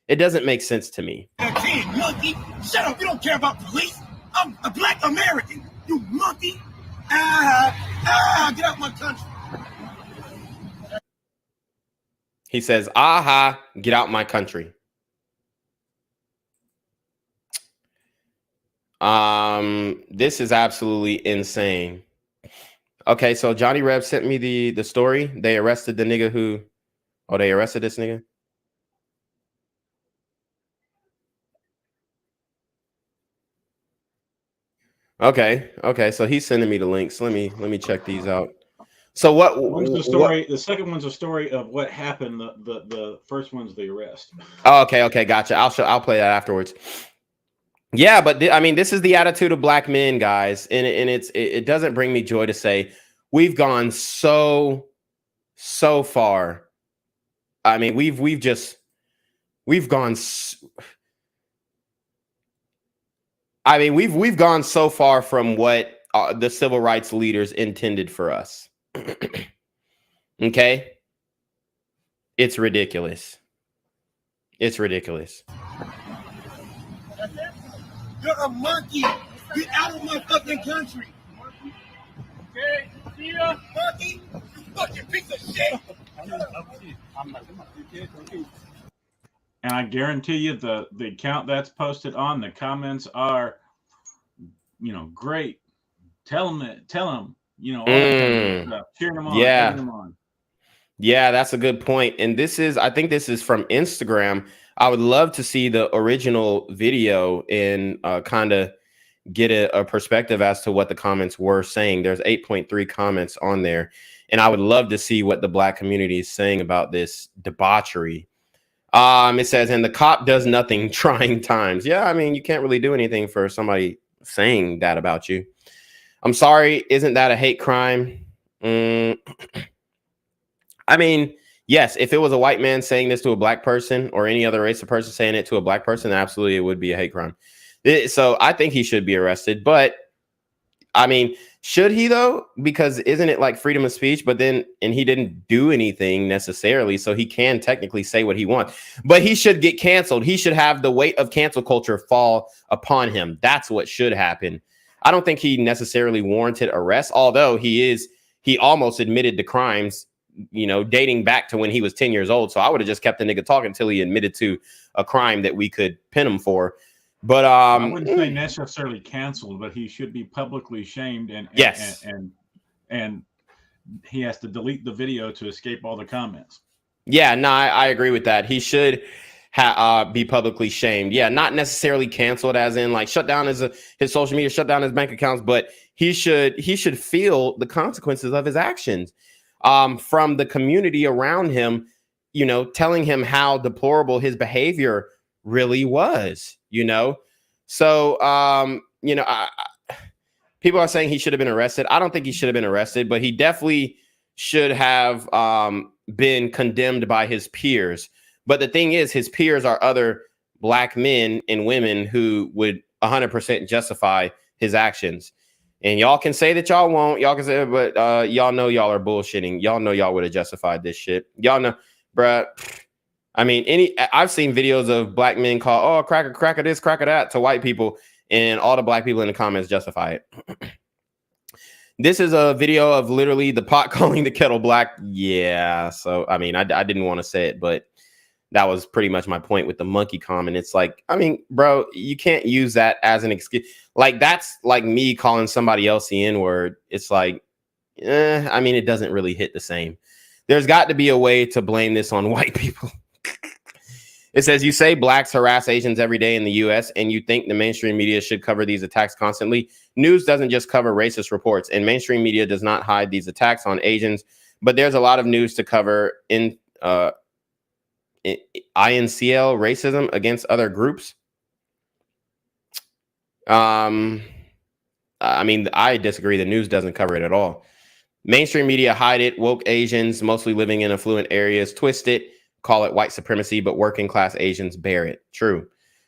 make sense to me. Monkey, shut up. You don't care about police. I'm a black American. You monkey. Get out my country. He says, aha, get out my country. This is absolutely insane. Okay, so Johnny Reb sent me the story. They arrested the nigga who, they arrested this nigga. Okay, so he's sending me the links. Let me check these out. So One's the story. The second one's a story of what happened. The first one's the arrest. Oh, okay, gotcha. I'll play that afterwards. Yeah, but I mean, this is the attitude of black men, guys, and it doesn't bring me joy to say we've gone so far. I mean, we've gone. I mean, we've gone so far from what the civil rights leaders intended for us. Okay, it's ridiculous. It's ridiculous. You're a monkey. Get out of my fucking country. Okay, see ya. Monkey, you fucking piece of shit. And I guarantee you the account that's posted on, the comments are, great. Tell them, all that kind of stuff. Cheering them on. Yeah. Them on. Yeah, that's a good point. And I think this is from Instagram. I would love to see the original video and kind of get a perspective as to what the comments were saying. There's 8.3 comments on there. And I would love to see what the black community is saying about this debauchery. It says, and the cop does nothing trying times. Yeah, I mean, you can't really do anything for somebody saying that about you. I'm sorry. Isn't that a hate crime? I mean, yes, if it was a white man saying this to a black person or any other race of person saying it to a black person, absolutely, it would be a hate crime. So I think he should be arrested. But I mean, should he though? Because isn't it like freedom of speech? But then, and he didn't do anything necessarily, so he can technically say what he wants. But he should get canceled. He should have the weight of cancel culture fall upon him. That's what should happen. I don't think he necessarily warranted arrest, although he almost admitted to crimes, dating back to when he was 10 years old. So I would have just kept the nigga talking until he admitted to a crime that we could pin him for. But I wouldn't say necessarily canceled, but he should be publicly shamed and yes, and he has to delete the video to escape all the comments. Yeah, no, I agree with that. He should be publicly shamed. Yeah, not necessarily canceled as in like shut down his social media, shut down his bank accounts, but he should feel the consequences of his actions from the community around him, telling him how deplorable his behavior really was, So, people are saying he should have been arrested. I don't think he should have been arrested, but he definitely should have been condemned by his peers. But the thing is, his peers are other black men and women who would 100% justify his actions. And y'all can say that y'all won't. Y'all can say, but y'all know y'all are bullshitting. Y'all know y'all would have justified this shit. Y'all know, bruh. I mean, I've seen videos of black men call, oh, cracker this, cracker that to white people, and all the black people in the comments justify it. This is a video of literally the pot calling the kettle black. Yeah. So, I mean, I didn't want to say it, but that was pretty much my point with the monkey comment. It's like, I mean, bro, you can't use that as an excuse. Like, that's like me calling somebody else the N-word. It's like, I mean, it doesn't really hit the same. There's got to be a way to blame this on white people. It says, you say blacks harass Asians every day in the US, and you think the mainstream media should cover these attacks constantly. News doesn't just cover racist reports, and mainstream media does not hide these attacks on Asians, but there's a lot of news to cover in INCL racism against other groups. I mean, I disagree. The news doesn't cover it at all. Mainstream media hide it. Woke Asians, mostly living in affluent areas, twist it, call it white supremacy, but working class Asians bear it. True.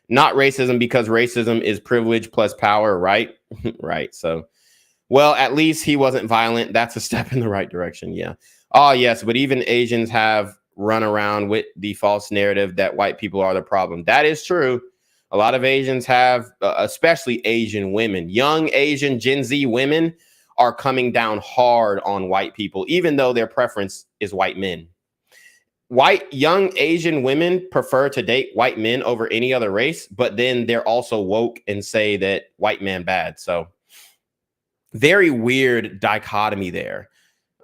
Not racism, because racism is privilege plus power, right? Right. So, well, at least he wasn't violent. That's a step in the right direction. Yeah. Oh, yes. But even Asians have run around with the false narrative that white people are the problem. That is true. A lot of Asians have, especially Asian women, young Asian Gen Z women are coming down hard on white people, even though their preference is white men. White young Asian women prefer to date white men over any other race, but then they're also woke and say that white man bad. So very weird dichotomy there.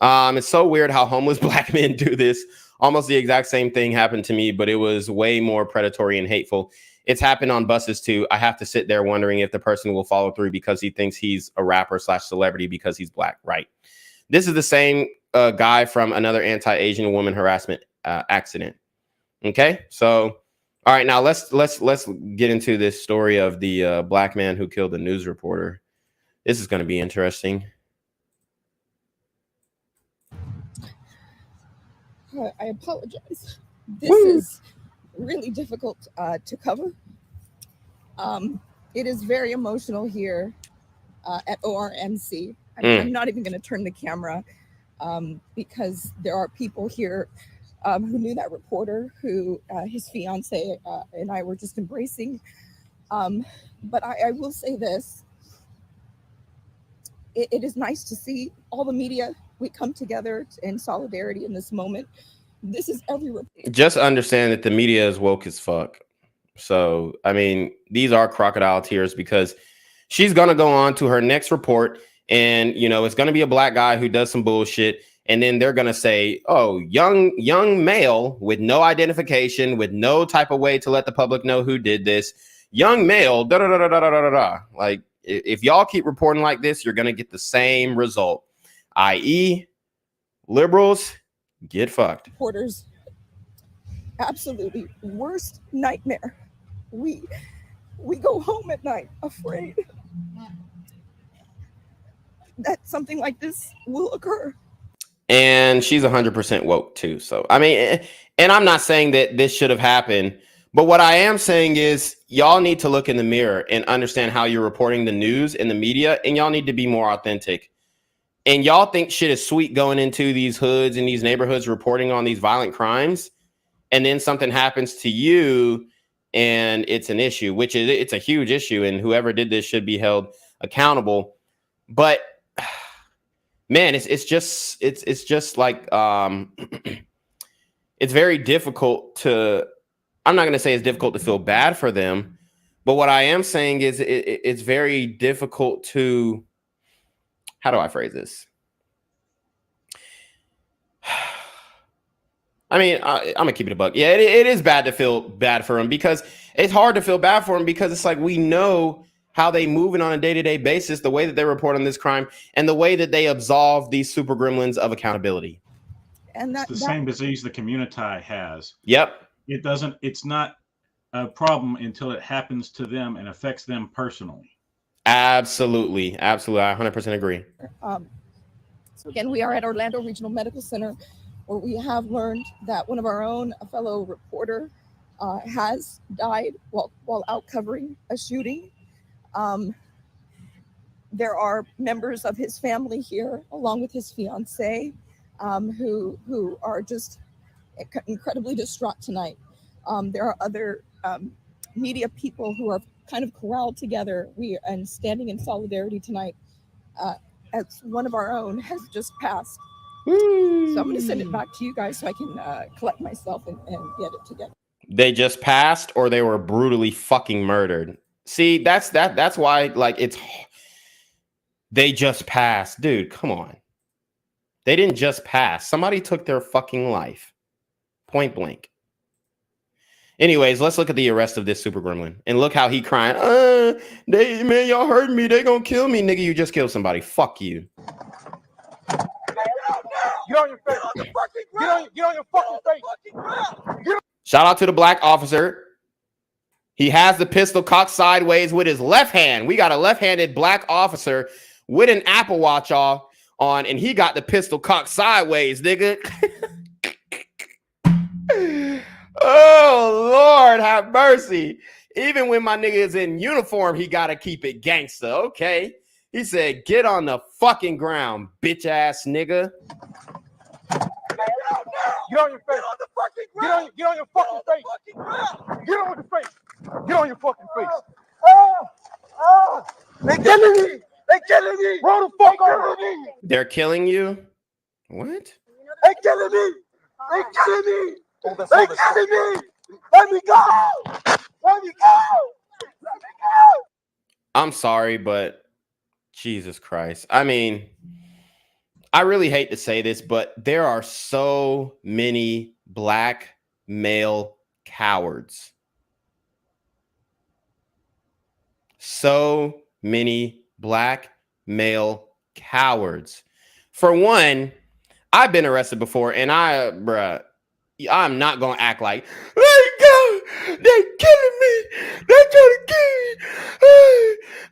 It's so weird how homeless black men do this. Almost the exact same thing happened to me, but it was way more predatory and hateful. It's happened on buses too. I have to sit there wondering if the person will follow through because he thinks he's a rapper / celebrity because he's black. Right. This is the same guy from another anti-Asian woman harassment accident. Okay, so all right, now let's get into this story of the black man who killed the news reporter. This is going to be interesting. I apologize. This is really difficult to cover. It is very emotional here at ORMC. I'm not even going to turn the camera because there are people here who knew that reporter, who his fiance and I were just embracing. But I will say this. It is nice to see all the media. We come together in solidarity in this moment. This is every Just understand that the media is woke as fuck. So, I mean, these are crocodile tears because she's going to go on to her next report and, you know, it's going to be a black guy who does some bullshit. And then they're going to say, oh, young male with no identification, with no type of way to let the public know who did this. Young male, da da da da da da da da. Like, if y'all keep reporting like this, you're going to get the same result, i.e., liberals get fucked. Reporters, absolutely worst nightmare. We go home at night afraid that something like this will occur. And she's 100% woke too. So, I mean, and I'm not saying that this should have happened, but what I am saying is y'all need to look in the mirror and understand how you're reporting the news in the media, and y'all need to be more authentic. And y'all think shit is sweet going into these hoods and these neighborhoods reporting on these violent crimes, and then something happens to you and it's an issue, which is, it's a huge issue, and whoever did this should be held accountable. But man, it's just like it's very difficult to, I'm not going to say it's difficult to feel bad for them, but what I am saying is it's very difficult to, how do I phrase this? I mean, I'm gonna keep it a buck. Yeah, it is bad to feel bad for him, because it's hard to feel bad for him, because it's like, we know how they move it on a day-to-day basis, the way that they report on this crime, and the way that they absolve these super gremlins of accountability. And it's the same disease the community has. Yep. It's not a problem until it happens to them and affects them personally. Absolutely. Absolutely. I 100% agree. So again, we are at Orlando Regional Medical Center, where we have learned that one of our own, a fellow reporter, has died while out covering a shooting. There are members of his family here, along with his fiance, who are just incredibly distraught tonight. There are other media people who are kind of corralled together and standing in solidarity tonight, as one of our own has just passed. So I'm going to send it back to you guys so I can collect myself and get it together. They just passed, or they were brutally fucking murdered. See, that's why, like, they just passed. Dude, come on. They didn't just pass. Somebody took their fucking life. Point blank. Anyways, let's look at the arrest of this super gremlin. And look how he crying. Man, y'all heard me. They gonna kill me. Nigga, you just killed somebody. Fuck you. Get on your face. Get on your fucking face. Shout out to the black officer. He has the pistol cocked sideways with his left hand. We got a left-handed black officer with an Apple Watch on, and he got the pistol cocked sideways, nigga. Oh, Lord, have mercy. Even when my nigga is in uniform, he got to keep it gangster. Okay. He said, get on the fucking ground, bitch ass nigga. Get on your face. Get on the fucking ground. Get on your fucking face. Get on your face. Get on your fucking face. They killing me. They killing me. Roll the fuck over. They're killing you? What? They killing me. They killing me. They killing me. Let me go. Let me go. Let me go. I'm sorry, but Jesus Christ. I mean, I really hate to say this, but there are so many black male cowards. So many black male cowards. For one, I've been arrested before, and I'm not gonna act like, let me go. They're killing me. They're trying to kill me.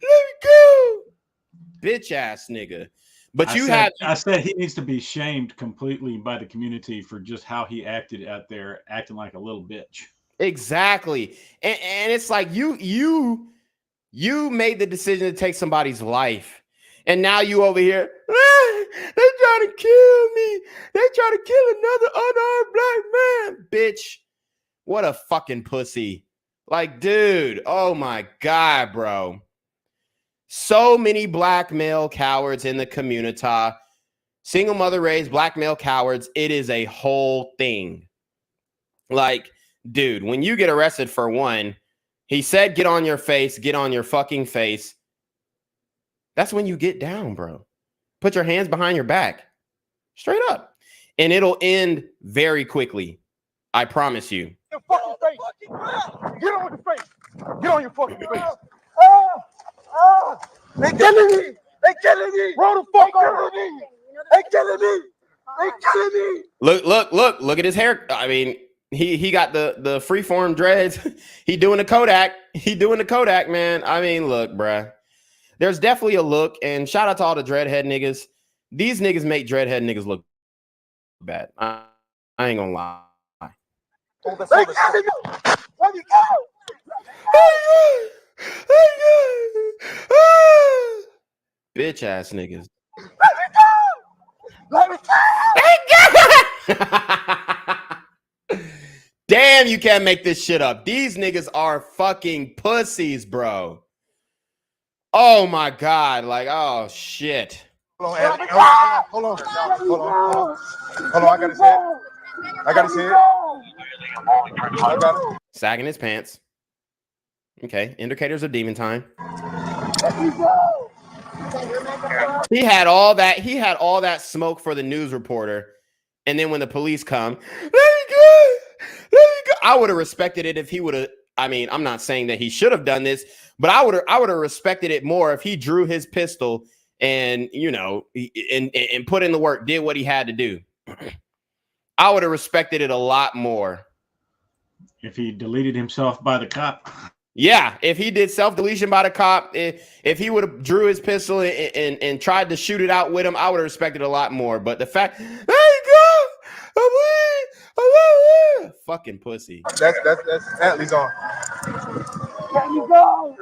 Let me go. Bitch ass nigga. But I said he needs to be shamed completely by the community for just how he acted out there, acting like a little bitch. Exactly. And it's like you made the decision to take somebody's life. And now you over here, they're trying to kill me. They're trying to kill another unarmed black man. Bitch, what a fucking pussy. Like, dude, oh my God, bro. So many black male cowards in the community. Single mother raised black male cowards. It is a whole thing. Like, dude, when you get arrested for one, he said, get on your face, get on your fucking face. That's when you get down, bro. Put your hands behind your back. Straight up. And it'll end very quickly. I promise you. Your fucking face. Get on your face. Get on your fucking face. They killing me. They killing me. Roll the fuck over me. They killing me. They killing me. Look at his hair. I mean, he got the freeform dreads. He doing the Kodak. He doing the Kodak, man. I mean, look, bruh. There's definitely a look, and shout out to all the dreadhead niggas. These niggas make dreadhead niggas look bad. I ain't gonna lie. They killing me. Let me go. Bitch ass niggas. Let me go. Let me go. Damn, you can't make this shit up. These niggas are fucking pussies, bro. Oh my God. Like, oh shit. Hold on. Hold on. I gotta see it. I gotta see it. I got it. Sagging his pants. Okay. Indicators of demon time. He had all that smoke for the news reporter. And then when the police come, let me go. I would have respected it if he would have. I mean, I'm not saying that he should have done this, but I would have respected it more if he drew his pistol and, you know, and put in the work, did what he had to do. I would have respected it a lot more. If he deleted himself by the cop. Yeah, if he did self-deletion by the cop, if he would have drew his pistol and tried to shoot it out with him, I would have respected it a lot more. But the fact, there you go, fucking pussy. That's Atlee's on. Let me go.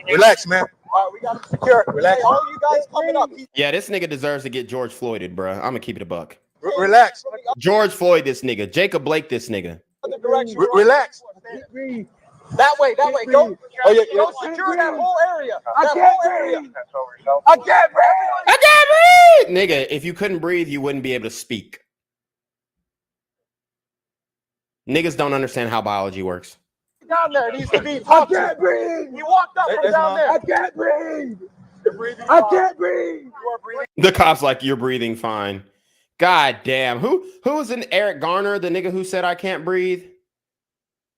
Relax, man. All right, we got him secured. Relax. All you guys coming up. Yeah, this nigga deserves to get George Floyded, bro. I'm gonna keep it a buck. Relax. George Floyd, this nigga. Jacob Blake, this nigga. Relax. That way. Go. Oh, yeah. Go secure that whole area. I can't breathe. I can't breathe. I can't breathe. Nigga, if you couldn't breathe, you wouldn't be able to speak. Niggas don't understand how biology works. Down there needs to be. I can't breathe. He walked up from down there. I can't breathe. I can't breathe. You are breathing. The cop's like, you're breathing fine. God damn. Who was in Eric Garner, the nigga who said I can't breathe?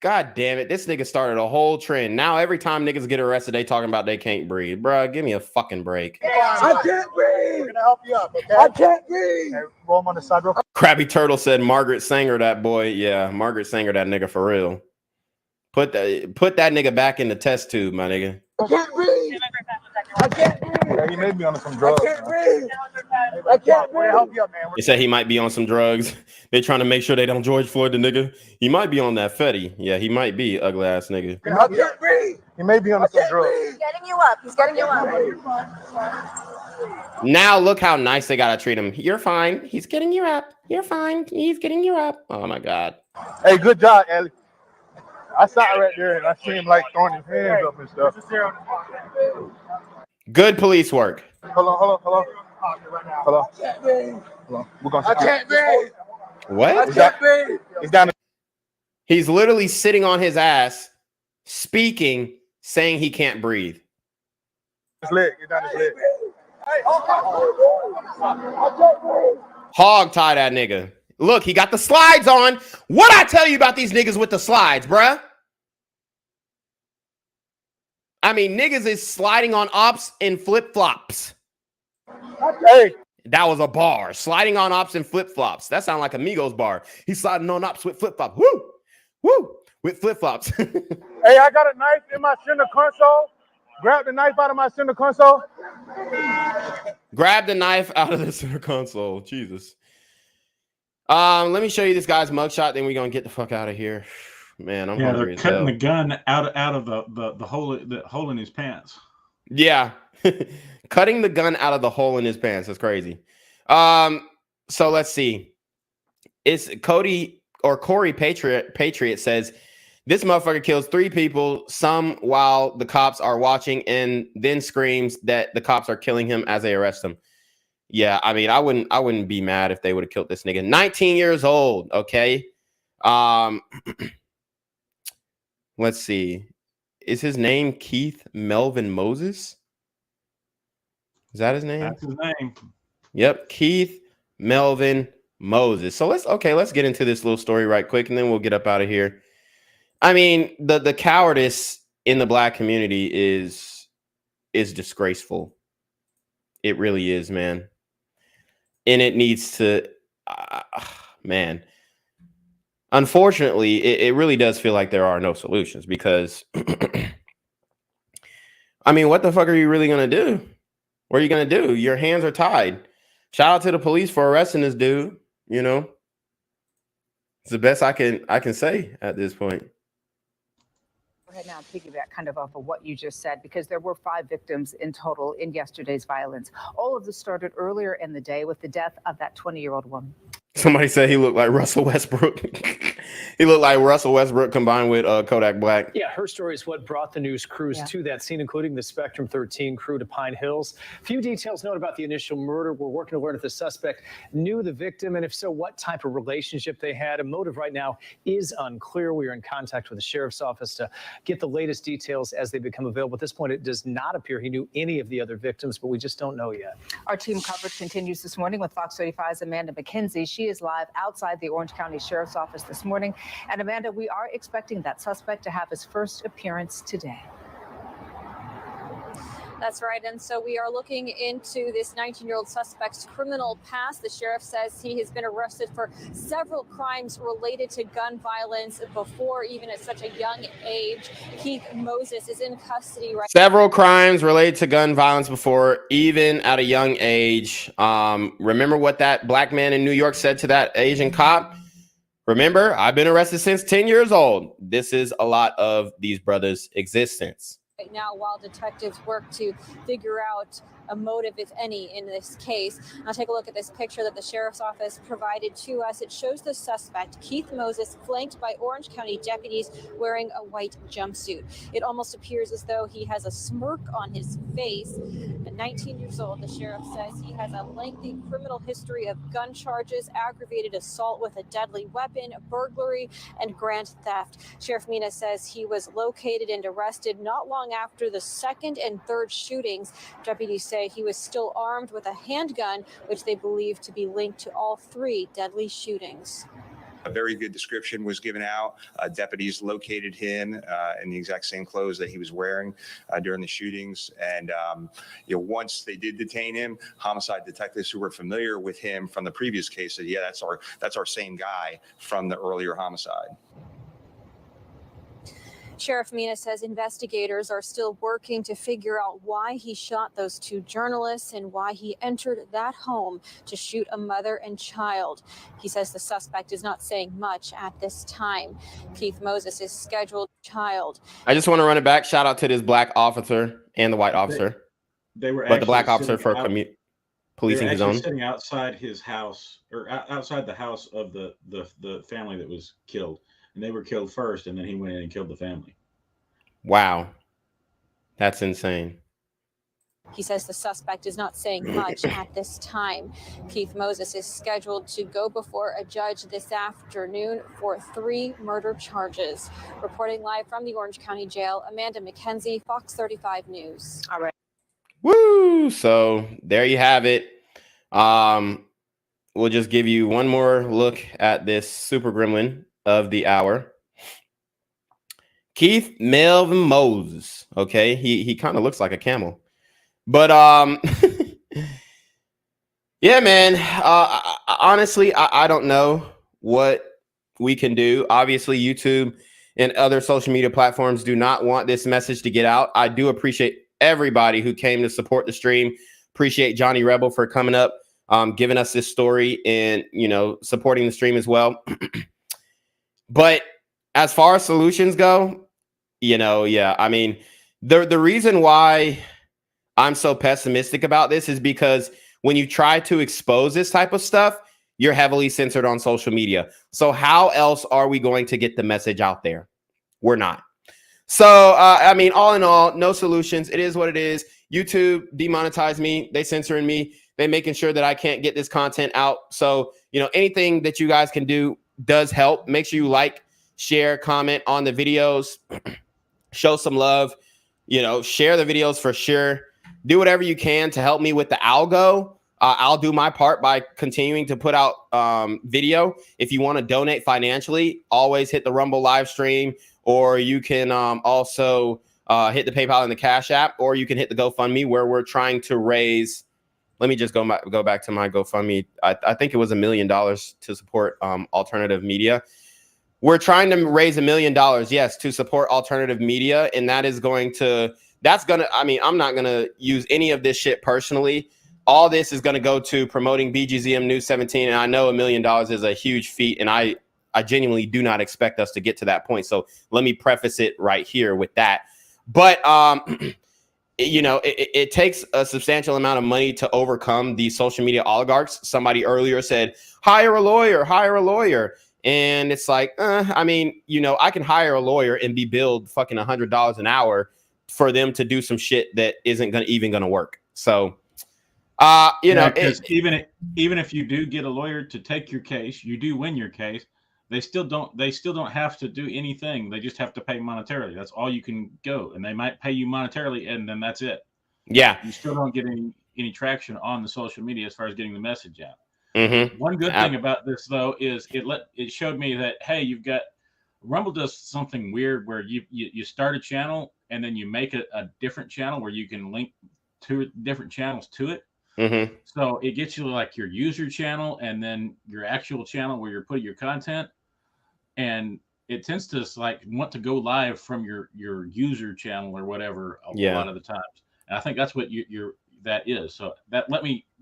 God damn it. This nigga started a whole trend. Now every time niggas get arrested, they talking about they can't breathe. Bruh, give me a fucking break. I can't breathe. We're gonna help you up, okay? I can't breathe. Okay, roll him on the side real quick. Krabby Turtle said Margaret Sanger that boy. Yeah, Margaret Sanger that nigga for real. Put that nigga back in the test tube, my nigga. I can't breathe. I can't breathe. Yeah, he may be on some drugs. I can't breathe. I can't breathe. Help you up, man. They said he might be on some drugs. They trying to make sure they don't George Floyd the nigga. He might be on that Fetty. Yeah, he might be ugly ass nigga. I can't breathe. He may be on some drugs. He's getting you up. He's getting you up. Now look how nice they gotta treat him. You're fine. He's getting you up. You're fine. He's getting you up. Oh my God. Hey, good job, Ellie. I sat right there and I see him like throwing his hands up and stuff. Good police work. Hello. We're gonna. I can't breathe. What? I can't breathe. He's down. He's literally sitting on his ass, speaking, saying he can't breathe. His leg. Get down his leg. Hog tie that nigga. Look, he got the slides on. What I tell you about these niggas with the slides, bruh? I mean, niggas is sliding on ops in flip-flops. Hey. That was a bar. Sliding on ops and flip-flops. That sounds like a Migos bar. He's sliding on ops with flip-flops. Woo! Woo! With flip-flops. Hey, I got a knife in my center console. Grab the knife out of my center console. Grab the knife out of the center console. Jesus. Let me show you this guy's mugshot, then we're gonna get the fuck out of here. Man, I'm hungry. They're cutting the gun out of the hole in his pants. Yeah. Cutting the gun out of the hole in his pants. That's crazy. So let's see. It's Corey Patriot says this motherfucker kills 3 people, some while the cops are watching, and then screams that the cops are killing him as they arrest him. Yeah, I mean, I wouldn't be mad if they would have killed this nigga. 19 years old, okay? Let's see. Is his name Keith Melvin Moses? Is that his name? That's his name. Yep, Keith Melvin Moses. So let's get into this little story right quick, and then we'll get up out of here. I mean, the cowardice in the black community is disgraceful. It really is, man. And it needs to, man. Unfortunately, it really does feel like there are no solutions because, I mean, what the fuck are you really going to do? What are you going to do? Your hands are tied. Shout out to the police for arresting this dude. You know, it's the best I can say at this point. Go ahead now and piggyback kind of off of what you just said, because there were 5 victims in total in yesterday's violence. All of this started earlier in the day with the death of that 20-year-old woman. Somebody said he looked like Russell Westbrook. He looked like Russell Westbrook combined with Kodak Black. Yeah, her story is what brought the news crews to that scene, including the Spectrum 13 crew to Pine Hills. Few details known about the initial murder. We're working to learn if the suspect knew the victim, and if so, what type of relationship they had. A motive right now is unclear. We are in contact with the sheriff's office to get the latest details as they become available. At this point, it does not appear he knew any of the other victims, but we just don't know yet. Our team coverage continues this morning with Fox 35's Amanda McKenzie. She is live outside the Orange County Sheriff's Office this morning. And Amanda, we are expecting that suspect to have his first appearance today. That's right. And so we are looking into this 19-year-old suspect's criminal past. The sheriff says he has been arrested for several crimes related to gun violence before, even at such a young age. Keith Moses is in custody right now. Several crimes related to gun violence before, even at a young age. Remember what that black man in New York said to that Asian cop? Remember, I've been arrested since 10 years old. This is a lot of these brothers' existence. Right now, while detectives work to figure out a motive, if any, in this case. Now take a look at this picture that the sheriff's office provided to us. It shows the suspect, Keith Moses, flanked by Orange County deputies wearing a white jumpsuit. It almost appears as though he has a smirk on his face. At 19 years old, the sheriff says he has a lengthy criminal history of gun charges, aggravated assault with a deadly weapon, burglary, and grand theft. Sheriff Mina says he was located and arrested not long after the second and third shootings. Deputies say he was still armed with a handgun, which they believe to be linked to all three deadly shootings. A very good description was given out. Deputies located him in the exact same clothes that he was wearing during the shootings. And once they did detain him, homicide detectives who were familiar with him from the previous case said, "Yeah, that's our same guy from the earlier homicide." Sheriff Mina says investigators are still working to figure out why he shot those two journalists and why he entered that home to shoot a mother and child. He says the suspect is not saying much at this time. Keith Moses is scheduled child. I just want to run it back. Shout out to this black officer and the white officer. They were, but the black officer for policing his own. Sitting outside his house, or outside the house of the family that was killed. And they were killed first, and then he went in and killed the family. Wow. That's insane. He says the suspect is not saying much at this time. Keith Moses is scheduled to go before a judge this afternoon for 3 murder charges. Reporting live from the Orange County Jail, Amanda McKenzie, Fox 35 News. All right. Woo! So there you have it. We'll just give you one more look at this super gremlin of the hour. Keith Melvin Moses. Okay, he kind of looks like a camel, but yeah, man. Honestly, I don't know what we can do. Obviously, YouTube and other social media platforms do not want this message to get out. I do appreciate everybody who came to support the stream. Appreciate Johnny Rebel for coming up, giving us this story, and supporting the stream as well. But as far as solutions go, yeah, I mean, the reason why I'm so pessimistic about this is because when you try to expose this type of stuff, you're heavily censored on social media. So how else are we going to get the message out there? We're not. So, I mean, all in all, no solutions. It is what it is. YouTube demonetized me. They censoring me. They making sure that I can't get this content out. So, anything that you guys can do does help. Make sure you like, share, comment on the videos, show some love, share the videos for sure. Do whatever you can to help me with the algo. I'll do my part by continuing to put out video. If you want to donate financially, always hit the Rumble live stream, or you can also hit the PayPal and the Cash App, or you can hit the GoFundMe, where we're trying to raise. Let me just go back to my GoFundMe. I think it was $1 million to support alternative media. We're trying to raise $1 million, yes, to support alternative media. And I'm not going to use any of this shit personally. All this is going to go to promoting BGZM News 17. And I know $1 million is a huge feat. And I genuinely do not expect us to get to that point. So let me preface it right here with that. But, it takes a substantial amount of money to overcome these social media oligarchs. Somebody earlier said, hire a lawyer. And it's like, I can hire a lawyer and be billed fucking $100 an hour for them to do some shit that isn't even going to work. So, because even if you do get a lawyer to take your case, you do win your case. They still don't have to do anything. They just have to pay monetarily. That's all you can go. And they might pay you monetarily, and then that's it. Yeah. You still don't get any traction on the social media as far as getting the message out. Mm-hmm. One good thing about this, though, is it showed me that, hey, you've got Rumble does something weird where you start a channel and then you make a different channel where you can link 2 different channels to it. Mm-hmm. So it gets you like your user channel and then your actual channel where you're putting your content. And it tends to want to go live from your user channel or whatever a lot of the times. And I think that's what that is. So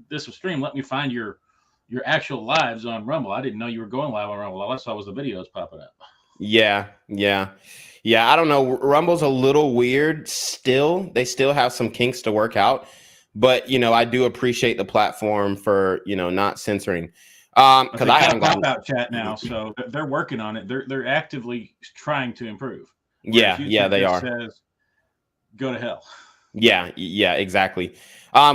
this stream let me find your actual lives on Rumble. I didn't know you were going live on Rumble. All I saw was the videos popping up. Yeah. Yeah, I don't know. Rumble's a little weird still. They still have some kinks to work out. But, you know, I do appreciate the platform for, you know, not censoring. Because I haven't gotten pop-out chat now, so they're working on it. They're actively trying to improve. Yeah, YouTube yeah, they just are. Says, go to hell. Yeah, exactly.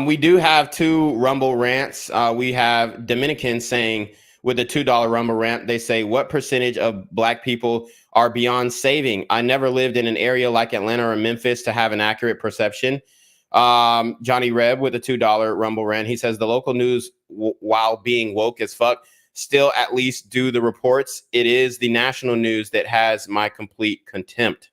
We do have 2 Rumble rants. We have Dominican saying with a $2 Rumble rant, they say, what percentage of Black people are beyond saving? I never lived in an area like Atlanta or Memphis to have an accurate perception. Johnny Reb with a $2 Rumble rant. He says the local news, while being woke as fuck, still at least do the reports. It is the national news that has my complete contempt.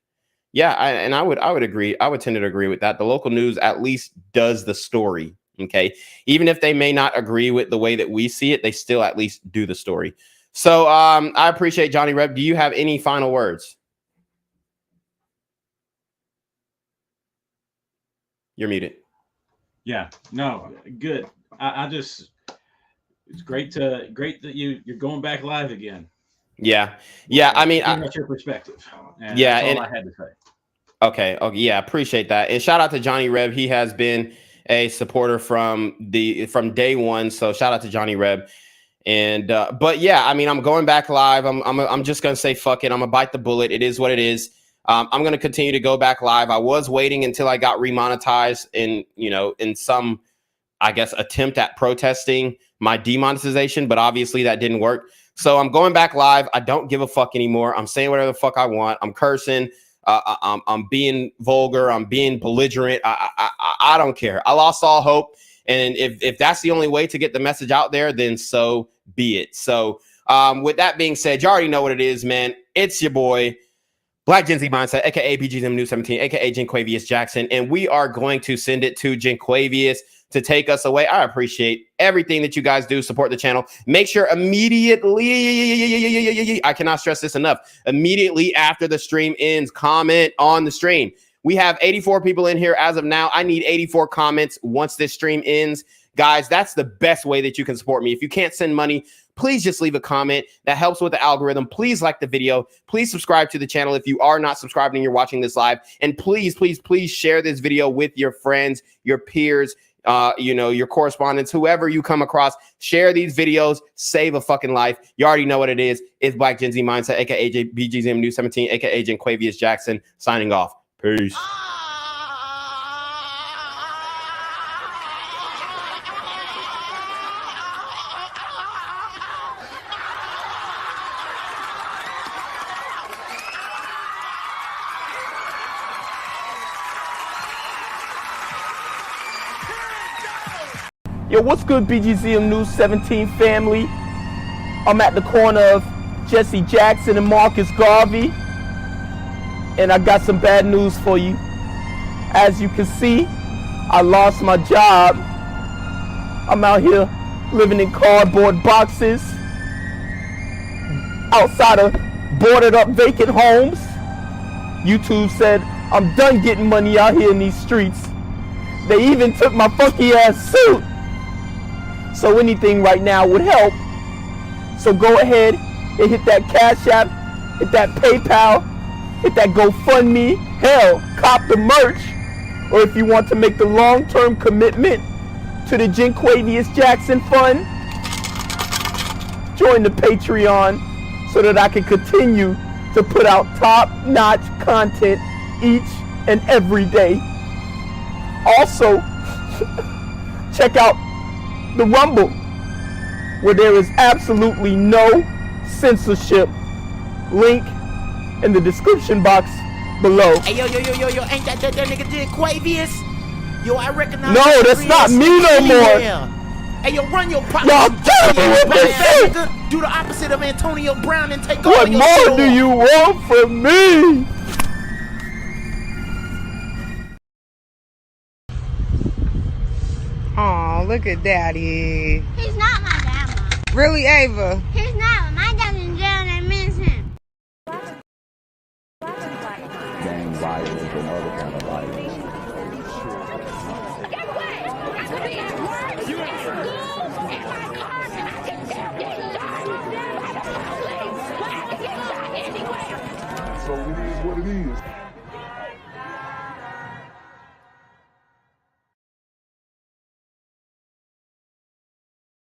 Yeah, I would agree. I would tend to agree with that. The local news at least does the story. Okay, even if they may not agree with the way that we see it, they still at least do the story. So I appreciate Johnny Reb. Do you have any final words? You're muted. Yeah, no, good. I just, it's great that you're going back live again. Yeah. I mean, that's your perspective. And yeah, that's all I had to say. Okay, yeah, appreciate that. And shout out to Johnny Reb. He has been a supporter from day one. So shout out to Johnny Reb. And but yeah, I mean, I'm going back live. I'm just gonna say fuck it. I'm gonna bite the bullet. It is what it is. I'm gonna continue to go back live. I was waiting until I got remonetized in some, I guess, attempt at protesting my demonetization, but obviously that didn't work. So I'm going back live. I don't give a fuck anymore. I'm saying whatever the fuck I want. I'm cursing. I'm being vulgar. I'm being belligerent. I don't care. I lost all hope. And if that's the only way to get the message out there, then so be it. So with that being said, you already know what it is, man. It's your boy, Black Gen Z Mindset, aka BGZM News 17, aka Jinquavius Jackson. And we are going to send it to Jinquavius to take us away. I appreciate everything that you guys do. Support the channel. Make sure immediately, I cannot stress this enough, immediately after the stream ends, comment on the stream. We have 84 people in here as of now. I need 84 comments once this stream ends. Guys, that's the best way that you can support me. If you can't send money, please just leave a comment. That helps with the algorithm. Please like the video. Please subscribe to the channel if you are not subscribed and you're watching this live. And please, please, please share this video with your friends, your peers, your correspondents, whoever you come across. Share these videos, save a fucking life. You already know what it is. It's Black Gen Z Mindset, aka BGZM News 17, aka Jinquavius Jackson, signing off. Peace. Yo, what's good, BGZM News 17 family? I'm at the corner of Jesse Jackson and Marcus Garvey, and I got some bad news for you. As you can see, I lost my job. I'm out here living in cardboard boxes outside of boarded up vacant homes. YouTube said I'm done getting money out here in these streets. They even took my funky ass suit. So anything right now would help. So go ahead and hit that Cash App, hit that PayPal, hit that GoFundMe. Hell, cop the merch. Or if you want to make the long-term commitment to the Jinquavius Jackson Fund, join the Patreon so that I can continue to put out top-notch content each and every day. Also, check out the Rumble, where there is absolutely no censorship. Link in the description box below. Hey, yo, ain't that nigga Jinquavius? Yo, I recognize. No, that's not me no more. Hey, yo, run your pocket. Y'all tell me what this is. Do the opposite of Antonio Brown and take What more do you want from me? Oh, look at Daddy. He's not my dad, Mom. Really, Ava? He's not. My dad's in jail and I miss him. Gang violence and other kind of violence. So we what it is.